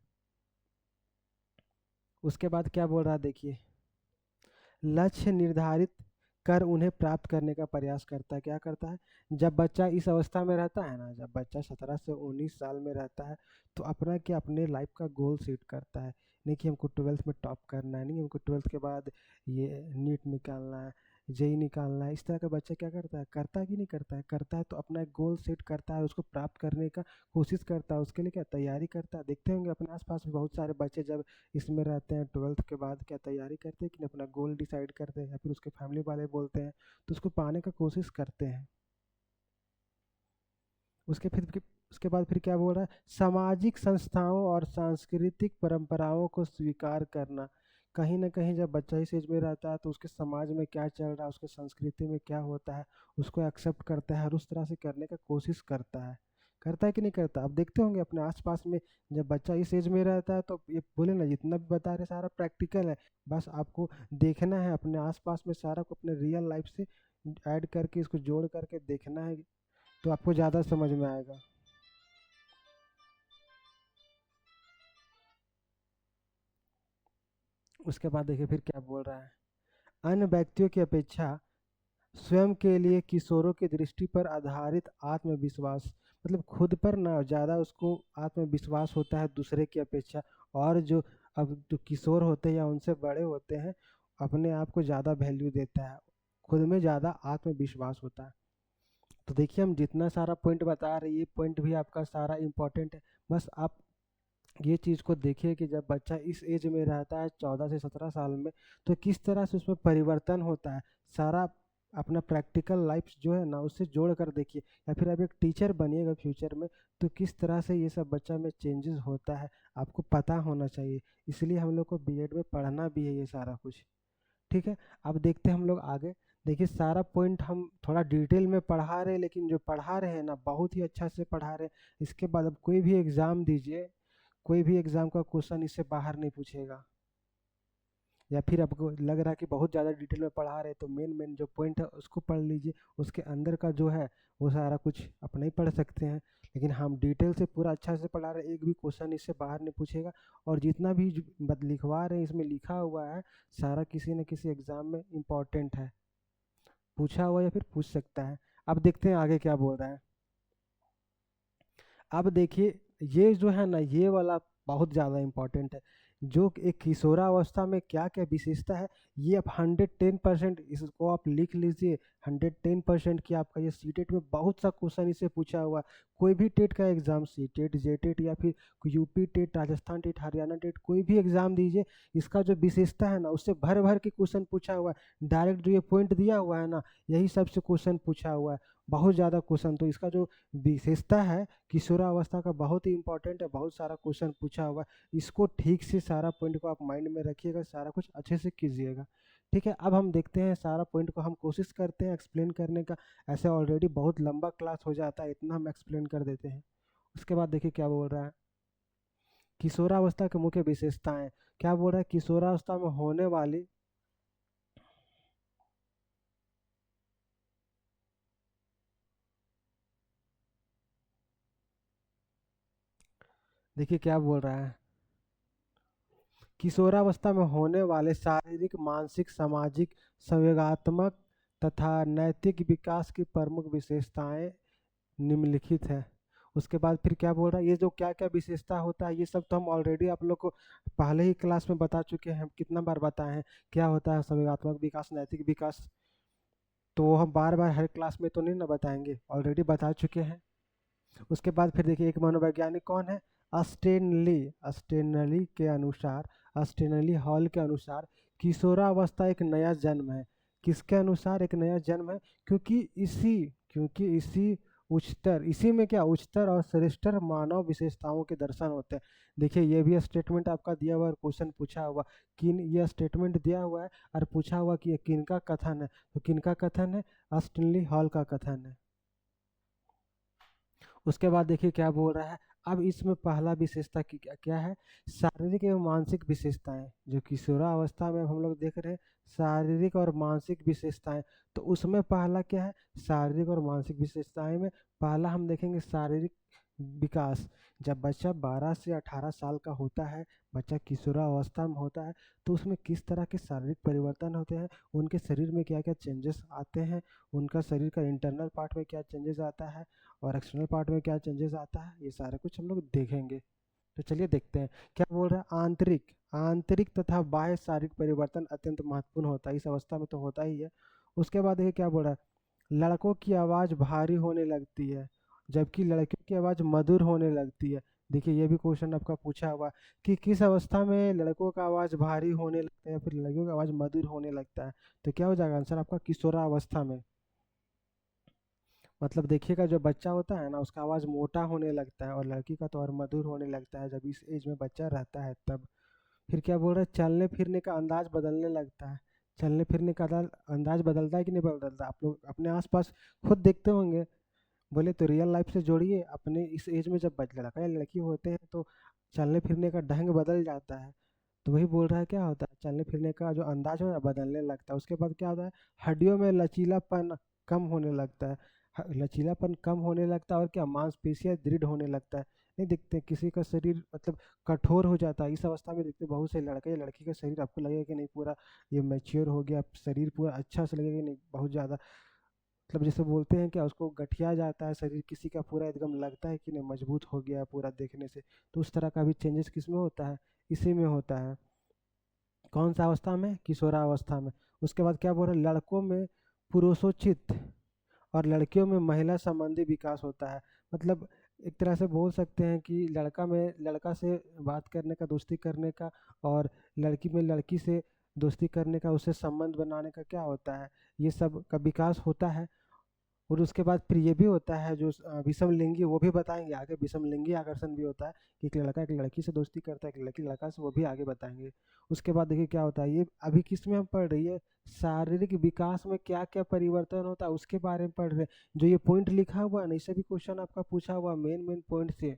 उसके बाद क्या बोल रहा है, देखिए, लक्ष्य निर्धारित कर उन्हें प्राप्त करने का प्रयास करता है। क्या करता है, जब बच्चा इस अवस्था में रहता है ना, जब बच्चा 17 से 19 साल में रहता है, तो अपना क्या अपने लाइफ का गोल सेट करता है। नहीं कि हमको 12th में टॉप करना है, नहीं हमको 12th के बाद ये नीट निकालना है, जेई निकालना है। इस तरह का बच्चा क्या करता है कि नहीं करता है, करता है, तो अपना एक गोल सेट करता है, उसको प्राप्त करने का कोशिश करता है, उसके लिए क्या तैयारी करता है। देखते होंगे अपने आसपास में बहुत सारे बच्चे जब इसमें रहते हैं, 12th के बाद क्या तैयारी करते हैं कि नहीं, अपना गोल डिसाइड करते हैं, या फिर उसके फैमिली वाले बोलते हैं तो उसको पाने का कोशिश करते हैं। उसके फिर उसके बाद फिर क्या बोल रहा है, सामाजिक संस्थाओं और सांस्कृतिक परंपराओं को स्वीकार करना। कहीं ना कहीं जब बच्चा इस एज में रहता है तो उसके समाज में क्या चल रहा है, उसके संस्कृति में क्या होता है, उसको एक्सेप्ट करता है और उस तरह से करने का कोशिश करता है कि नहीं करता। आप देखते होंगे अपने आसपास में, जब बच्चा इस एज में रहता है तो ये बोले ना, जितना भी बता रहे सारा प्रैक्टिकल है, बस आपको देखना है अपने आसपास में सारा को अपने रियल लाइफ से ऐड करके, इसको जोड़ करके देखना है, तो आपको ज़्यादा समझ में आएगा। उसके बाद देखिए फिर क्या बोल रहा है, अन्य व्यक्तियों की अपेक्षा स्वयं के लिए किशोरों की दृष्टि पर आधारित आत्मविश्वास। मतलब खुद पर ना ज़्यादा उसको आत्मविश्वास होता है दूसरे की अपेक्षा। और जो अब जो किशोर होते हैं या उनसे बड़े होते हैं, अपने आप को ज़्यादा वैल्यू देता है, खुद में ज़्यादा आत्मविश्वास होता है। तो देखिए हम जितना सारा पॉइंट बता रहे हैं, ये पॉइंट भी आपका सारा इम्पोर्टेंट है। बस आप ये चीज़ को देखिए कि जब बच्चा इस एज में रहता है 14 से 17 साल में, तो किस तरह से उसमें परिवर्तन होता है, सारा अपना प्रैक्टिकल लाइफ जो है ना उससे जोड़ कर देखिए। या फिर आप एक टीचर बनिएगा फ्यूचर में, तो किस तरह से ये सब बच्चा में चेंजेस होता है, आपको पता होना चाहिए। इसलिए हम लोग को बीएड में पढ़ना भी है ये सारा कुछ। ठीक है, अब देखते हैं हम लोग आगे। देखिए सारा पॉइंट हम थोड़ा डिटेल में पढ़ा रहे हैं, लेकिन जो पढ़ा रहे हैं ना बहुत ही अच्छा से पढ़ा रहे हैं। इसके बाद अब कोई भी एग्ज़ाम दीजिए, कोई भी एग्ज़ाम का क्वेश्चन इससे बाहर नहीं पूछेगा। या फिर आपको लग रहा है कि बहुत ज़्यादा डिटेल में पढ़ा रहे हैं, तो मेन मेन जो पॉइंट है उसको पढ़ लीजिए। उसके अंदर का जो है वो सारा कुछ आप नहीं पढ़ सकते हैं, लेकिन हम डिटेल से पूरा अच्छा से पढ़ा रहे हैं, एक भी क्वेश्चन इससे बाहर नहीं पूछेगा। और जितना भी लिखवा रहे हैं इसमें लिखा हुआ है सारा किसी न किसी एग्ज़ाम में इम्पॉर्टेंट है, पूछा हुआ या फिर पूछ सकता है। अब देखते हैं आगे क्या बोल रहा है। अब देखिए ये जो है ना ये वाला बहुत ज़्यादा इम्पोर्टेंट है। जो एक किशोरावस्था में क्या क्या विशेषता है, ये आप 110% इसको आप लिख लीजिए। 110% की आपका ये सीटेट में बहुत सा क्वेश्चन इससे पूछा हुआ है। कोई भी टेट का exam, C TET, J TET या फिर UP TET, Rajasthan TET, Haryana TET, कोई भी एग्जाम दीजिए, इसका जो विशेषता है ना उससे भर भर के क्वेश्चन पूछा हुआ है। डायरेक्ट जो ये पॉइंट दिया हुआ है ना यही सबसे क्वेश्चन पूछा हुआ है, बहुत ज़्यादा क्वेश्चन। तो इसका जो विशेषता है किशोरावस्था का बहुत ही इंपॉर्टेंट है, बहुत सारा क्वेश्चन पूछा हुआ है। इसको ठीक से सारा पॉइंट को आप माइंड में रखिएगा, सारा कुछ अच्छे से कीजिएगा। ठीक है, अब हम देखते हैं सारा पॉइंट को हम कोशिश करते हैं एक्सप्लेन करने का। ऐसे ऑलरेडी बहुत लंबा क्लास हो जाता है, इतना हम एक्सप्लेन कर देते हैं। उसके बाद देखिए क्या बोल रहा है, किशोरावस्था के मुख्य विशेषताएं। क्या बोल रहा है, किशोरावस्था में होने वाली, देखिए क्या बोल रहा है, किशोरावस्था में होने वाले शारीरिक, मानसिक, सामाजिक, संवेगात्मक तथा नैतिक विकास की प्रमुख विशेषताएं निम्नलिखित है। उसके बाद फिर क्या बोल रहा है, ये जो क्या क्या विशेषता होता है ये सब तो हम ऑलरेडी आप लोग को पहले ही क्लास में बता चुके हैं, कितना बार बताए हैं क्या होता है संवेगात्मक विकास, नैतिक विकास। तो वो हम बार बार हर क्लास में तो नहीं ना बताएंगे, ऑलरेडी बता चुके हैं। उसके बाद फिर देखिए एक मनोवैज्ञानिक कौन है, अस्टेनली, अस्टेनली के अनुसार, अस्टेनली हॉल के अनुसार किशोरावस्था एक नया जन्म है। किसके अनुसार एक नया जन्म है, क्योंकि इसी क्योंकि इसी उच्चतर, इसी में क्या उच्चतर और श्रेष्ठतर मानव विशेषताओं के दर्शन होते हैं। देखिए ये भी स्टेटमेंट आपका दिया हुआ है, क्वेश्चन पूछा हुआ किन, ये स्टेटमेंट दिया हुआ है और पूछा हुआ कि ये किन का कथन है, तो किन का कथन है, अस्टेनली हॉल का कथन है। उसके बाद देखिए क्या बोल रहा है, अब इसमें पहला विशेषता की क्या क्या है, शारीरिक एवं मानसिक विशेषताएं। जो किशोरावस्था में हम लोग देख रहे हैं शारीरिक और मानसिक विशेषताएं, तो उसमें पहला क्या है, शारीरिक और मानसिक विशेषताएं में पहला हम देखेंगे शारीरिक विकास। जब बच्चा 12 से 18 साल का होता है, बच्चा किशोरावस्था में होता है, तो उसमें किस तरह के शारीरिक परिवर्तन होते हैं, उनके शरीर में क्या क्या चेंजेस आते हैं, उनका शरीर का इंटरनल पार्ट में क्या चेंजेस आता है और एक्सटर्नल पार्ट में क्या चेंजेस आता है, ये सारा कुछ हम लोग देखेंगे। तो चलिए देखते हैं क्या बोल रहा है, आंतरिक, आंतरिक तथा बाह्य शारीरिक परिवर्तन अत्यंत महत्वपूर्ण होता है, इस अवस्था में तो होता ही है। उसके बाद देखिए क्या बोल रहा है, लड़कों की आवाज़ भारी होने लगती है जबकि लड़कियों की आवाज़ मधुर होने लगती है। देखिए ये भी क्वेश्चन आपका पूछा हुआ है कि किस अवस्था में लड़कों का आवाज़ भारी होने लगता है या फिर लड़कियों का आवाज़ मधुर होने लगता है। तो क्या हो जाएगा आंसर आपका, किशोरावस्था में। मतलब देखिएगा जो बच्चा होता है ना उसका आवाज़ मोटा होने लगता है और लड़की का तो और मधुर होने लगता है जब इस एज में बच्चा रहता है तब। फिर क्या बोल रहा है, चलने फिरने का अंदाज बदलने लगता है। चलने फिरने का अंदाज बदलता है कि नहीं बदलता, आप लोग अपने आसपास खुद देखते होंगे। बोले तो रियल लाइफ से जोड़िए, अपने इस एज में जब लड़का या लड़की होते हैं तो चलने फिरने का ढंग बदल जाता है। तो वही बोल रहा है क्या होता है, चलने फिरने का जो अंदाज है ना बदलने लगता है। उसके बाद क्या होता है, हड्डियों में लचीलापन कम होने लगता है। लचीलापन कम होने लगता है और क्या, मांसपेशियां दृढ़ होने लगता है। नहीं देखते किसी का शरीर मतलब कठोर हो जाता है इस अवस्था में, देखते बहुत से लड़के या लड़की का शरीर आपको लगेगा कि नहीं पूरा ये मैच्योर हो गया, शरीर पूरा अच्छा से लगेगा कि नहीं, बहुत ज़्यादा मतलब जैसे बोलते हैं क्या, उसको गठिया जाता है शरीर किसी का, पूरा एकदम लगता है कि नहीं मजबूत हो गया पूरा देखने से। तो उस तरह का भी चेंजेस किस में होता है, इसी में होता है। कौन सा अवस्था में, किशोरावस्था में। उसके बाद क्या बोल रहे हैं, लड़कों में पुरुषोचित और लड़कियों में महिला संबंधी विकास होता है। मतलब एक तरह से बोल सकते हैं कि लड़का में लड़का से बात करने का, दोस्ती करने का, और लड़की में लड़की से दोस्ती करने का, उससे संबंध बनाने का क्या होता है, ये सब का विकास होता है। और उसके बाद फिर ये भी होता है जो विषमलिंगी, वो भी बताएंगे आगे। विषमलिंगी आकर्षण भी होता है कि एक लड़का एक लड़की से दोस्ती करता है, एक लड़की लड़का से, वो भी आगे बताएंगे। उसके बाद देखिए क्या होता है, ये अभी किस में हम पढ़ रही है, शारीरिक विकास में क्या क्या परिवर्तन होता है उसके बारे में पढ़ रहे हैं। जो ये पॉइंट लिखा हुआ है ना, इससे भी क्वेश्चन आपका पूछा हुआ मेन मेन पॉइंट से।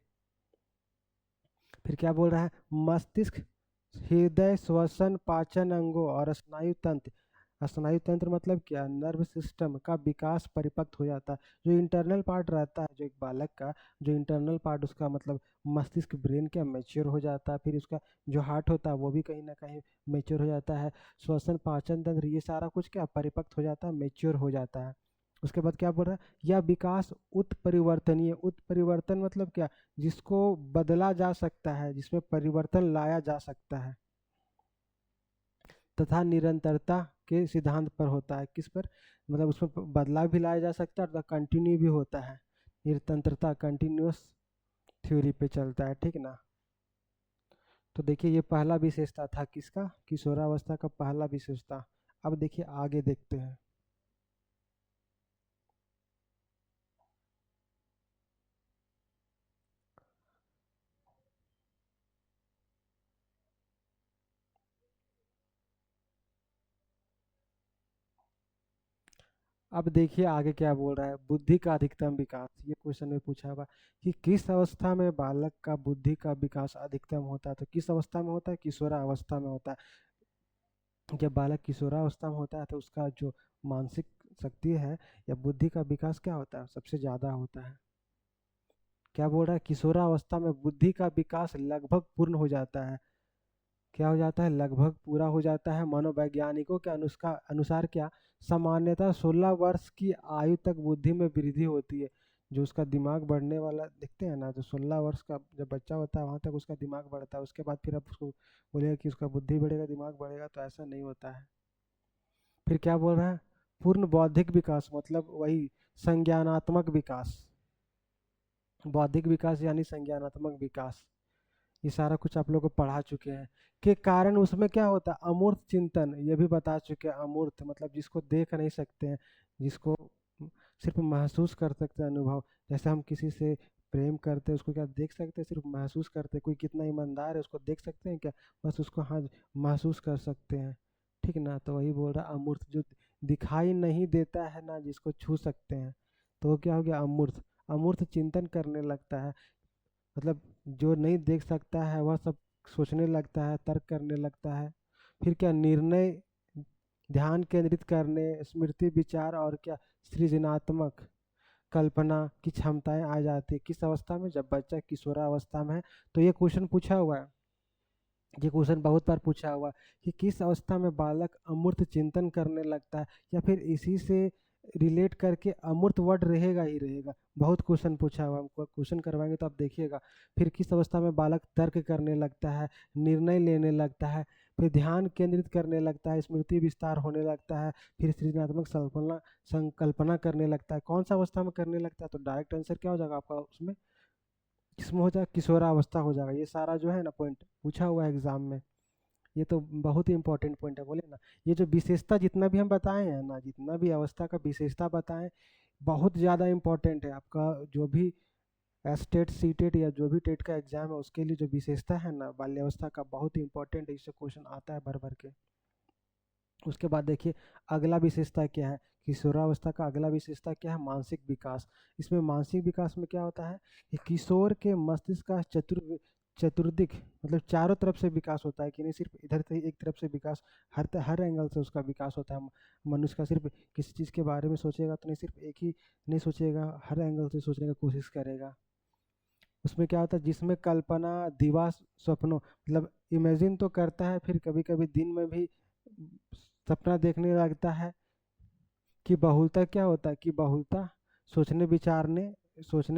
फिर क्या बोल रहा है, मस्तिष्क, हृदय, श्वसन, पाचन अंगों और स्नायु तंत्र। स्नायु तंत्र मतलब क्या, नर्व सिस्टम का विकास परिपक्व हो जाता है। जो इंटरनल पार्ट रहता है जो एक बालक का, जो इंटरनल पार्ट उसका मतलब मस्तिष्क, ब्रेन क्या मैच्योर हो जाता है। फिर उसका जो हार्ट होता है वो भी कहीं ना कहीं मैच्योर हो जाता है। श्वसन, पाचन तंत्र, ये सारा कुछ क्या परिपक्व हो जाता है, मैच्योर हो जाता है। उसके बाद क्या बोल रहा है, यह विकास उत्परिवर्तनीय। उत्परिवर्तन मतलब क्या, जिसको बदला जा सकता है, जिसमें परिवर्तन लाया जा सकता है, तथा निरंतरता के सिद्धांत पर होता है। किस पर, मतलब उसमें बदलाव भी लाया जा सकता है और कंटिन्यू भी होता है। निरंतरता, कंटिन्यूअस थ्योरी पे चलता है, ठीक ना। तो देखिए ये पहला विशेषता था किसका, किशोरावस्था का पहला विशेषता। अब देखिए आगे देखते हैं। अब देखिए आगे क्या बोल रहा है, बुद्धि का अधिकतम विकास। ये क्वेश्चन में पूछा हुआ कि किस अवस्था में बालक का बुद्धि का विकास अधिकतम होता है। तो किस अवस्था में होता है, किशोरावस्था में होता है। जब बालक किशोरावस्था में होता है तो उसका जो मानसिक शक्ति है या बुद्धि का विकास क्या होता है, सबसे ज्यादा होता है। क्या बोल रहा है, किशोरावस्था में बुद्धि का विकास लगभग पूर्ण हो जाता है। क्या हो जाता है, लगभग पूरा हो जाता है। मनोवैज्ञानिकों के अनुसार क्या, सामान्यतः 16 वर्ष की आयु तक बुद्धि में वृद्धि होती है। जो उसका दिमाग बढ़ने वाला देखते हैं ना, जो 16 वर्ष का जब बच्चा होता है वहां तक उसका दिमाग बढ़ता है। उसके बाद फिर आप उसको बोलेगा कि उसका बुद्धि बढ़ेगा, दिमाग बढ़ेगा, तो ऐसा नहीं होता है। फिर क्या बोल रहा है, पूर्ण बौद्धिक विकास मतलब वही संज्ञानात्मक विकास। बौद्धिक विकास यानी संज्ञानात्मक विकास, ये सारा कुछ आप लोग को पढ़ा चुके हैं। के कारण उसमें क्या होता है, अमूर्त चिंतन, ये भी बता चुके हैं। अमूर्त मतलब जिसको देख नहीं सकते हैं, जिसको सिर्फ महसूस कर सकते हैं, अनुभव। जैसे हम किसी से प्रेम करते हैं, उसको क्या देख सकते हैं, सिर्फ महसूस करते हैं। कोई कितना ईमानदार है उसको देख सकते हैं क्या, बस उसको हाँ महसूस कर सकते हैं, ठीक ना। तो वही बोल रहा अमूर्त, जो दिखाई नहीं देता है ना, जिसको छू सकते हैं, तो वो क्या हो गया, अमूर्त। अमूर्त चिंतन करने लगता है, मतलब जो नहीं देख सकता है वह सब सोचने लगता है, तर्क करने लगता है। फिर क्या, निर्णय, ध्यान केंद्रित करने, स्मृति, विचार और क्या, सृजनात्मक कल्पना की क्षमताएं आ जाती है। किस अवस्था में, जब बच्चा किशोरावस्था में है। तो ये क्वेश्चन पूछा हुआ है, ये क्वेश्चन बहुत बार पूछा हुआ कि किस अवस्था में बालक अमूर्त चिंतन करने लगता है, या फिर इसी से रिलेट करके अमूर्त वर्ड रहेगा ही रहेगा। बहुत क्वेश्चन पूछा हुआ, हमको क्वेश्चन करवाएंगे तो आप देखिएगा। फिर किस अवस्था में बालक तर्क करने लगता है, निर्णय लेने लगता है, फिर ध्यान केंद्रित करने लगता है, स्मृति विस्तार होने लगता है, फिर सृजनात्मक संकल्पना करने लगता है। कौन सा अवस्था में करने लगता है, तो डायरेक्ट आंसर क्या हो जाएगा आपका उसमें, किसमें हो जाएगा, किशोरावस्था हो जाएगा। ये सारा जो है ना पॉइंट पूछा हुआ है एग्जाम में, ये तो बहुत ही इंपॉर्टेंट पॉइंट है, बोले ना। ये जो विशेषता जितना भी हम बताए हैं ना, जितना भी अवस्था का विशेषता बताएं, बहुत ज़्यादा इंपॉर्टेंट है आपका। जो भी एस्टेट, सीटेट या जो भी टेट का एग्जाम है, उसके लिए जो विशेषता है ना बाल्यावस्था का, बहुत ही इंपॉर्टेंट है। इससे क्वेश्चन आता है भर भर के। उसके बाद देखिए अगला विशेषता क्या है, किशोरावस्था का अगला विशेषता क्या है, मानसिक विकास। इसमें मानसिक विकास में क्या होता है कि किशोर के मस्तिष्क का चतुर्दिक मतलब चारों तरफ से विकास होता है, कि नहीं सिर्फ इधर से एक तरफ से विकास, हर एंगल से उसका विकास होता है। मनुष्य का सिर्फ किसी चीज़ के बारे में सोचेगा तो नहीं, सिर्फ एक ही नहीं सोचेगा, हर एंगल से सोचने की कोशिश करेगा। उसमें क्या होता है, जिसमें कल्पना, दिवा, स्वप्नों मतलब इमेजिन तो करता है, फिर कभी कभी दिन में भी सपना देखने लगता है। कि बहुलता क्या होता है, कि बहुलता सोचने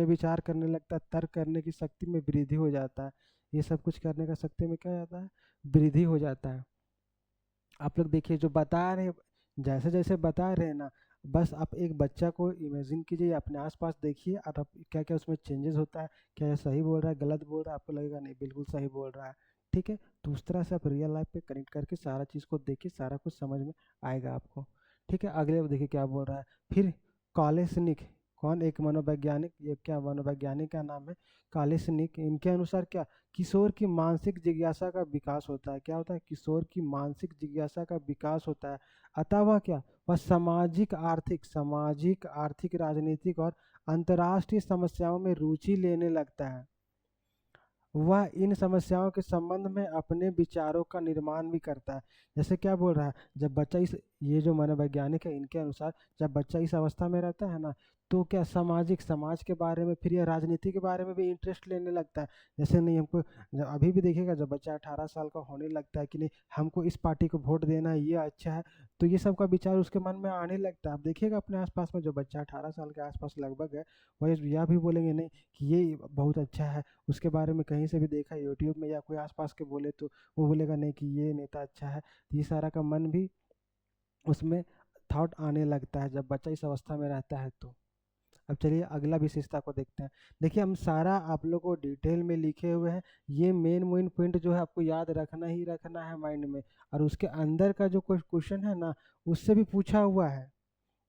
विचार करने लगता है, तर्क करने की शक्ति में वृद्धि हो जाता है। ये सब कुछ करने का शक्ति में क्या हो जाता है, वृद्धि हो जाता है। आप लोग देखिए जो बता रहे हैं, जैसे जैसे बता रहे हैं ना, बस आप एक बच्चा को इमेजिन कीजिए, अपने आसपास देखिए, और आप क्या क्या उसमें चेंजेस होता है, क्या ये सही बोल रहा है, गलत बोल रहा है, आपको लगेगा नहीं बिल्कुल सही बोल रहा है। ठीक है, तो उस तरह से आप रियल लाइफ पे कनेक्ट करके सारा चीज़ को देखिए, सारा कुछ समझ में आएगा आपको। ठीक है, अगले देखिए क्या बोल रहा है, फिर कॉलेसनिक, कौन, एक मनोवैज्ञानिक, ये क्या मनोवैज्ञानिक का नाम है, कॉलेसनिक, इनके अनुसार क्या, किशोर की मानसिक जिज्ञासा का विकास होता है। क्या होता है? किशोर की मानसिक जिज्ञासा का विकास होता है। अतः वह क्या, वह सामाजिक आर्थिक राजनीतिक और अंतर्राष्ट्रीय समस्याओं में रुचि लेने लगता है। वह इन समस्याओं के संबंध में अपने विचारों का निर्माण भी करता है। जैसे क्या बोल रहा है, जब बच्चा इस, ये जो मनोवैज्ञानिक है इनके अनुसार, जब बच्चा इस अवस्था में रहता है ना, तो क्या समाज के बारे में, फिर यह राजनीति के बारे में भी इंटरेस्ट लेने लगता है। जैसे नहीं हमको, अभी भी देखिएगा, जब बच्चा 18 साल का होने लगता है कि नहीं हमको इस पार्टी को वोट देना है, ये अच्छा है, तो ये सब का विचार उसके मन में आने लगता है। आप देखिएगा अपने आसपास में जो बच्चा 18 साल के आसपास लगभग है, वह यह भी बोलेंगे नहीं कि ये बहुत अच्छा है, उसके बारे में कहीं से भी देखा यूट्यूब में या कोई आसपास के बोले तो वो बोलेगा नहीं कि ये नेता अच्छा है। तो ये सारा का मन भी उसमें थॉट आने लगता है जब बच्चा इस अवस्था में रहता है। तो अब चलिए अगला विशेषता को देखते हैं। देखिए हम सारा आप लोग को डिटेल में लिखे हुए हैं, ये मेन मेन पॉइंट जो है आपको याद रखना ही रखना है माइंड में, और उसके अंदर का जो कोई क्वेश्चन है ना, उससे भी पूछा हुआ है,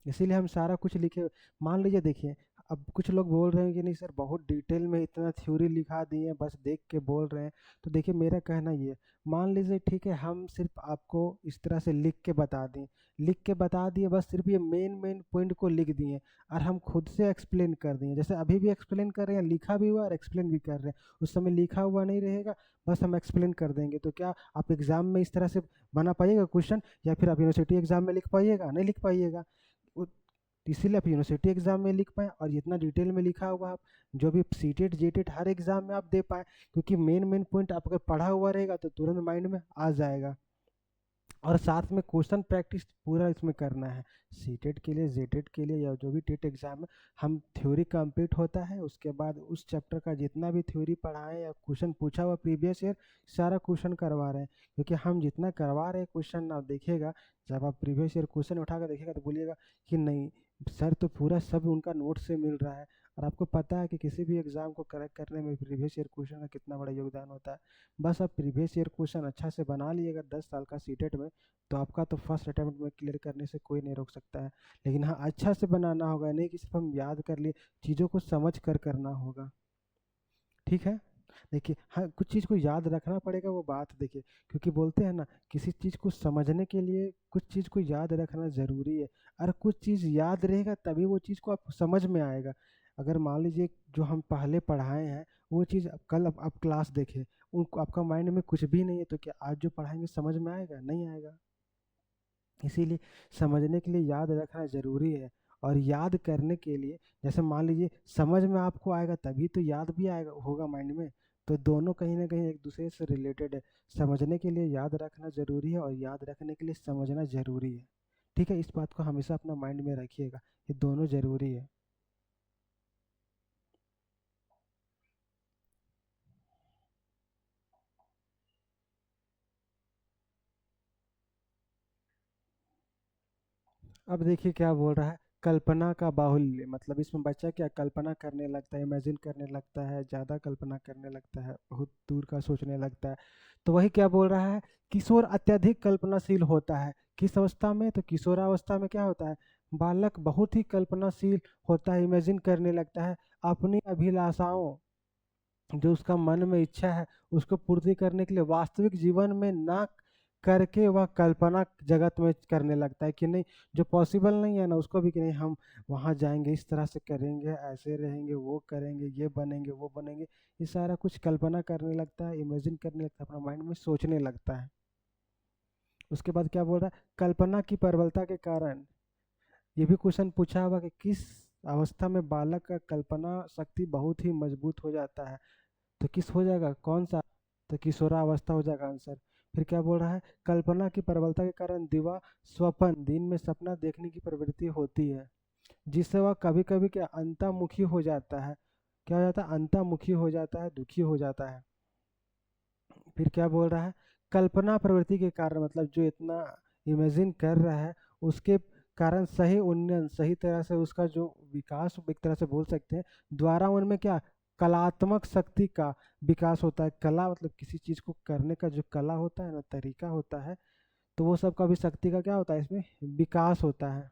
इसीलिए हम सारा कुछ लिखे। मान लीजिए देखिए, अब कुछ लोग बोल रहे हैं कि नहीं सर बहुत डिटेल में इतना थ्योरी लिखा दिए बस देख के बोल रहे हैं। तो देखिए मेरा कहना ये है, मान लीजिए ठीक है हम सिर्फ आपको इस तरह से लिख के बता दें, लिख के बता दिए, बस सिर्फ ये मेन मेन पॉइंट को लिख दिए और हम खुद से एक्सप्लेन कर दिए, जैसे अभी भी एक्सप्लेन कर रहे हैं, लिखा भी हुआ और एक्सप्लेन भी कर रहे हैं, उस समय लिखा हुआ नहीं रहेगा, बस हम एक्सप्लेन कर देंगे। तो क्या आप एग्जाम में इस तरह से बना पाइएगा क्वेश्चन, या फिर आप यूनिवर्सिटी एग्जाम में लिख पाइएगा? नहीं लिख पाइएगा। इसीलिए आप यूनिवर्सिटी एग्जाम में लिख पाएँ और जितना डिटेल में लिखा हुआ आप जो भी सीटेट जेटेट हर एग्जाम में आप दे पाएँ, क्योंकि मेन मेन पॉइंट आप अगर पढ़ा हुआ रहेगा तो तुरंत माइंड में आ जाएगा। और साथ में क्वेश्चन प्रैक्टिस पूरा इसमें करना है, सीटेट के लिए जेटेट के लिए या जो भी टेट एग्जाम है, हम थ्योरी कंप्लीट होता है उसके बाद उस चैप्टर का जितना भी थ्योरी पढ़ाएं या क्वेश्चन पूछा हुआ प्रीवियस ईयर सारा क्वेश्चन करवा रहे हैं। क्योंकि हम जितना करवा रहे हैं क्वेश्चन ना, देखिएगा जब आप प्रीवियस ईयर क्वेश्चन उठा कर देखिएगा तो बोलिएगा कि नहीं सर तो पूरा सब उनका नोट से मिल रहा है। और आपको पता है कि किसी भी एग्जाम को करेक्ट करने में प्रीवियस ईयर क्वेश्चन का कितना बड़ा योगदान होता है। बस आप प्रीवियस ईयर क्वेश्चन अच्छा से बना लिएगा 10 साल का सीटेट में, तो आपका तो फर्स्ट अटेम्प्ट में क्लियर करने से कोई नहीं रोक सकता है। लेकिन हाँ अच्छा से बनाना होगा, नहीं कि सिर्फ हम याद कर लिए, चीज़ों को समझ कर करना होगा। ठीक है, देखिए हाँ कुछ चीज़ को याद रखना पड़ेगा, वो बात देखिए, क्योंकि बोलते हैं ना किसी चीज़ को समझने के लिए कुछ चीज़ को याद रखना ज़रूरी है, और कुछ चीज़ याद रहेगा तभी वो चीज़ को आप समझ में आएगा। अगर मान लीजिए जो हम पहले पढ़ाए हैं वो चीज़ कल आप क्लास देखें, उनको आपका माइंड में कुछ भी नहीं है, तो क्या आज जो पढ़ाएंगे समझ में आएगा? नहीं आएगा। इसीलिए समझने के लिए याद रखना ज़रूरी है। और याद करने के लिए जैसे मान लीजिए समझ में आपको आएगा तभी तो याद भी आएगा होगा माइंड में, तो दोनों कहीं ना कहीं एक दूसरे से रिलेटेड है। समझने के लिए याद रखना ज़रूरी है और याद रखने के लिए समझना ज़रूरी है। ठीक है, इस बात को हमेशा अपना माइंड में रखिएगा, ये दोनों ज़रूरी है। अब देखिए क्या बोल रहा है, कल्पना का बाहुल्य, मतलब इसमें बच्चा क्या कल्पना करने लगता है, इमेजिन करने लगता है, ज़्यादा कल्पना करने लगता है, बहुत दूर का सोचने लगता है। तो वही क्या बोल रहा है, किशोर अत्यधिक कल्पनाशील होता है। किस अवस्था में? तो किशोरावस्था में क्या होता है, बालक बहुत ही कल्पनाशील होता है, इमेजिन करने लगता है, अपनी अभिलाषाओं, जो उसका मन में इच्छा है उसको पूर्ति करने के लिए वास्तविक जीवन में ना करके वह कल्पना जगत में करने लगता है कि नहीं, जो पॉसिबल नहीं है ना उसको भी कि नहीं हम वहाँ जाएंगे, इस तरह से करेंगे, ऐसे रहेंगे, वो करेंगे, ये बनेंगे, वो बनेंगे, ये सारा कुछ कल्पना करने लगता है, इमेजिन करने लगता है, अपना माइंड में सोचने लगता है। उसके बाद क्या बोल रहा है, कल्पना की प्रबलता के कारण, ये भी क्वेश्चन पूछा हुआ कि किस अवस्था में बालक का कल्पना शक्ति बहुत ही मजबूत हो जाता है। तो किस हो जाएगा, कौन सा? तो किशोरावस्था हो जाएगा आंसर। फिर क्या बोल रहा है, कल्पना की प्रबलता के कारण दिवा स्वप्न, दिन में सपना देखने की प्रवृत्ति होती है, जिससे वह कभी कभी क्या अंतर्मुखी हो जाता है। क्या हो जाता है? अंतर्मुखी हो जाता है, दुखी हो जाता है। फिर क्या बोल रहा है, कल्पना प्रवृत्ति के कारण, मतलब जो इतना इमेजिन कर रहा है उसके कारण सही उन्नयन, सही तरह से उसका जो विकास एक तरह से बोल सकते हैं, द्वारा उनमें क्या कलात्मक शक्ति का विकास होता है। कला मतलब किसी चीज़ को करने का जो कला होता है ना, तरीका होता है, तो वो सब का भी शक्ति का क्या होता है इसमें विकास होता है।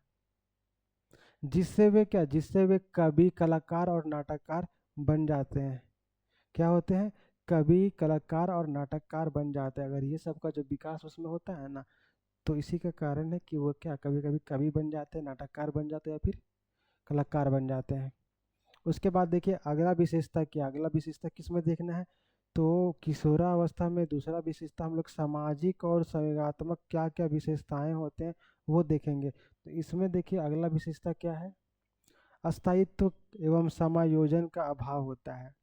जिससे वे कवि, कलाकार और नाटककार बन जाते हैं। क्या होते हैं? कवि, कलाकार और नाटककार बन जाते हैं। अगर ये सब का जो विकास उसमें होता है ना, तो इसी का कारण है कि वो क्या कभी कभी कवि बन जाते हैं, नाटककार बन जाते हैं या फिर कलाकार बन जाते हैं। उसके बाद देखिए अगला विशेषता क्या, अगला विशेषता किस में देखना है, तो किशोरावस्था में दूसरा विशेषता हम लोग सामाजिक और संवेगात्मक क्या क्या विशेषताएं होते हैं वो देखेंगे। तो इसमें देखिए अगला विशेषता क्या है, अस्थायित्व एवं समायोजन का अभाव होता है।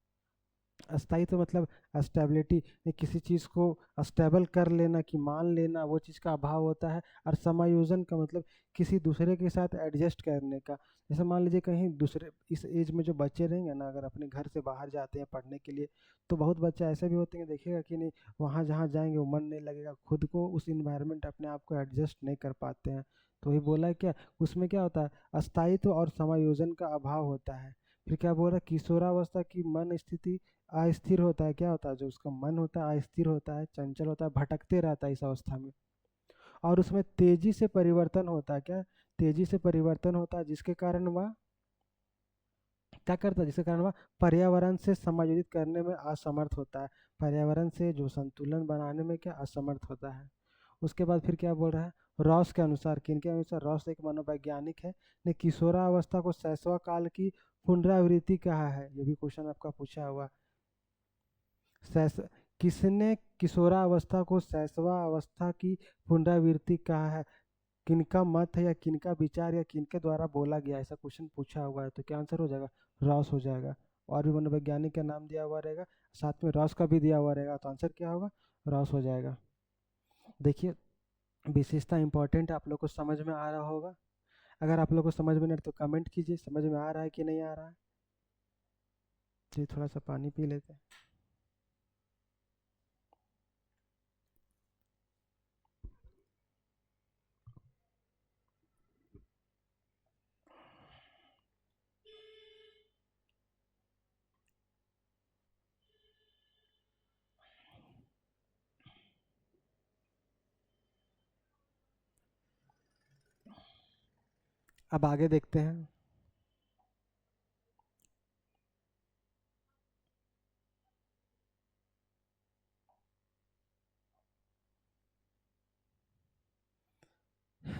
अस्थायित्व मतलब स्टेबिलिटी, किसी चीज़ को स्टेबल कर लेना कि मान लेना, वो चीज़ का अभाव होता है। और समायोजन का मतलब किसी दूसरे के साथ एडजस्ट करने का। जैसे मान लीजिए कहीं दूसरे इस एज में जो बच्चे रहेंगे ना, अगर अपने घर से बाहर जाते हैं पढ़ने के लिए, तो बहुत बच्चे ऐसे भी होते हैं, देखिएगा कि नहीं वहाँ जहाँ जाएंगे वो मन नहीं लगेगा, खुद को उस इन्वायरमेंट अपने आप को एडजस्ट नहीं कर पाते हैं। तो वही बोला है क्या, उसमें क्या होता है, अस्थायित्व और समायोजन का अभाव होता है। फिर क्या बोल रहा है, किशोरावस्था की मन स्थिति अस्थिर होता है। क्या होता है, जो उसका मन होता है अस्थिर होता है, चंचल होता है, भटकते रहता है इस अवस्था में। और उसमें तेजी से परिवर्तन होता है। क्या, तेजी से परिवर्तन होता है, जिसके कारण वह क्या करता है, जिसके कारण वह पर्यावरण से समायोजित करने में असमर्थ होता है। पर्यावरण से जो संतुलन बनाने में क्या असमर्थ होता है। उसके बाद फिर क्या बोल रहा है, रॉस के अनुसार, किनके अनुसार, रॉस एक मनोवैज्ञानिक है ने किशोरावस्था को शैशव काल की पुनरावृत्ति कहा है। ये भी क्वेश्चन आपका पूछा हुआ। शैश किसने किशोरावस्था को शैशवावस्था की पुनरावृत्ति कहा है, किनका मत है या किनका विचार या किनके द्वारा बोला गया, ऐसा क्वेश्चन पूछा हुआ है। तो क्या आंसर हो जाएगा, रॉस हो जाएगा। और भी मनोवैज्ञानिक का नाम दिया हुआ रहेगा, साथ में रॉस का भी दिया हुआ रहेगा, तो आंसर क्या होगा, रॉस हो जाएगा। देखिए विशेषता इंपॉर्टेंट है, आप लोग को समझ में आ रहा होगा। अगर आप लोग को समझ में नहीं तो कमेंट कीजिए समझ में आ रहा है कि नहीं आ रहा है। चलिए थोड़ा सा पानी पी लेते हैं। अब आगे देखते हैं।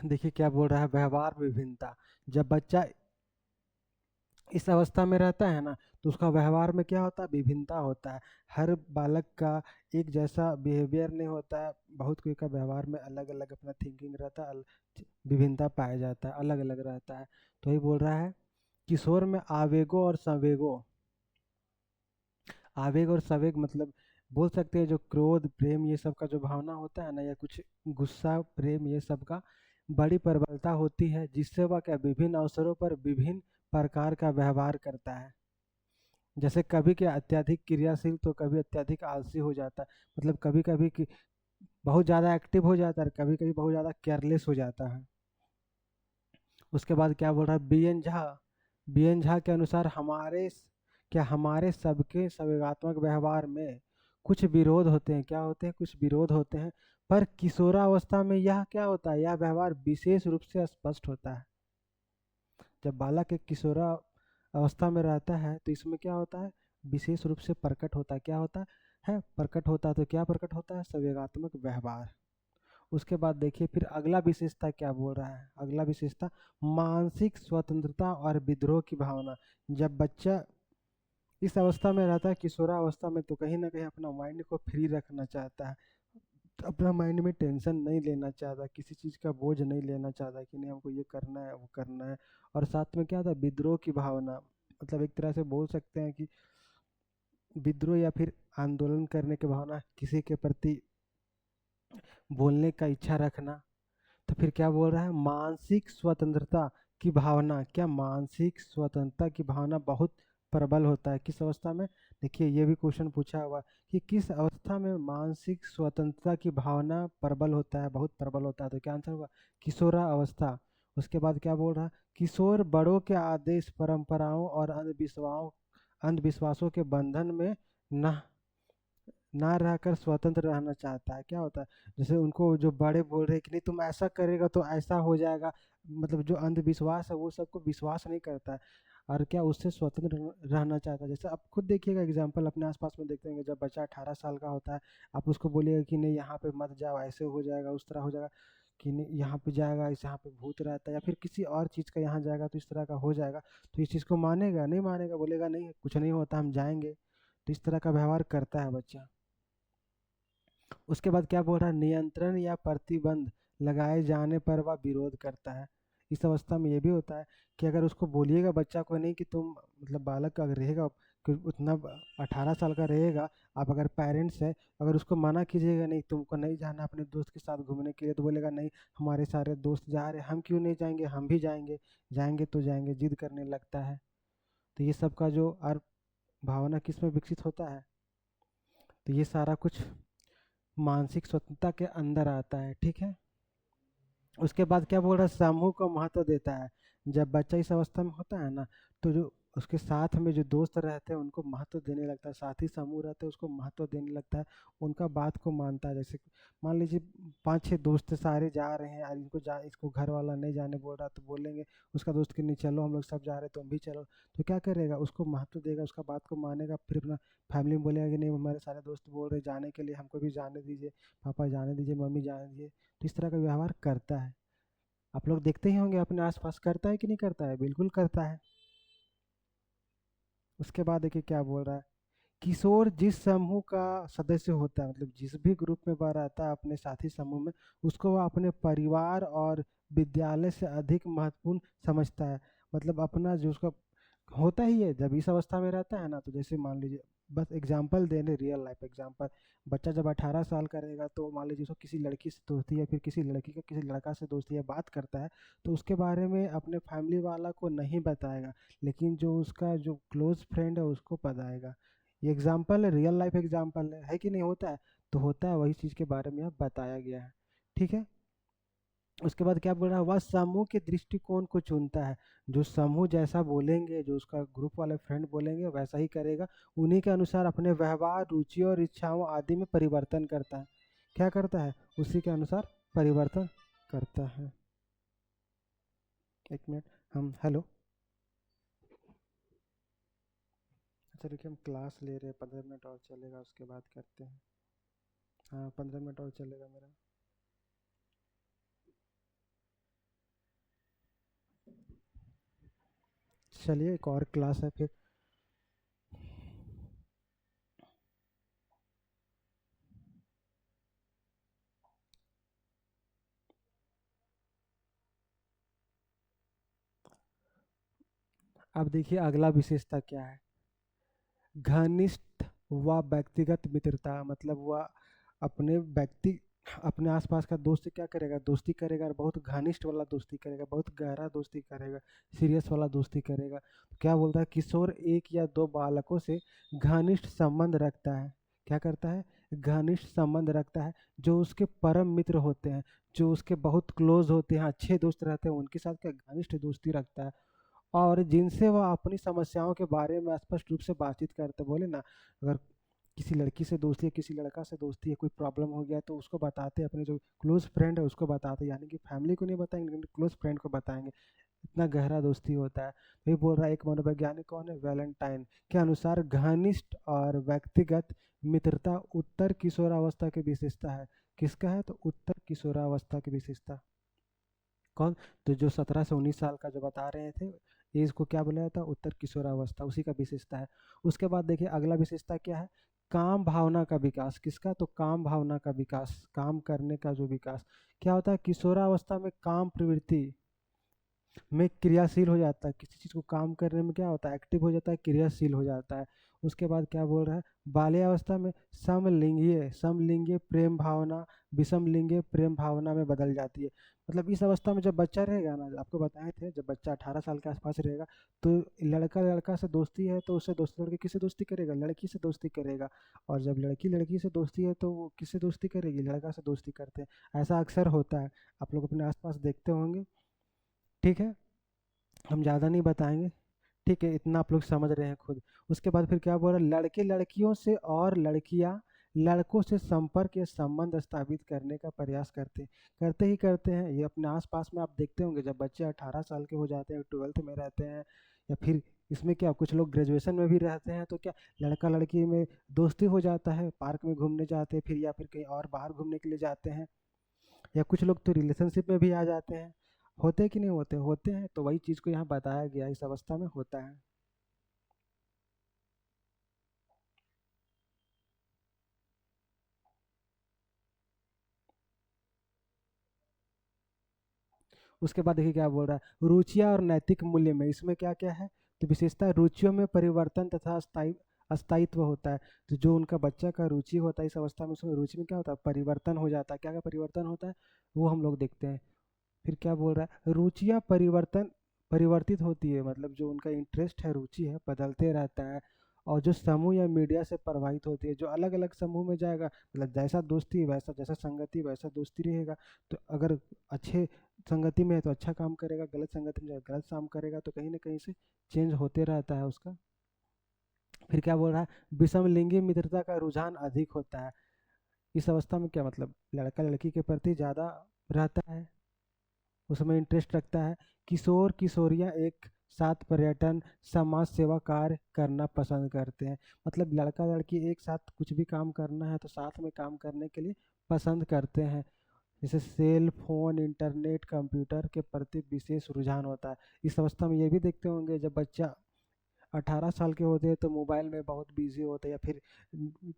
देखिए क्या बोल रहा है, व्यवहार विभिन्नता। जब बच्चा इस अवस्था में रहता है ना, तो उसका व्यवहार में क्या होता है, विभिन्नता होता है। हर बालक का एक जैसा बिहेवियर नहीं होता है, बहुत कोई का व्यवहार में अलग अलग अपना थिंकिंग रहता है, विभिन्नता पाया जाता है, अलग अलग रहता है। तो ये बोल रहा है किशोर में आवेगों और संवेगों, आवेग और संवेग मतलब बोल सकते हैं जो क्रोध, प्रेम, ये सब का जो भावना होता है ना, या कुछ गुस्सा, प्रेम, ये सब का बड़ी प्रबलता होती है, जिससे वह क्या विभिन्न अवसरों पर विभिन्न प्रकार का व्यवहार करता है। जैसे कभी क्या अत्यधिक क्रियाशील तो कभी अत्यधिक आलसी हो जाता है। मतलब कभी कभी कि बहुत ज़्यादा एक्टिव हो जाता है, कभी कभी बहुत ज़्यादा केयरलेस हो जाता है। उसके बाद क्या बोल रहा है, बी एन झा के अनुसार हमारे सबके संवेगात्मक व्यवहार में कुछ विरोध होते हैं। क्या होते हैं, कुछ विरोध होते हैं। पर किशोरावस्था में यह क्या होता है, यह व्यवहार विशेष रूप से स्पष्ट होता है। जब बालक एक किशोरा अवस्था में रहता है तो इसमें क्या होता है, विशेष रूप से प्रकट होता है। क्या होता है, प्रकट होता है। तो क्या प्रकट होता है, संवेगात्मक व्यवहार। उसके बाद देखिए फिर अगला विशेषता क्या बोल रहा है, अगला विशेषता मानसिक स्वतंत्रता और विद्रोह की भावना। जब बच्चा इस अवस्था में रहता है, किशोरा अवस्था में, तो कहीं ना कहीं अपना माइंड को फ्री रखना चाहता है। तो अपना माइंड में टेंशन नहीं लेना चाहता, किसी चीज़ का बोझ नहीं लेना चाहता कि नहीं हमको ये करना है वो करना है। और साथ में क्या होता है, विद्रोह की भावना। मतलब एक तरह से बोल सकते हैं कि विद्रोह या फिर आंदोलन करने की भावना, किसी के प्रति बोलने का इच्छा रखना। तो फिर क्या बोल रहा है, मानसिक स्वतंत्रता की भावना। क्या मानसिक स्वतंत्रता की भावना बहुत प्रबल होता है किस अवस्था में। देखिए ये भी क्वेश्चन पूछा हुआ कि किस अवस्था में मानसिक स्वतंत्रता की भावना प्रबल होता है, बहुत प्रबल होता है। तो क्या आंसर होगा, किशोरा अवस्था। उसके बाद क्या बोल रहा है, किशोर बड़ों के आदेश, परंपराओं और अंधविश्वासों के बंधन में न ना रहकर स्वतंत्र रहना चाहता है। क्या होता है, जैसे उनको जो बड़े बोल रहे हैं कि नहीं तुम ऐसा करेगा तो ऐसा हो जाएगा, मतलब जो अंधविश्वास है वो सबको विश्वास नहीं करता है, और क्या उससे स्वतंत्र रहना चाहता है। जैसे आप खुद देखिएगा, एग्जाम्पल अपने आसपास में देखते होंगे, जब बच्चा 18 साल का होता है, आप उसको बोलिएगा कि नहीं यहाँ पे मत जाओ, ऐसे हो जाएगा उस तरह हो जाएगा, कि नहीं यहाँ पे जाएगा इस यहाँ पे भूत रहता है, या फिर किसी और चीज़ का यहाँ जाएगा तो इस तरह का हो जाएगा, तो इस चीज़ को मानेगा नहीं, मानेगा, बोलेगा नहीं कुछ नहीं होता हम जाएंगे। तो इस तरह का व्यवहार करता है बच्चा। उसके बाद क्या बोल रहा है, नियंत्रण या प्रतिबंध लगाए जाने पर वह विरोध करता है। इस अवस्था में ये भी होता है कि अगर उसको बोलिएगा बच्चा को नहीं कि तुम, मतलब बालक अगर रहेगा कि उतना 18 साल का रहेगा, आप अगर पेरेंट्स है, अगर उसको मना कीजिएगा नहीं तुमको नहीं जाना अपने दोस्त के साथ घूमने के लिए, तो बोलेगा नहीं हमारे सारे दोस्त जा रहे हैं हम क्यों नहीं जाएंगे, हम भी जाएंगे, जाएंगे तो जाएंगे, जिद करने लगता है। तो ये सब का जो अर्थ भावना किस में विकसित होता है, तो ये सारा कुछ मानसिक स्वतंत्रता के अंदर आता है। ठीक है। उसके बाद क्या बोल रहा है, समूह को महत्व देता है। जब बच्चा इस अवस्था में होता है ना, तो जो उसके साथ में जो दोस्त रहते हैं उनको महत्व देने लगता है, साथी समूह रहते हैं उसको महत्व देने लगता है, उनका बात को मानता है। जैसे मान लीजिए 5-6 दोस्त सारे जा रहे हैं और इसको घर वाला नहीं जाने बोल रहा, तो बोलेंगे उसका दोस्त कि नहीं चलो हम लोग सब जा रहे हैं तुम भी चलो, तो क्या करेगा, उसको महत्व देगा, उसका बात को मानेगा, फिर अपना फैमिली में बोलेगा कि नहीं हमारे सारे दोस्त बोल रहे जाने के लिए, हमको भी जाने दीजिए, पापा जाने दीजिए, मम्मी जाने दीजिए। तो इस तरह का व्यवहार करता है। आप लोग देखते ही होंगे अपने आसपास, करता है कि नहीं करता है, बिल्कुल करता है। उसके बाद देखिए क्या बोल रहा है, किशोर जिस समूह का सदस्य होता है, मतलब जिस भी ग्रुप में वह रहता है अपने साथी समूह में, उसको वह अपने परिवार और विद्यालय से अधिक महत्वपूर्ण समझता है। मतलब अपना जो उसका होता ही है जब इस अवस्था में रहता है ना, तो जैसे मान लीजिए, बस एग्जांपल देने, रियल लाइफ एग्जांपल, बच्चा जब 18 साल का रहेगा तो मान लीजिए उसको किसी लड़की से दोस्ती या फिर किसी लड़की का किसी लड़का से दोस्ती या बात करता है, तो उसके बारे में अपने फैमिली वाला को नहीं बताएगा, लेकिन जो उसका जो क्लोज फ्रेंड है उसको बताएगा। ये एग्जांपल है, रियल लाइफ एग्जांपल है कि नहीं, होता है, तो होता है वही चीज़ के बारे में यहाँ बताया गया है। ठीक है। उसके बाद क्या बोल रहा है, वह समूह के दृष्टिकोण को चुनता है। जो समूह जैसा बोलेंगे, जो उसका ग्रुप वाले फ्रेंड बोलेंगे वैसा ही करेगा, उन्हीं के अनुसार अपने व्यवहार, रुचि और इच्छाओं आदि में परिवर्तन करता है। क्या करता है, उसी के अनुसार परिवर्तन करता है। एक मिनट, हम हेलो, अच्छा देखिए हम क्लास ले रहे हैं, 15 मिनट और चलेगा उसके बाद करते हैं। हाँ 15 मिनट और चलेगा मेरा। चलिए एक और क्लास है फिर। अब देखिए अगला विशेषता क्या है, घनिष्ठ व व्यक्तिगत मित्रता। मतलब वह अपने व्यक्ति अपने आसपास का दोस्त से क्या करेगा, दोस्ती करेगा, और बहुत घनिष्ठ वाला दोस्ती करेगा, बहुत गहरा दोस्ती करेगा, सीरियस वाला दोस्ती करेगा। तो क्या बोलता है, किशोर एक या दो बालकों से घनिष्ठ संबंध रखता है। क्या करता है, घनिष्ठ संबंध रखता है, जो उसके परम मित्र होते हैं, जो उसके बहुत क्लोज होते हैं, अच्छे दोस्त रहते हैं, उनके साथ क्या घनिष्ठ दोस्ती रखता है, और जिनसे वह अपनी समस्याओं के बारे में स्पष्ट रूप से बातचीत करते। बोले ना, अगर किसी लड़की से दोस्ती है, किसी लड़का से दोस्ती है, कोई प्रॉब्लम हो गया तो उसको बताते, अपने जो क्लोज फ्रेंड है उसको बताते, यानी कि फैमिली को नहीं बताएंगे लेकिन क्लोज फ्रेंड को बताएंगे। इतना गहरा दोस्ती होता है। वही बोल रहा है, एक मनोवैज्ञानिक कौन है, वैलेंटाइन के अनुसार घनिष्ठ और व्यक्तिगत मित्रता उत्तर किशोरावस्था की विशेषता है। किसका है, तो उत्तर किशोरावस्था की विशेषता। कौन, तो जो 17 से 19 साल का जो बता रहे थे, एज को क्या बोला जाता है, उत्तर किशोरावस्था, उसी का विशेषता है। उसके बाद देखिए अगला विशेषता क्या है, काम भावना का विकास। किसका, तो काम भावना का विकास, काम करने का जो विकास। क्या होता है, किशोरावस्था में काम प्रवृत्ति में क्रियाशील हो जाता है, किसी चीज़ को काम करने में क्या होता है, एक्टिव हो जाता है, क्रियाशील हो जाता है। उसके बाद क्या बोल रहा है, बाल्यावस्था में समलिंगीय समलिंगीय प्रेम भावना विषमलिंगीय प्रेम भावना में बदल जाती है। मतलब इस अवस्था में जब बच्चा रहेगा ना, आपको बताए थे, जब बच्चा 18 साल के आसपास रहेगा, तो लड़का लड़का से दोस्ती है तो उससे दोस्ती, लड़के किससे दोस्ती करेगा, लड़की से दोस्ती करेगा, और जब लड़की लड़की से दोस्ती है तो वो किससे दोस्ती करेगी, लड़का से दोस्ती करते हैं। ऐसा अक्सर होता है, आप लोग अपने आसपास देखते होंगे। ठीक है, हम ज़्यादा नहीं बताएंगे। ठीक है, इतना आप लोग समझ रहे हैं खुद। उसके बाद फिर क्या बोल रहा है, लड़के लड़कियों से और लड़कियां लड़कों से संपर्क या संबंध स्थापित करने का प्रयास करते ही करते हैं। ये अपने आसपास में आप देखते होंगे, जब बच्चे 18 साल के हो जाते हैं, ट्वेल्थ में रहते हैं, या फिर इसमें क्या कुछ लोग ग्रेजुएशन में भी रहते हैं, तो क्या लड़का लड़की में दोस्ती हो जाता है, पार्क में घूमने जाते हैं फिर, या फिर कहीं और बाहर घूमने के लिए जाते हैं, या कुछ लोग तो रिलेशनशिप में भी आ जाते हैं। होते कि नहीं होते? होते हैं। तो वही चीज़ को यहाँ बताया गया, इस अवस्था में होता है। उसके बाद देखिए क्या बोल रहा है, रुचियाँ और नैतिक मूल्य में इसमें क्या क्या है। तो विशेषता रुचियों में परिवर्तन तथा अस्थायित्व होता है। तो जो उनका बच्चा का रुचि होता है इस अवस्था में, उसमें रुचि में क्या होता है, परिवर्तन हो जाता है। क्या क्या परिवर्तन होता है वो हम लोग देखते हैं। फिर क्या बोल रहा है, रुचियाँ परिवर्तित होती है, मतलब जो उनका इंटरेस्ट है, रुचि है, बदलते रहता है। और जो समूह या मीडिया से प्रभावित होती है, जो अलग अलग समूह में जाएगा, मतलब जैसा दोस्ती वैसा, जैसा संगति वैसा दोस्ती रहेगा। तो अगर अच्छे संगति में है तो अच्छा काम करेगा, गलत संगति में जाएगा गलत काम करेगा, तो कहीं ना कहीं से चेंज होते रहता है उसका। फिर क्या बोल रहा है, विषमलिंगी मित्रता का रुझान अधिक होता है। इस अवस्था में क्या मतलब, लड़का लड़की के प्रति ज़्यादा रहता है, उसमें इंटरेस्ट रखता है। किशोर किशोरियां एक साथ पर्यटन समाज सेवा कार्य करना पसंद करते हैं। मतलब लड़का लड़की एक साथ कुछ भी काम करना है तो साथ में काम करने के लिए पसंद करते हैं। जैसे सेल फोन, इंटरनेट, कंप्यूटर के प्रति विशेष रुझान होता है। इस अवस्था में ये भी देखते होंगे, जब बच्चा 18 साल के होते हैं तो मोबाइल में बहुत बिजी होते हैं, या फिर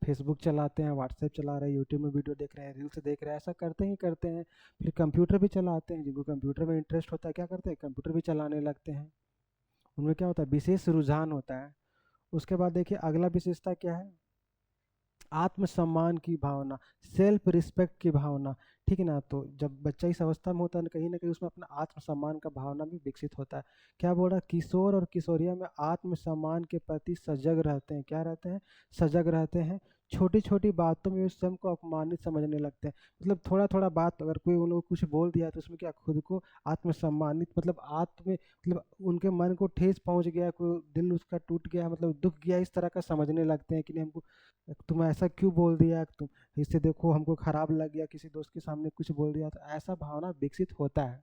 फेसबुक चलाते हैं, व्हाट्सएप चला रहे हैं, यूट्यूब में वीडियो देख रहे हैं, रील्स देख रहे हैं, ऐसा करते ही करते हैं। फिर कंप्यूटर भी चलाते हैं, जिनको कंप्यूटर में इंटरेस्ट होता है क्या करते हैं, कंप्यूटर भी चलाने लगते हैं। उनमें क्या होता है, विशेष रुझान होता है। उसके बाद देखिए अगला विशेषता क्या है, आत्मसम्मान की भावना, सेल्फ रिस्पेक्ट की भावना। ठीक है ना। तो जब बच्चा इस अवस्था में होता है ना कहीं उसमें अपना आत्मसम्मान का भावना भी विकसित होता है। क्या बोल रहा है, किशोर और किशोरिया में आत्मसम्मान के प्रति सजग रहते हैं। क्या रहते हैं, सजग रहते हैं। छोटी छोटी बातों में उस स्वयं को अपमानित समझने लगते हैं। मतलब थोड़ा थोड़ा बात अगर कोई उन लोगों को कुछ बोल दिया तो उसमें क्या खुद को आत्मसम्मानित, मतलब आत्म में, मतलब उनके मन को ठेस पहुंच गया, कोई दिल उसका टूट गया, मतलब दुख गया, इस तरह का समझने लगते हैं कि नहीं, हमको तुम ऐसा क्यों बोल दिया, तुम इससे देखो हमको खराब लग गया, किसी दोस्त के सामने कुछ बोल दिया, तो ऐसा भावना विकसित होता है।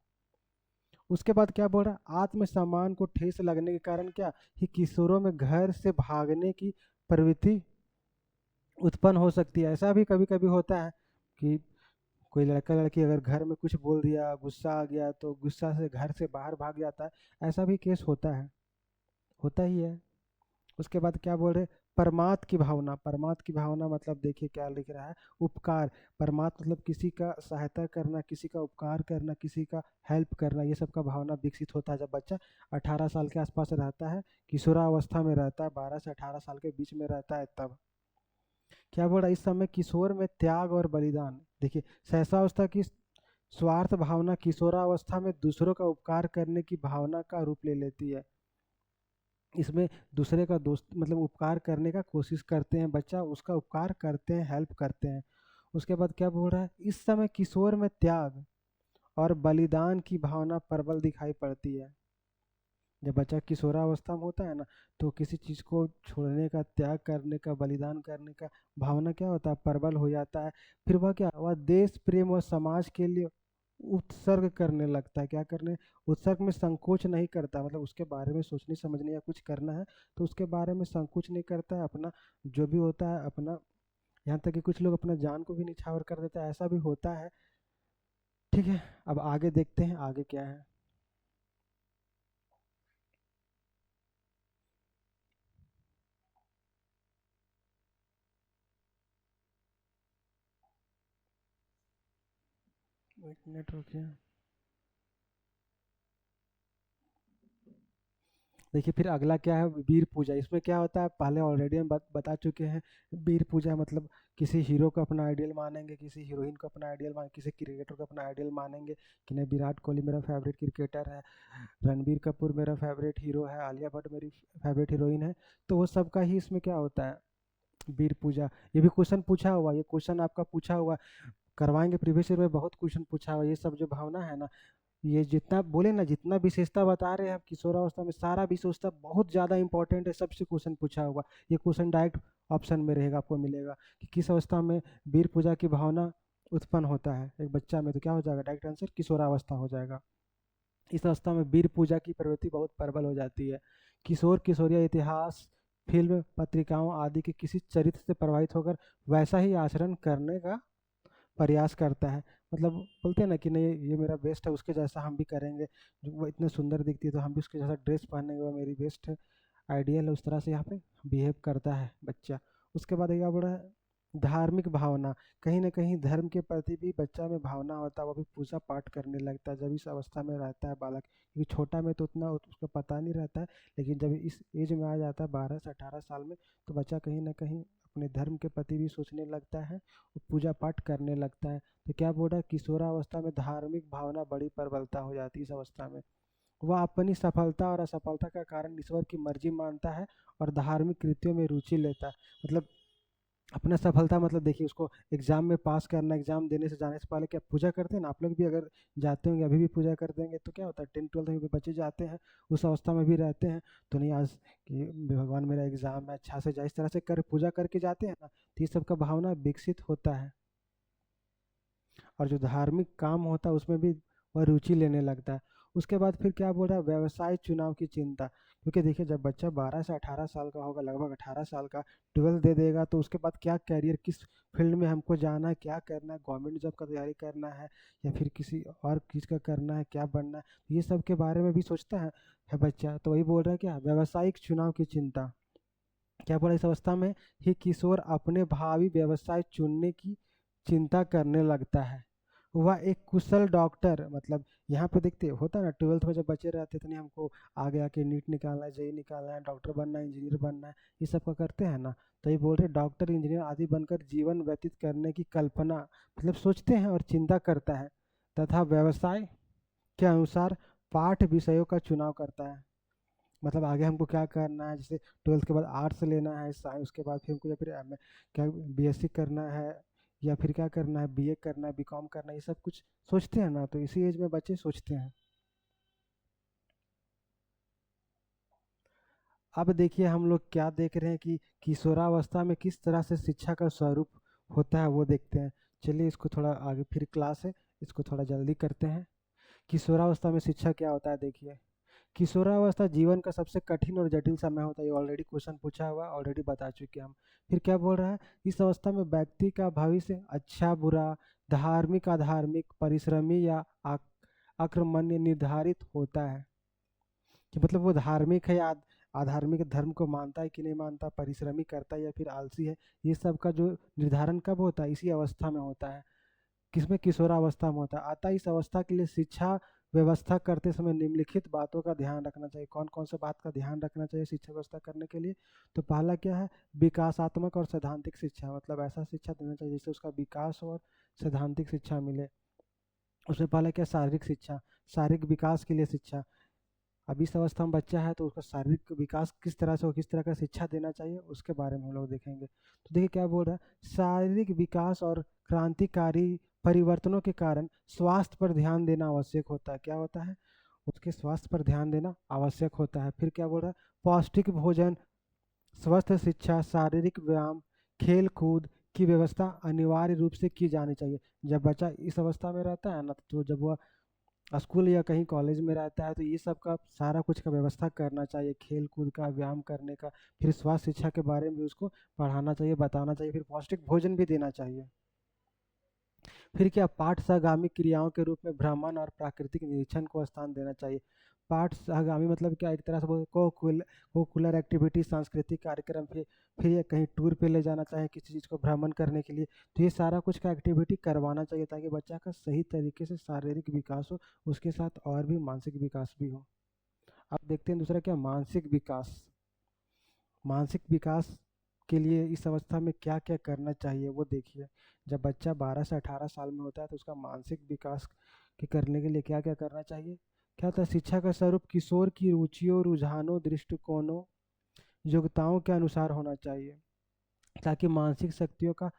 उसके बाद क्या बोल रहा है, आत्मसम्मान को ठेस लगने के कारण क्या, कि किशोरों में घर से भागने की प्रवृत्ति उत्पन्न हो सकती है। ऐसा भी कभी कभी होता है कि कोई लड़का लड़की अगर घर में कुछ बोल दिया, गुस्सा आ गया, तो गुस्सा से घर से बाहर भाग जाता है। ऐसा भी केस होता है, होता ही है। उसके बाद क्या बोल रहे, परमार्थ की भावना। परमार्थ की भावना मतलब देखिए क्या लिख रहा है, उपकार। परमार्थ मतलब किसी का सहायता करना, किसी का उपकार करना, किसी का हेल्प करना, ये सब का भावना विकसित होता है जब बच्चा 18 साल के आसपास रहता है, किशोरावस्था में रहता है, 12 से 18 साल के बीच में रहता है तब। क्या बोल रहा है, इस समय किशोर में त्याग और बलिदान। देखिए सहसावस्था की स्वार्थ भावना किशोरावस्था में दूसरों का उपकार करने की भावना का रूप ले लेती है। इसमें दूसरे का दोस्त, मतलब उपकार करने का कोशिश करते हैं, बच्चा उसका उपकार करते हैं, हेल्प करते हैं। उसके बाद क्या बोल रहा है, इस समय किशोर में त्याग और बलिदान की भावना प्रबल दिखाई पड़ती है। जब बच्चा किशोरावस्था में होता है ना, तो किसी चीज़ को छोड़ने का, त्याग करने का, बलिदान करने का भावना क्या होता है, प्रबल हो जाता है। फिर वह क्या, वह देश प्रेम और समाज के लिए उत्सर्ग करने लगता है। क्या करने, उत्सर्ग में संकोच नहीं करता, मतलब उसके बारे में सोचने समझने या कुछ करना है तो उसके बारे में संकोच नहीं करता है। अपना जो भी होता है अपना, यहाँ तक कि कुछ लोग अपना जान को भी निछावर कर देता है, ऐसा भी होता है। ठीक है, अब आगे देखते हैं आगे क्या है। एक मिनट रुकिए। देखिए फिर अगला क्या है, वीर पूजा। इसमें क्या होता है, पहले ऑलरेडी हम बता चुके हैं। वीर पूजा मतलब किसी हीरो को अपना आइडियल मानेंगे, किसी हीरोइन को अपना आइडियल मान, किसी क्रिकेटर को अपना आइडियल मानेंगे कि नहीं, विराट कोहली मेरा फेवरेट क्रिकेटर है, रणबीर कपूर मेरा फेवरेट हीरो है, आलिया भट्ट मेरी फेवरेट हीरोइन है। तो वो सबका ही इसमें क्या होता है, वीर पूजा। ये भी क्वेश्चन पूछा हुआ, ये क्वेश्चन आपका पूछा हुआ, करवाएंगे प्रीवियस ईयर में, बहुत क्वेश्चन पूछा हुआ। ये सब जो भावना है ना, ये जितना बोले ना, जितना विशेषता बता रहे हैं आप किशोरावस्था में, सारा विशेषता बहुत ज़्यादा इंपॉर्टेंट है, सबसे क्वेश्चन पूछा हुआ। ये क्वेश्चन डायरेक्ट ऑप्शन में रहेगा, आपको मिलेगा कि किस अवस्था में वीर पूजा की भावना उत्पन्न होता है एक बच्चा में, तो क्या हो जाएगा, डायरेक्ट आंसर किशोरावस्था हो जाएगा। इस अवस्था में वीर पूजा की प्रवृत्ति बहुत प्रबल हो जाती है। किशोर किशोरिया इतिहास, फिल्म, पत्रिकाओं आदि के किसी चरित्र से प्रभावित होकर वैसा ही आचरण करने का प्रयास करता है। मतलब बोलते हैं ना कि नहीं ये मेरा बेस्ट है, उसके जैसा हम भी करेंगे, जो वो इतने सुंदर दिखती है तो हम भी उसके जैसा ड्रेस पहनेंगे, वो मेरी बेस्ट है, आइडियल है, उस तरह से यहाँ पे बिहेव करता है बच्चा। उसके बाद क्या बोला है, धार्मिक भावना, कहीं ना कहीं धर्म के प्रति भी बच्चा में भावना होता है, वो भी पूजा पाठ करने लगता है जब इस अवस्था में रहता है बालक, क्योंकि छोटा में तो उतना उसको पता नहीं रहता है, लेकिन जब इस एज में आ जाता है 12 से 18 साल में, तो बच्चा कहीं ना कहीं अपने धर्म के प्रति भी सोचने लगता है, वो पूजा पाठ करने लगता है। तो क्या बोल रहा है, किशोरावस्था में धार्मिक भावना बड़ी प्रबलता हो जाती है इस अवस्था में। वह अपनी सफलता और असफलता का कारण ईश्वर की मर्जी मानता है और धार्मिक कृत्यों में रुचि लेता है। मतलब अपना सफलता, मतलब देखिए उसको एग्जाम में पास करना, एग्जाम देने से जाने से पहले क्या पूजा करते हैं ना, आप लोग भी अगर जाते होंगे अभी भी पूजा कर देंगे, तो क्या होता है 10 12 में बच्चे जाते हैं उस अवस्था में भी रहते हैं, तो नहीं आज कि भगवान मेरा एग्जाम है अच्छा से जाए, इस तरह से कर पूजा करके जाते हैं ना, तो ये सब का भावना विकसित होता है। और जो धार्मिक काम होता है उसमें भी वह रुचि लेने लगता है। उसके बाद फिर क्या बोल रहा है, व्यवसाय चुनाव की चिंता, क्योंकि देखिए जब बच्चा 12 से 18 साल का होगा, लगभग 18 साल का, 12 दे देगा, तो उसके बाद क्या कैरियर, किस फील्ड में हमको जाना है, क्या करना है, गवर्नमेंट जॉब का तैयारी करना है या फिर किसी और चीज़ का करना है, क्या बनना है, ये सब के बारे में भी सोचता है बच्चा। तो वही बोल रहा है क्या, व्यावसायिक चुनाव की चिंता। क्या बोला, इस अवस्था में ही किशोर अपने भावी व्यवसाय चुनने की चिंता करने लगता है। वह एक कुशल डॉक्टर, मतलब यहाँ पे देखते होता है ना 12th में जब बच्चे रहते थे, नहीं हमको आगे आके नीट निकालना है, जेई निकालना है, डॉक्टर बनना है, इंजीनियर बनना है, ये सब का करते हैं ना, तो ये बोल रहे डॉक्टर इंजीनियर आदि बनकर जीवन व्यतीत करने की कल्पना, मतलब सोचते हैं और चिंता करता है, तथा व्यवसाय के अनुसार पाठ विषयों का चुनाव करता है। मतलब आगे हमको क्या करना है, जैसे 12th के बाद आर्ट्स लेना है, साइंस, उसके बाद फिर हमको या फिर क्या बीएससी करना है या फिर क्या करना है, बीए करना है, बीकॉम करना है, ये सब कुछ सोचते हैं ना, तो इसी एज में बच्चे सोचते हैं। अब देखिए हम लोग क्या देख रहे हैं कि किशोरावस्था में किस तरह से शिक्षा का स्वरूप होता है वो देखते हैं। चलिए इसको थोड़ा आगे, फिर क्लास है, इसको थोड़ा जल्दी करते हैं। किशोरावस्था में शिक्षा क्या होता है, देखिए किशोरावस्था जीवन का सबसे कठिन और जटिल समय होता है, ये ऑलरेडी क्वेश्चन पूछा हुआ, ऑलरेडी बता चुके हैं हम। फिर क्या बोल रहा है, इस अवस्था में व्यक्ति का भविष्य अच्छा बुरा, धार्मिक अधार्मिक, परिश्रमी या आक्रमण्य निर्धारित होता है। कि मतलब वो धार्मिक है या अधार्मिक, धर्म को मानता है कि नहीं मानता, परिश्रमी करता है या फिर आलसी है, ये सब का जो निर्धारण कब होता है, इसी अवस्था में होता है। किसमें, किशोरावस्था में होता है। अतः इस अवस्था के लिए शिक्षा व्यवस्था करते समय निम्नलिखित बातों का ध्यान रखना चाहिए। कौन कौन सा बात का ध्यान रखना चाहिए शिक्षा व्यवस्था करने के लिए, तो पहला क्या है, विकासात्मक और सैद्धांतिक शिक्षा, मतलब ऐसा शिक्षा देना चाहिए जिससे उसका विकास और सैद्धांतिक शिक्षा मिले। उसमें पहला क्या, शारीरिक शिक्षा, शारीरिक विकास के लिए शिक्षा। अब इस अवस्था में बच्चा है तो उसका शारीरिक विकास किस तरह से हो, किस तरह का शिक्षा देना चाहिए, उसके बारे में हम लोग देखेंगे। तो देखिए क्या बोल रहा है, शारीरिक विकास और क्रांतिकारी परिवर्तनों के कारण स्वास्थ्य पर ध्यान देना आवश्यक होता है। क्या होता है, उसके स्वास्थ्य पर ध्यान देना आवश्यक होता है। फिर क्या बोल रहा है, पौष्टिक भोजन, स्वस्थ शिक्षा, शारीरिक व्यायाम, खेल कूद की व्यवस्था अनिवार्य रूप से की जानी चाहिए। जब बच्चा इस अवस्था में रहता है ना, तो जब वह स्कूल या कहीं कॉलेज में रहता है तो ये सब का सारा कुछ का व्यवस्था करना चाहिए, खेल कूद का, व्यायाम करने का, फिर स्वास्थ्य शिक्षा के बारे में भी उसको पढ़ाना चाहिए, बताना चाहिए, फिर पौष्टिक भोजन भी देना चाहिए। फिर क्या, पाठ सहगामी क्रियाओं के रूप में भ्रमण और प्राकृतिक निरीक्षण को स्थान देना चाहिए। पाठ सहगामी मतलब क्या, एक तरह से कोकुलर एक्टिविटी, सांस्कृतिक कार्यक्रम, फिर ये कहीं टूर पे ले जाना चाहे किसी चीज़ को भ्रमण करने के लिए, तो ये सारा कुछ का एक्टिविटी करवाना चाहिए ताकि बच्चा का सही तरीके से शारीरिक विकास हो, उसके साथ और भी मानसिक विकास भी हो। अब देखते हैं दूसरा क्या, मानसिक विकास। मानसिक विकास के लिए इस अवस्था में क्या क्या करना चाहिए वो देखिए। जब बच्चा 12 से 18 साल में होता है तो उसका मानसिक विकास के करने के लिए क्या क्या करना चाहिए। क्या होता है, शिक्षा का स्वरूप किशोर की रुचियों, रुझानों, दृष्टिकोणों, योग्यताओं के अनुसार होना चाहिए ताकि मानसिक शक्तियों का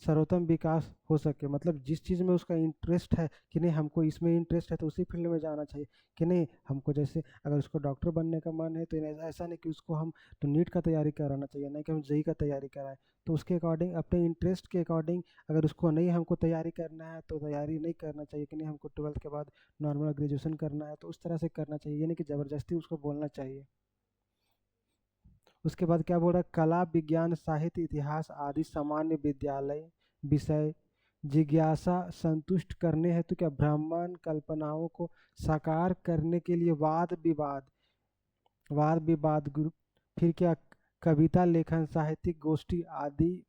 सर्वोत्तम विकास हो सके। मतलब जिस चीज़ में उसका इंटरेस्ट है कि नहीं, हमको इसमें इंटरेस्ट है तो उसी फील्ड में जाना चाहिए। कि नहीं, हमको जैसे अगर उसको डॉक्टर बनने का मन है तो ऐसा नहीं कि उसको हम तो नीट का तैयारी कराना चाहिए, नहीं कि हम जेई का तैयारी कराएं। तो उसके अकॉर्डिंग, अपने इंटरेस्ट के अकॉर्डिंग, अगर उसको नहीं हमको तैयारी करना है तो तैयारी नहीं करना चाहिए। कि नहीं, हमको ट्वेल्थ के बाद नॉर्मल ग्रेजुएशन करना है तो उस तरह से करना चाहिए, ये नहीं कि ज़बरदस्ती उसको बोलना चाहिए। उसके बाद क्या बोल रहा है, कला विज्ञान साहित्य इतिहास आदि सामान्य विद्यालय विषय जिज्ञासा संतुष्ट करने हेतु क्या ब्राह्मण कल्पनाओं को साकार करने के लिए वाद विवाद ग्रुप, फिर क्या कविता लेखन साहित्यिक गोष्ठी आदि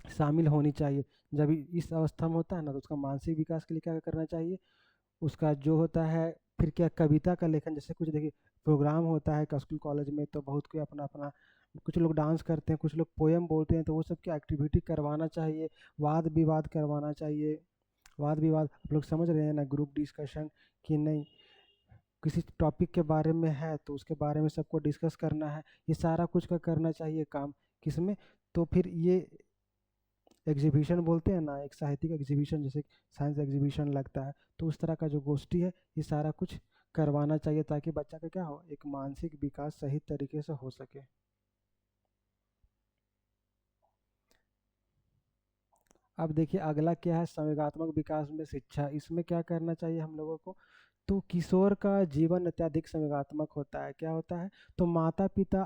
शामिल होनी चाहिए। जब इस अवस्था में होता है ना तो उसका मानसिक विकास के लिए क्या करना चाहिए, उसका जो होता है, फिर क्या कविता का लेखन, जैसे कुछ देखिए प्रोग्राम होता है स्कूल कॉलेज में तो बहुत कोई अपना अपना, कुछ लोग डांस करते हैं, कुछ लोग पोयम बोलते हैं, तो वो सब की एक्टिविटी करवाना चाहिए। वाद विवाद करवाना चाहिए। वाद विवाद आप लोग समझ रहे हैं ना, ग्रुप डिस्कशन। कि नहीं, किसी टॉपिक के बारे में है तो उसके बारे में सबको डिस्कस करना है, ये सारा कुछ का करना चाहिए काम। किसमें, तो फिर ये एग्जीबिशन बोलते हैं ना, एक साहित्यिक एग्जीबिशन, जैसे साइंस एग्जीबिशन लगता है, तो उस तरह का जो गोष्ठी है ये सारा कुछ करवाना चाहिए, ताकि बच्चा का क्या हो, एक मानसिक विकास सही तरीके से हो सके। अब देखिए अगला क्या है, संवेगात्मक विकास में शिक्षा। इसमें क्या करना चाहिए हम लोगों को, तो किशोर का जीवन अत्यधिक संवेगात्मक होता है। क्या होता है, तो माता पिता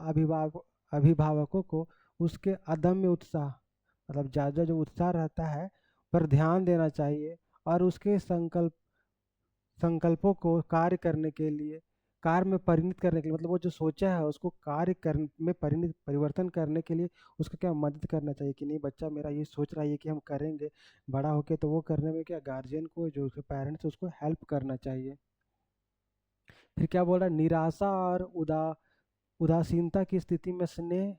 अभिभावकों को उसके अदम्य उत्साह, मतलब ज़्यादा जो उत्साह रहता है, पर ध्यान देना चाहिए। और उसके संकल्पों को कार्य करने के लिए, कार्य में परिणत करने के लिए, मतलब वो जो सोचा है उसको कार्य कर में परिणत परिवर्तन करने के लिए उसको क्या मदद करना चाहिए। कि नहीं, बच्चा मेरा ये सोच रहा है कि हम करेंगे, बड़ा होके तो वो करने में क्या गार्जियन को, जो उसके पेरेंट्स उसको हेल्प करना चाहिए। फिर क्या बोल रहा है, निराशा और उदासीनता की स्थिति में स्नेह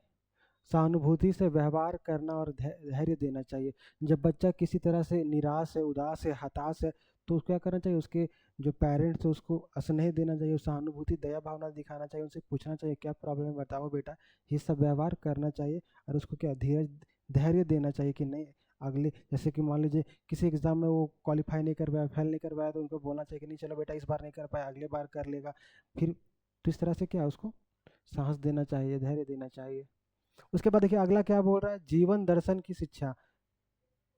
सहानुभूति से व्यवहार करना और धैर्य देना चाहिए। जब बच्चा किसी तरह से निराश है, उदास है, हताश है, तो क्या करना चाहिए, उसके जो पेरेंट्स है उसको स्नेह देना चाहिए, सहानुभूति दया भावना दिखाना चाहिए, उनसे पूछना चाहिए क्या प्रॉब्लम है बताओ बेटा, ये सब व्यवहार करना चाहिए। और उसको क्या धीरज धैर्य देना चाहिए। कि नहीं, अगले जैसे कि मान लीजिए किसी एग्जाम में वो क्वालिफाई नहीं कर पाया, फेल नहीं कर पाया, तो उनको बोलना चाहिए कि नहीं चलो बेटा, इस बार नहीं कर पाया, अगले बार कर लेगा। फिर तो इस तरह से क्या उसको साहस देना चाहिए, धैर्य देना चाहिए। उसके बाद देखिए अगला क्या बोल रहा है, जीवन दर्शन की शिक्षा।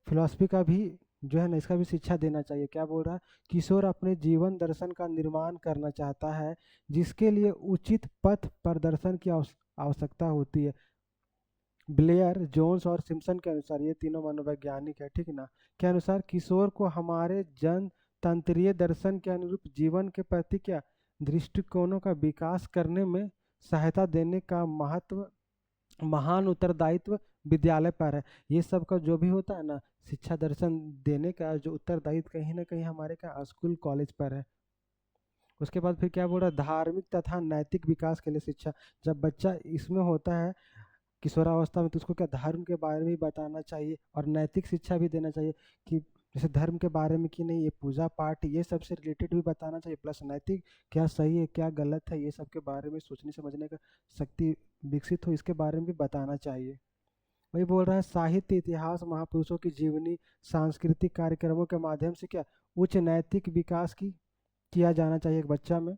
फिलॉसफी का भी जो है ना, इसका भी शिक्षा देना चाहिए। क्या बोल रहा है, किशोर अपने जीवन दर्शन का निर्माण करना चाहता है, जिसके लिए उचित पथ प्रदर्शन की आवश्यकता होती है। ब्लेयर, जोन्स और सिम्पसन के अनुसार, ये तीनों मनोवैज्ञानिक है, ठीक है ना, के अनुसार किशोर को हमारे जन तंत्रीय दर्शन के अनुरूप जीवन के प्रति क्या दृष्टिकोणों का विकास करने में सहायता देने का महान उत्तरदायित्व विद्यालय पर है। ये सब का जो भी होता है ना, शिक्षा दर्शन देने का जो उत्तरदायित्व कहीं ना कहीं हमारे का स्कूल कॉलेज पर है। उसके बाद फिर क्या बोल रहा है, धार्मिक तथा नैतिक विकास के लिए शिक्षा। जब बच्चा इसमें होता है किशोरावस्था में, तो उसको क्या धर्म के बारे में भी बताना चाहिए और नैतिक शिक्षा भी देना चाहिए। कि जैसे धर्म के बारे में कि नहीं, ये पूजा पाठ ये सब से रिलेटेड भी बताना चाहिए, प्लस नैतिक क्या सही है क्या गलत है, ये सब के बारे में सोचने समझने का शक्ति विकसित हो, इसके बारे में भी बताना चाहिए। वही बोल रहा है, साहित्य इतिहास महापुरुषों की जीवनी सांस्कृतिक कार्यक्रमों के माध्यम से क्या उच्च नैतिक विकास की किया जाना चाहिए एक बच्चा में।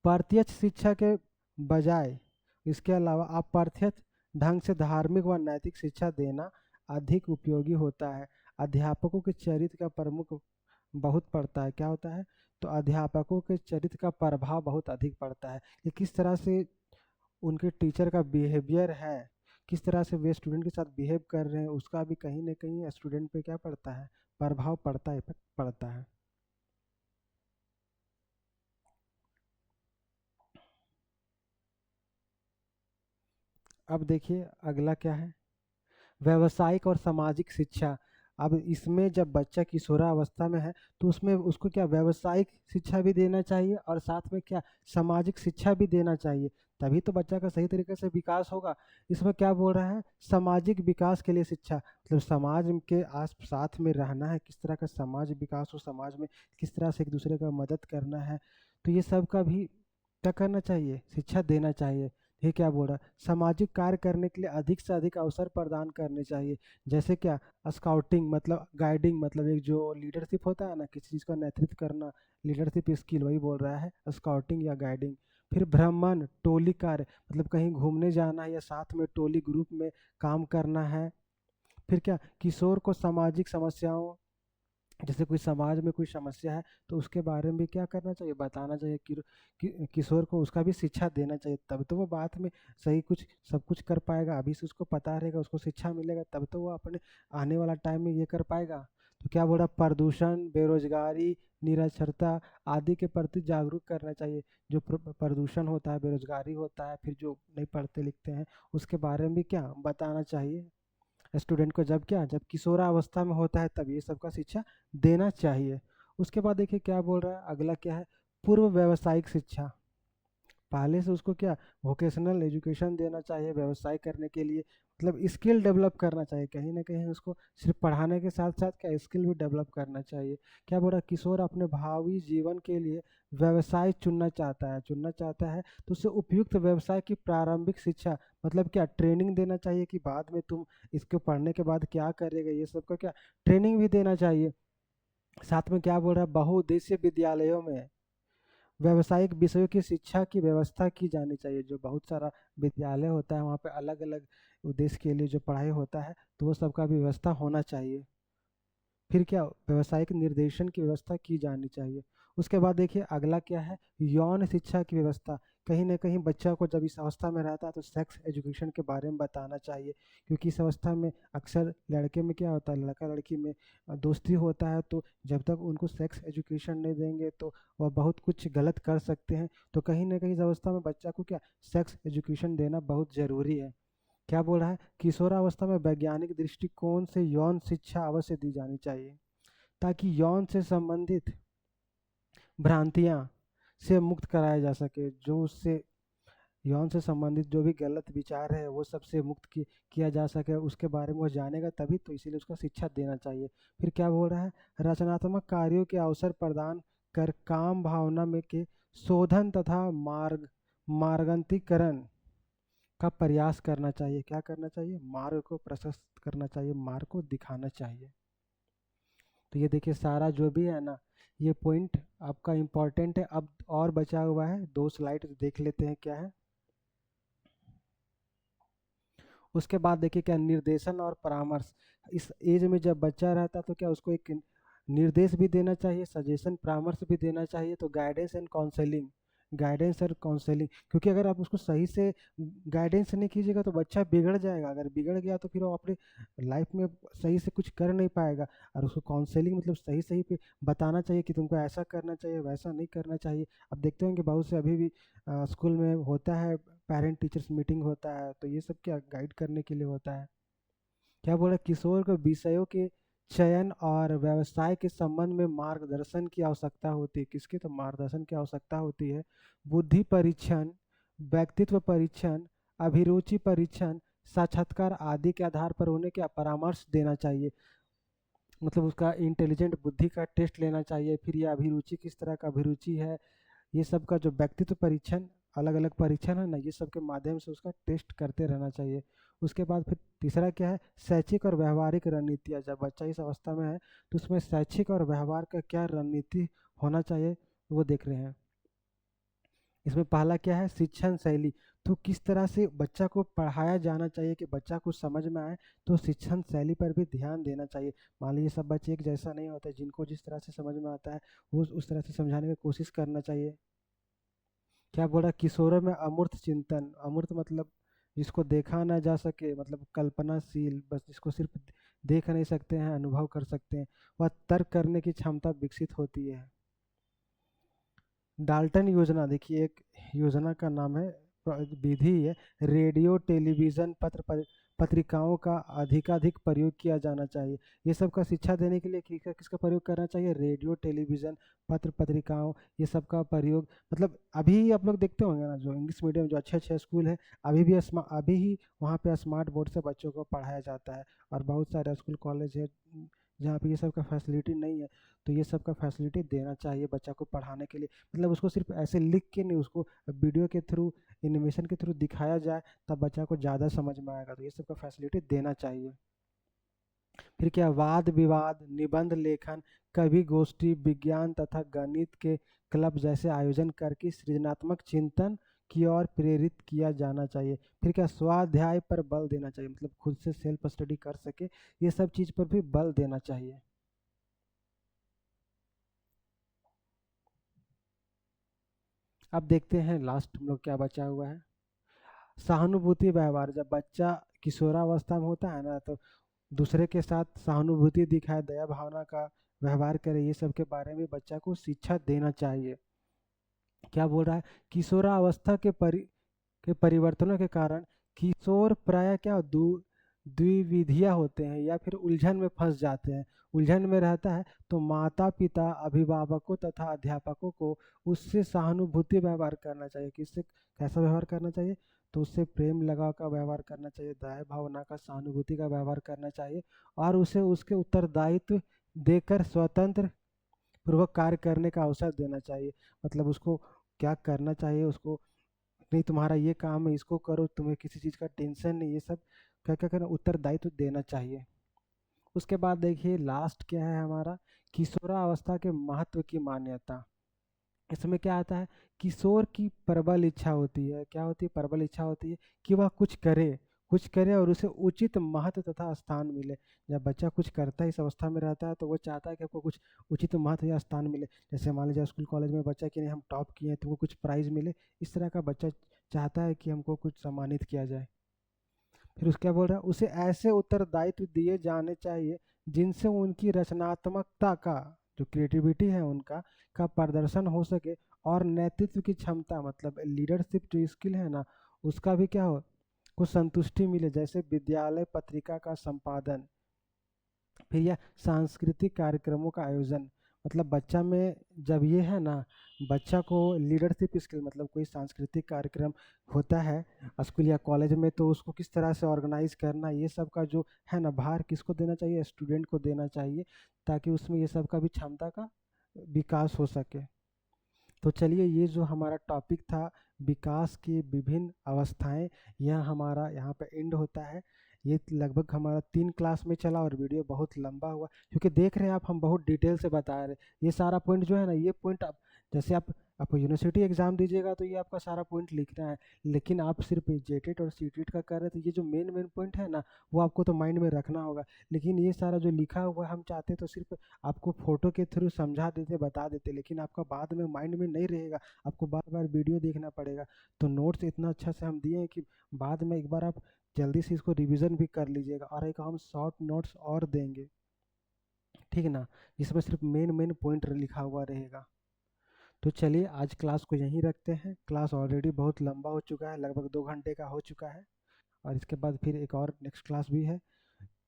प्रत्यक्ष शिक्षा के बजाय इसके अलावा अप्रत्यक्ष ढंग से धार्मिक व नैतिक शिक्षा देना अधिक उपयोगी होता है। अध्यापकों के चरित्र का प्रमुख बहुत पड़ता है। क्या होता है, तो अध्यापकों के चरित्र का प्रभाव बहुत अधिक पड़ता है कि किस तरह से उनके टीचर का बिहेवियर है, किस तरह से वे स्टूडेंट के साथ बिहेव कर रहे हैं, उसका भी कहीं ना कहीं स्टूडेंट पे क्या पड़ता है, प्रभाव पड़ता है, इफेक्ट पड़ता है। अब देखिए अगला क्या है, व्यावसायिक और सामाजिक शिक्षा। अब इसमें जब बच्चा किशोरावस्था में है तो उसमें उसको क्या व्यावसायिक शिक्षा भी देना चाहिए और साथ में क्या सामाजिक शिक्षा भी देना चाहिए, तभी तो बच्चा का सही तरीके से विकास होगा। इसमें क्या बोल रहा है, सामाजिक विकास के लिए शिक्षा, मतलब समाज के आस साथ में रहना है, किस तरह का समाज विकास हो, समाज में किस तरह से एक दूसरे का मदद करना है, तो ये सब का भी क्या करना चाहिए, शिक्षा देना चाहिए। ये क्या बोल रहा है, सामाजिक कार्य करने के लिए अधिक से अधिक अवसर प्रदान करने चाहिए। जैसे क्या, स्काउटिंग मतलब गाइडिंग, मतलब एक जो लीडरशिप होता है ना, किसी चीज़ का नेतृत्व करना, लीडरशिप स्किल वही बोल रहा है, स्काउटिंग या गाइडिंग। फिर भ्रमण, टोली कार्य, मतलब कहीं घूमने जाना है या साथ में टोली ग्रुप में काम करना है। फिर क्या, किशोर को सामाजिक समस्याओं, जैसे कोई समाज में कोई समस्या है तो उसके बारे में भी क्या करना चाहिए, बताना चाहिए किशोर को उसका भी शिक्षा देना चाहिए, तब तो वो बाद में सही कुछ सब कुछ कर पाएगा। अभी से उसको पता रहेगा, उसको शिक्षा मिलेगा, तब तो वो अपने आने वाला टाइम में ये कर पाएगा। तो क्या बोला, प्रदूषण, बेरोजगारी, निरक्षरता आदि के प्रति जागरूक करना चाहिए। जो प्रदूषण होता है, बेरोजगारी होता है, फिर जो नहीं पढ़ते लिखते हैं उसके बारे में भी क्या बताना चाहिए स्टूडेंट को। जब क्या, जब किशोरावस्था में होता है तब ये सब का शिक्षा देना चाहिए। उसके बाद देखिए क्या बोल रहा है, अगला क्या है, पूर्व व्यावसायिक शिक्षा। पहले से उसको क्या, वोकेशनल एजुकेशन देना चाहिए व्यवसाय करने के लिए, मतलब स्किल डेवलप करना चाहिए। कहीं ना कहीं उसको सिर्फ पढ़ाने के साथ साथ क्या स्किल भी डेवलप करना चाहिए। क्या बोल रहा है, किशोर अपने भावी जीवन के लिए व्यवसाय चुनना चाहता है तो उसे उपयुक्त व्यवसाय की प्रारंभिक शिक्षा, मतलब क्या ट्रेनिंग देना चाहिए कि बाद में तुम इसको पढ़ने के बाद क्या करेगा, ये सब का क्या ट्रेनिंग भी देना चाहिए। साथ में क्या बोल रहा है, बहुउद्देशीय विद्यालयों में व्यावसायिक विषयों की शिक्षा की व्यवस्था की जानी चाहिए। जो बहुत सारा विद्यालय होता है वहाँ पे अलग अलग उद्देश्य के लिए जो पढ़ाई होता है, तो वो सबका भी व्यवस्था होना चाहिए। फिर क्या, व्यावसायिक निर्देशन की व्यवस्था की जानी चाहिए। उसके बाद देखिए अगला क्या है, यौन शिक्षा की व्यवस्था। कहीं ना कहीं बच्चा को जब इस अवस्था में रहता है तो सेक्स एजुकेशन के बारे में बताना चाहिए, क्योंकि इस अवस्था में अक्सर लड़के में क्या होता है, लड़का लड़की में दोस्ती होता है, तो जब तक उनको सेक्स एजुकेशन नहीं देंगे तो वह बहुत कुछ गलत कर सकते हैं। तो कहीं ना कहीं इस अवस्था में बच्चा को क्या सेक्स एजुकेशन देना बहुत ज़रूरी है। क्या बोल रहा है, किशोरावस्था में वैज्ञानिक दृष्टिकोण से यौन शिक्षा अवश्य दी जानी चाहिए, ताकि यौन से संबंधित भ्रांतियां से मुक्त कराया जा सके। जो उससे यौन से संबंधित जो भी गलत विचार है वो सबसे मुक्त किया जा सके, उसके बारे में वो जानेगा तभी तो, इसीलिए उसका शिक्षा देना चाहिए। फिर क्या बोल रहा है, रचनात्मक कार्यों के अवसर प्रदान कर काम भावना में के शोधन तथा मार्गंतीकरण का प्रयास करना चाहिए। क्या करना चाहिए, मार्ग को प्रशस्त करना चाहिए, मार्ग को दिखाना चाहिए। तो ये देखिए सारा जो भी है ना, ये पॉइंट आपका इम्पोर्टेंट है। अब और बचा हुआ है 2 स्लाइड, देख लेते हैं क्या है। उसके बाद देखिए क्या, निर्देशन और परामर्श। इस एज में जब बच्चा रहता है तो क्या उसको एक निर्देश भी देना चाहिए, सजेशन परामर्श भी देना चाहिए। तो गाइडेंस और काउंसलिंग, क्योंकि अगर आप उसको सही से गाइडेंस नहीं कीजिएगा तो बच्चा बिगड़ जाएगा। अगर बिगड़ गया तो फिर वो अपने लाइफ में सही से कुछ कर नहीं पाएगा। और उसको काउंसलिंग मतलब सही सही पे बताना चाहिए कि तुमको ऐसा करना चाहिए, वैसा नहीं करना चाहिए। अब देखते होंगे बहुत से अभी भी स्कूल में होता है, पेरेंट टीचर्स मीटिंग होता है, तो ये सब क्या गाइड करने के लिए होता है। क्या बोला, किशोर को विषयों के चयन और व्यवसाय के संबंध में मार्गदर्शन की आवश्यकता होती है। किसकी, तो मार्गदर्शन की आवश्यकता होती है। बुद्धि परीक्षण, व्यक्तित्व परीक्षण, अभिरुचि परीक्षण, साक्षात्कार आदि के आधार पर उन्हें क्या परामर्श देना चाहिए। मतलब उसका इंटेलिजेंट बुद्धि का टेस्ट लेना चाहिए। फिर यह अभिरुचि किस तरह का अभिरुचि है, ये सब का जो व्यक्तित्व परीक्षण, अलग अलग परीक्षण है ना, ये सब के माध्यम से उसका टेस्ट करते रहना चाहिए। उसके बाद फिर तीसरा क्या है, शैक्षिक और व्यवहारिक रणनीतियाँ। जब बच्चा इस अवस्था में है तो उसमें शैक्षिक और व्यवहार का क्या रणनीति होना चाहिए वो देख रहे हैं। इसमें पहला क्या है, शिक्षण शैली। तो किस तरह से बच्चा को पढ़ाया जाना चाहिए कि बच्चा को समझ में आए, तो शिक्षण शैली पर भी ध्यान देना चाहिए। मान लीजिए सब बच्चे एक जैसा नहीं होते, जिनको जिस तरह से समझ में आता है वो उस तरह से समझाने की कोशिश करना चाहिए। क्या बोला, किशोरों में अमूर्त चिंतन। अमूर्त मतलब जिसको देखा ना जा सके, मतलब कल्पनाशील, बस जिसको सिर्फ देख नहीं सकते हैं, अनुभव कर सकते हैं, वह तर्क करने की क्षमता विकसित होती है। डाल्टन योजना, देखिए एक योजना का नाम है, विधि है, रेडियो टेलीविज़न पत्रिकाओं का अधिकाधिक प्रयोग किया जाना चाहिए। ये सब का शिक्षा देने के लिए किसका प्रयोग करना चाहिए, रेडियो टेलीविज़न पत्रिकाओं, ये सब का प्रयोग। मतलब अभी आप लोग देखते होंगे ना, जो इंग्लिश मीडियम जो अच्छे अच्छे स्कूल है, अभी ही वहाँ पे स्मार्ट बोर्ड से बच्चों को पढ़ाया जाता है। और बहुत सारे स्कूल कॉलेज है जहाँ पे ये सब का फैसिलिटी नहीं है, तो ये सब का फैसिलिटी देना चाहिए बच्चा को पढ़ाने के लिए। मतलब उसको सिर्फ ऐसे लिख के नहीं, उसको वीडियो के थ्रू, एनिमेशन के थ्रू दिखाया जाए, तब बच्चा को ज़्यादा समझ में आएगा। तो ये सब का फैसिलिटी देना चाहिए। फिर क्या, वाद विवाद, निबंध लेखन, कवि गोष्ठी, विज्ञान तथा गणित के क्लब जैसे आयोजन करके सृजनात्मक चिंतन की ओर प्रेरित किया जाना चाहिए। फिर क्या, स्वाध्याय पर बल देना चाहिए, मतलब खुद से सेल्फ स्टडी कर सके, ये सब चीज़ पर भी बल देना चाहिए। अब देखते हैं लास्ट हम लोग क्या बचा हुआ है। सहानुभूति व्यवहार, जब बच्चा किशोरावस्था में होता है ना, तो दूसरे के साथ सहानुभूति दिखाए, दया भावना का व्यवहार करे, ये सब के बारे में बच्चा को शिक्षा देना चाहिए। क्या बोल रहा है, किशोरावस्था के परिवर्तनों के कारण किशोर प्राय क्या द्विविधिया होते हैं या फिर उलझन में फंस जाते हैं। उलझन में रहता है तो माता पिता, अभिभावकों तथा अध्यापकों को उससे सहानुभूति व्यवहार करना चाहिए। किससे कैसा व्यवहार करना चाहिए, तो उससे प्रेम लगाव का व्यवहार करना चाहिए, दया भावना का, सहानुभूति का व्यवहार करना चाहिए, और उसे उसके उत्तरदायित्व देकर स्वतंत्र पूर्वक कार्य करने का अवसर देना चाहिए। मतलब उसको क्या करना चाहिए, उसको नहीं तुम्हारा ये काम है, इसको करो, तुम्हें किसी चीज़ का टेंशन नहीं, ये सब क्या क्या करना, उत्तरदायित्व देना चाहिए। उसके बाद देखिए लास्ट क्या है हमारा, किशोरावस्था के महत्व की मान्यता। इसमें क्या आता है, किशोर की प्रबल इच्छा होती है, क्या होती है, प्रबल इच्छा होती है कि वह कुछ करे और उसे उचित महत्व तथा स्थान मिले। जब बच्चा कुछ करता है, इस अवस्था में रहता है, तो वो चाहता है कि आपको कुछ उचित महत्व या स्थान मिले। जैसे मान लीजिए स्कूल कॉलेज में बच्चा कि नहीं हम टॉप किए हैं, तुमको कुछ प्राइज़ मिले, इस तरह का बच्चा चाहता है कि हमको कुछ सम्मानित किया जाए। फिर उसके क्या बोल रहा है, उसे ऐसे उत्तरदायित्व दिए जाने चाहिए जिनसे उनकी रचनात्मकता का, जो क्रिएटिविटी है उनका, का प्रदर्शन हो सके, और नेतृत्व की क्षमता, मतलब लीडरशिप जो स्किल है ना, उसका भी क्या हो, को संतुष्टि मिले। जैसे विद्यालय पत्रिका का संपादन, फिर यह सांस्कृतिक कार्यक्रमों का आयोजन। मतलब बच्चा में जब ये है ना, बच्चा को लीडरशिप स्किल, मतलब कोई सांस्कृतिक कार्यक्रम होता है स्कूल या कॉलेज में, तो उसको किस तरह से ऑर्गेनाइज करना, ये सब का जो है ना भार किसको देना चाहिए, स्टूडेंट को देना चाहिए, ताकि उसमें ये सब का भी क्षमता का विकास हो सके। तो चलिए, ये जो हमारा टॉपिक था, विकास की विभिन्न अवस्थाएं, यह हमारा यहाँ पे एंड होता है। ये लगभग हमारा 3 क्लास में चला और वीडियो बहुत लंबा हुआ, क्योंकि देख रहे हैं आप हम बहुत डिटेल से बता रहे हैं। ये सारा पॉइंट जो है ना, ये पॉइंट आप जैसे आप यूनिवर्सिटी एग्जाम दीजिएगा तो ये आपका सारा पॉइंट लिखना है, लेकिन आप सिर्फ जेटेट और सीटेट का कर रहे हैं, तो ये जो मेन मेन पॉइंट है ना, वो आपको तो माइंड में रखना होगा। लेकिन ये सारा जो लिखा हुआ है, हम चाहते तो सिर्फ आपको फोटो के थ्रू समझा देते, बता देते, लेकिन आपका बाद में माइंड में नहीं रहेगा, आपको बार बार वीडियो देखना पड़ेगा। तो नोट्स इतना अच्छा से हम दिए हैं कि बाद में एक बार आप जल्दी से इसको रिवीजन भी कर लीजिएगा, और एक हम शॉर्ट नोट्स और देंगे, ठीक है ना, जिसमें सिर्फ मेन मेन पॉइंट लिखा हुआ रहेगा। तो चलिए आज क्लास को यहीं रखते हैं, क्लास ऑलरेडी बहुत लंबा हो चुका है, लगभग 2 घंटे का हो चुका है, और इसके बाद फिर एक और नेक्स्ट क्लास भी है।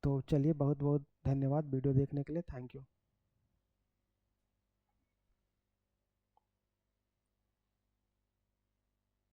तो चलिए, बहुत बहुत धन्यवाद वीडियो देखने के लिए, थैंक यू।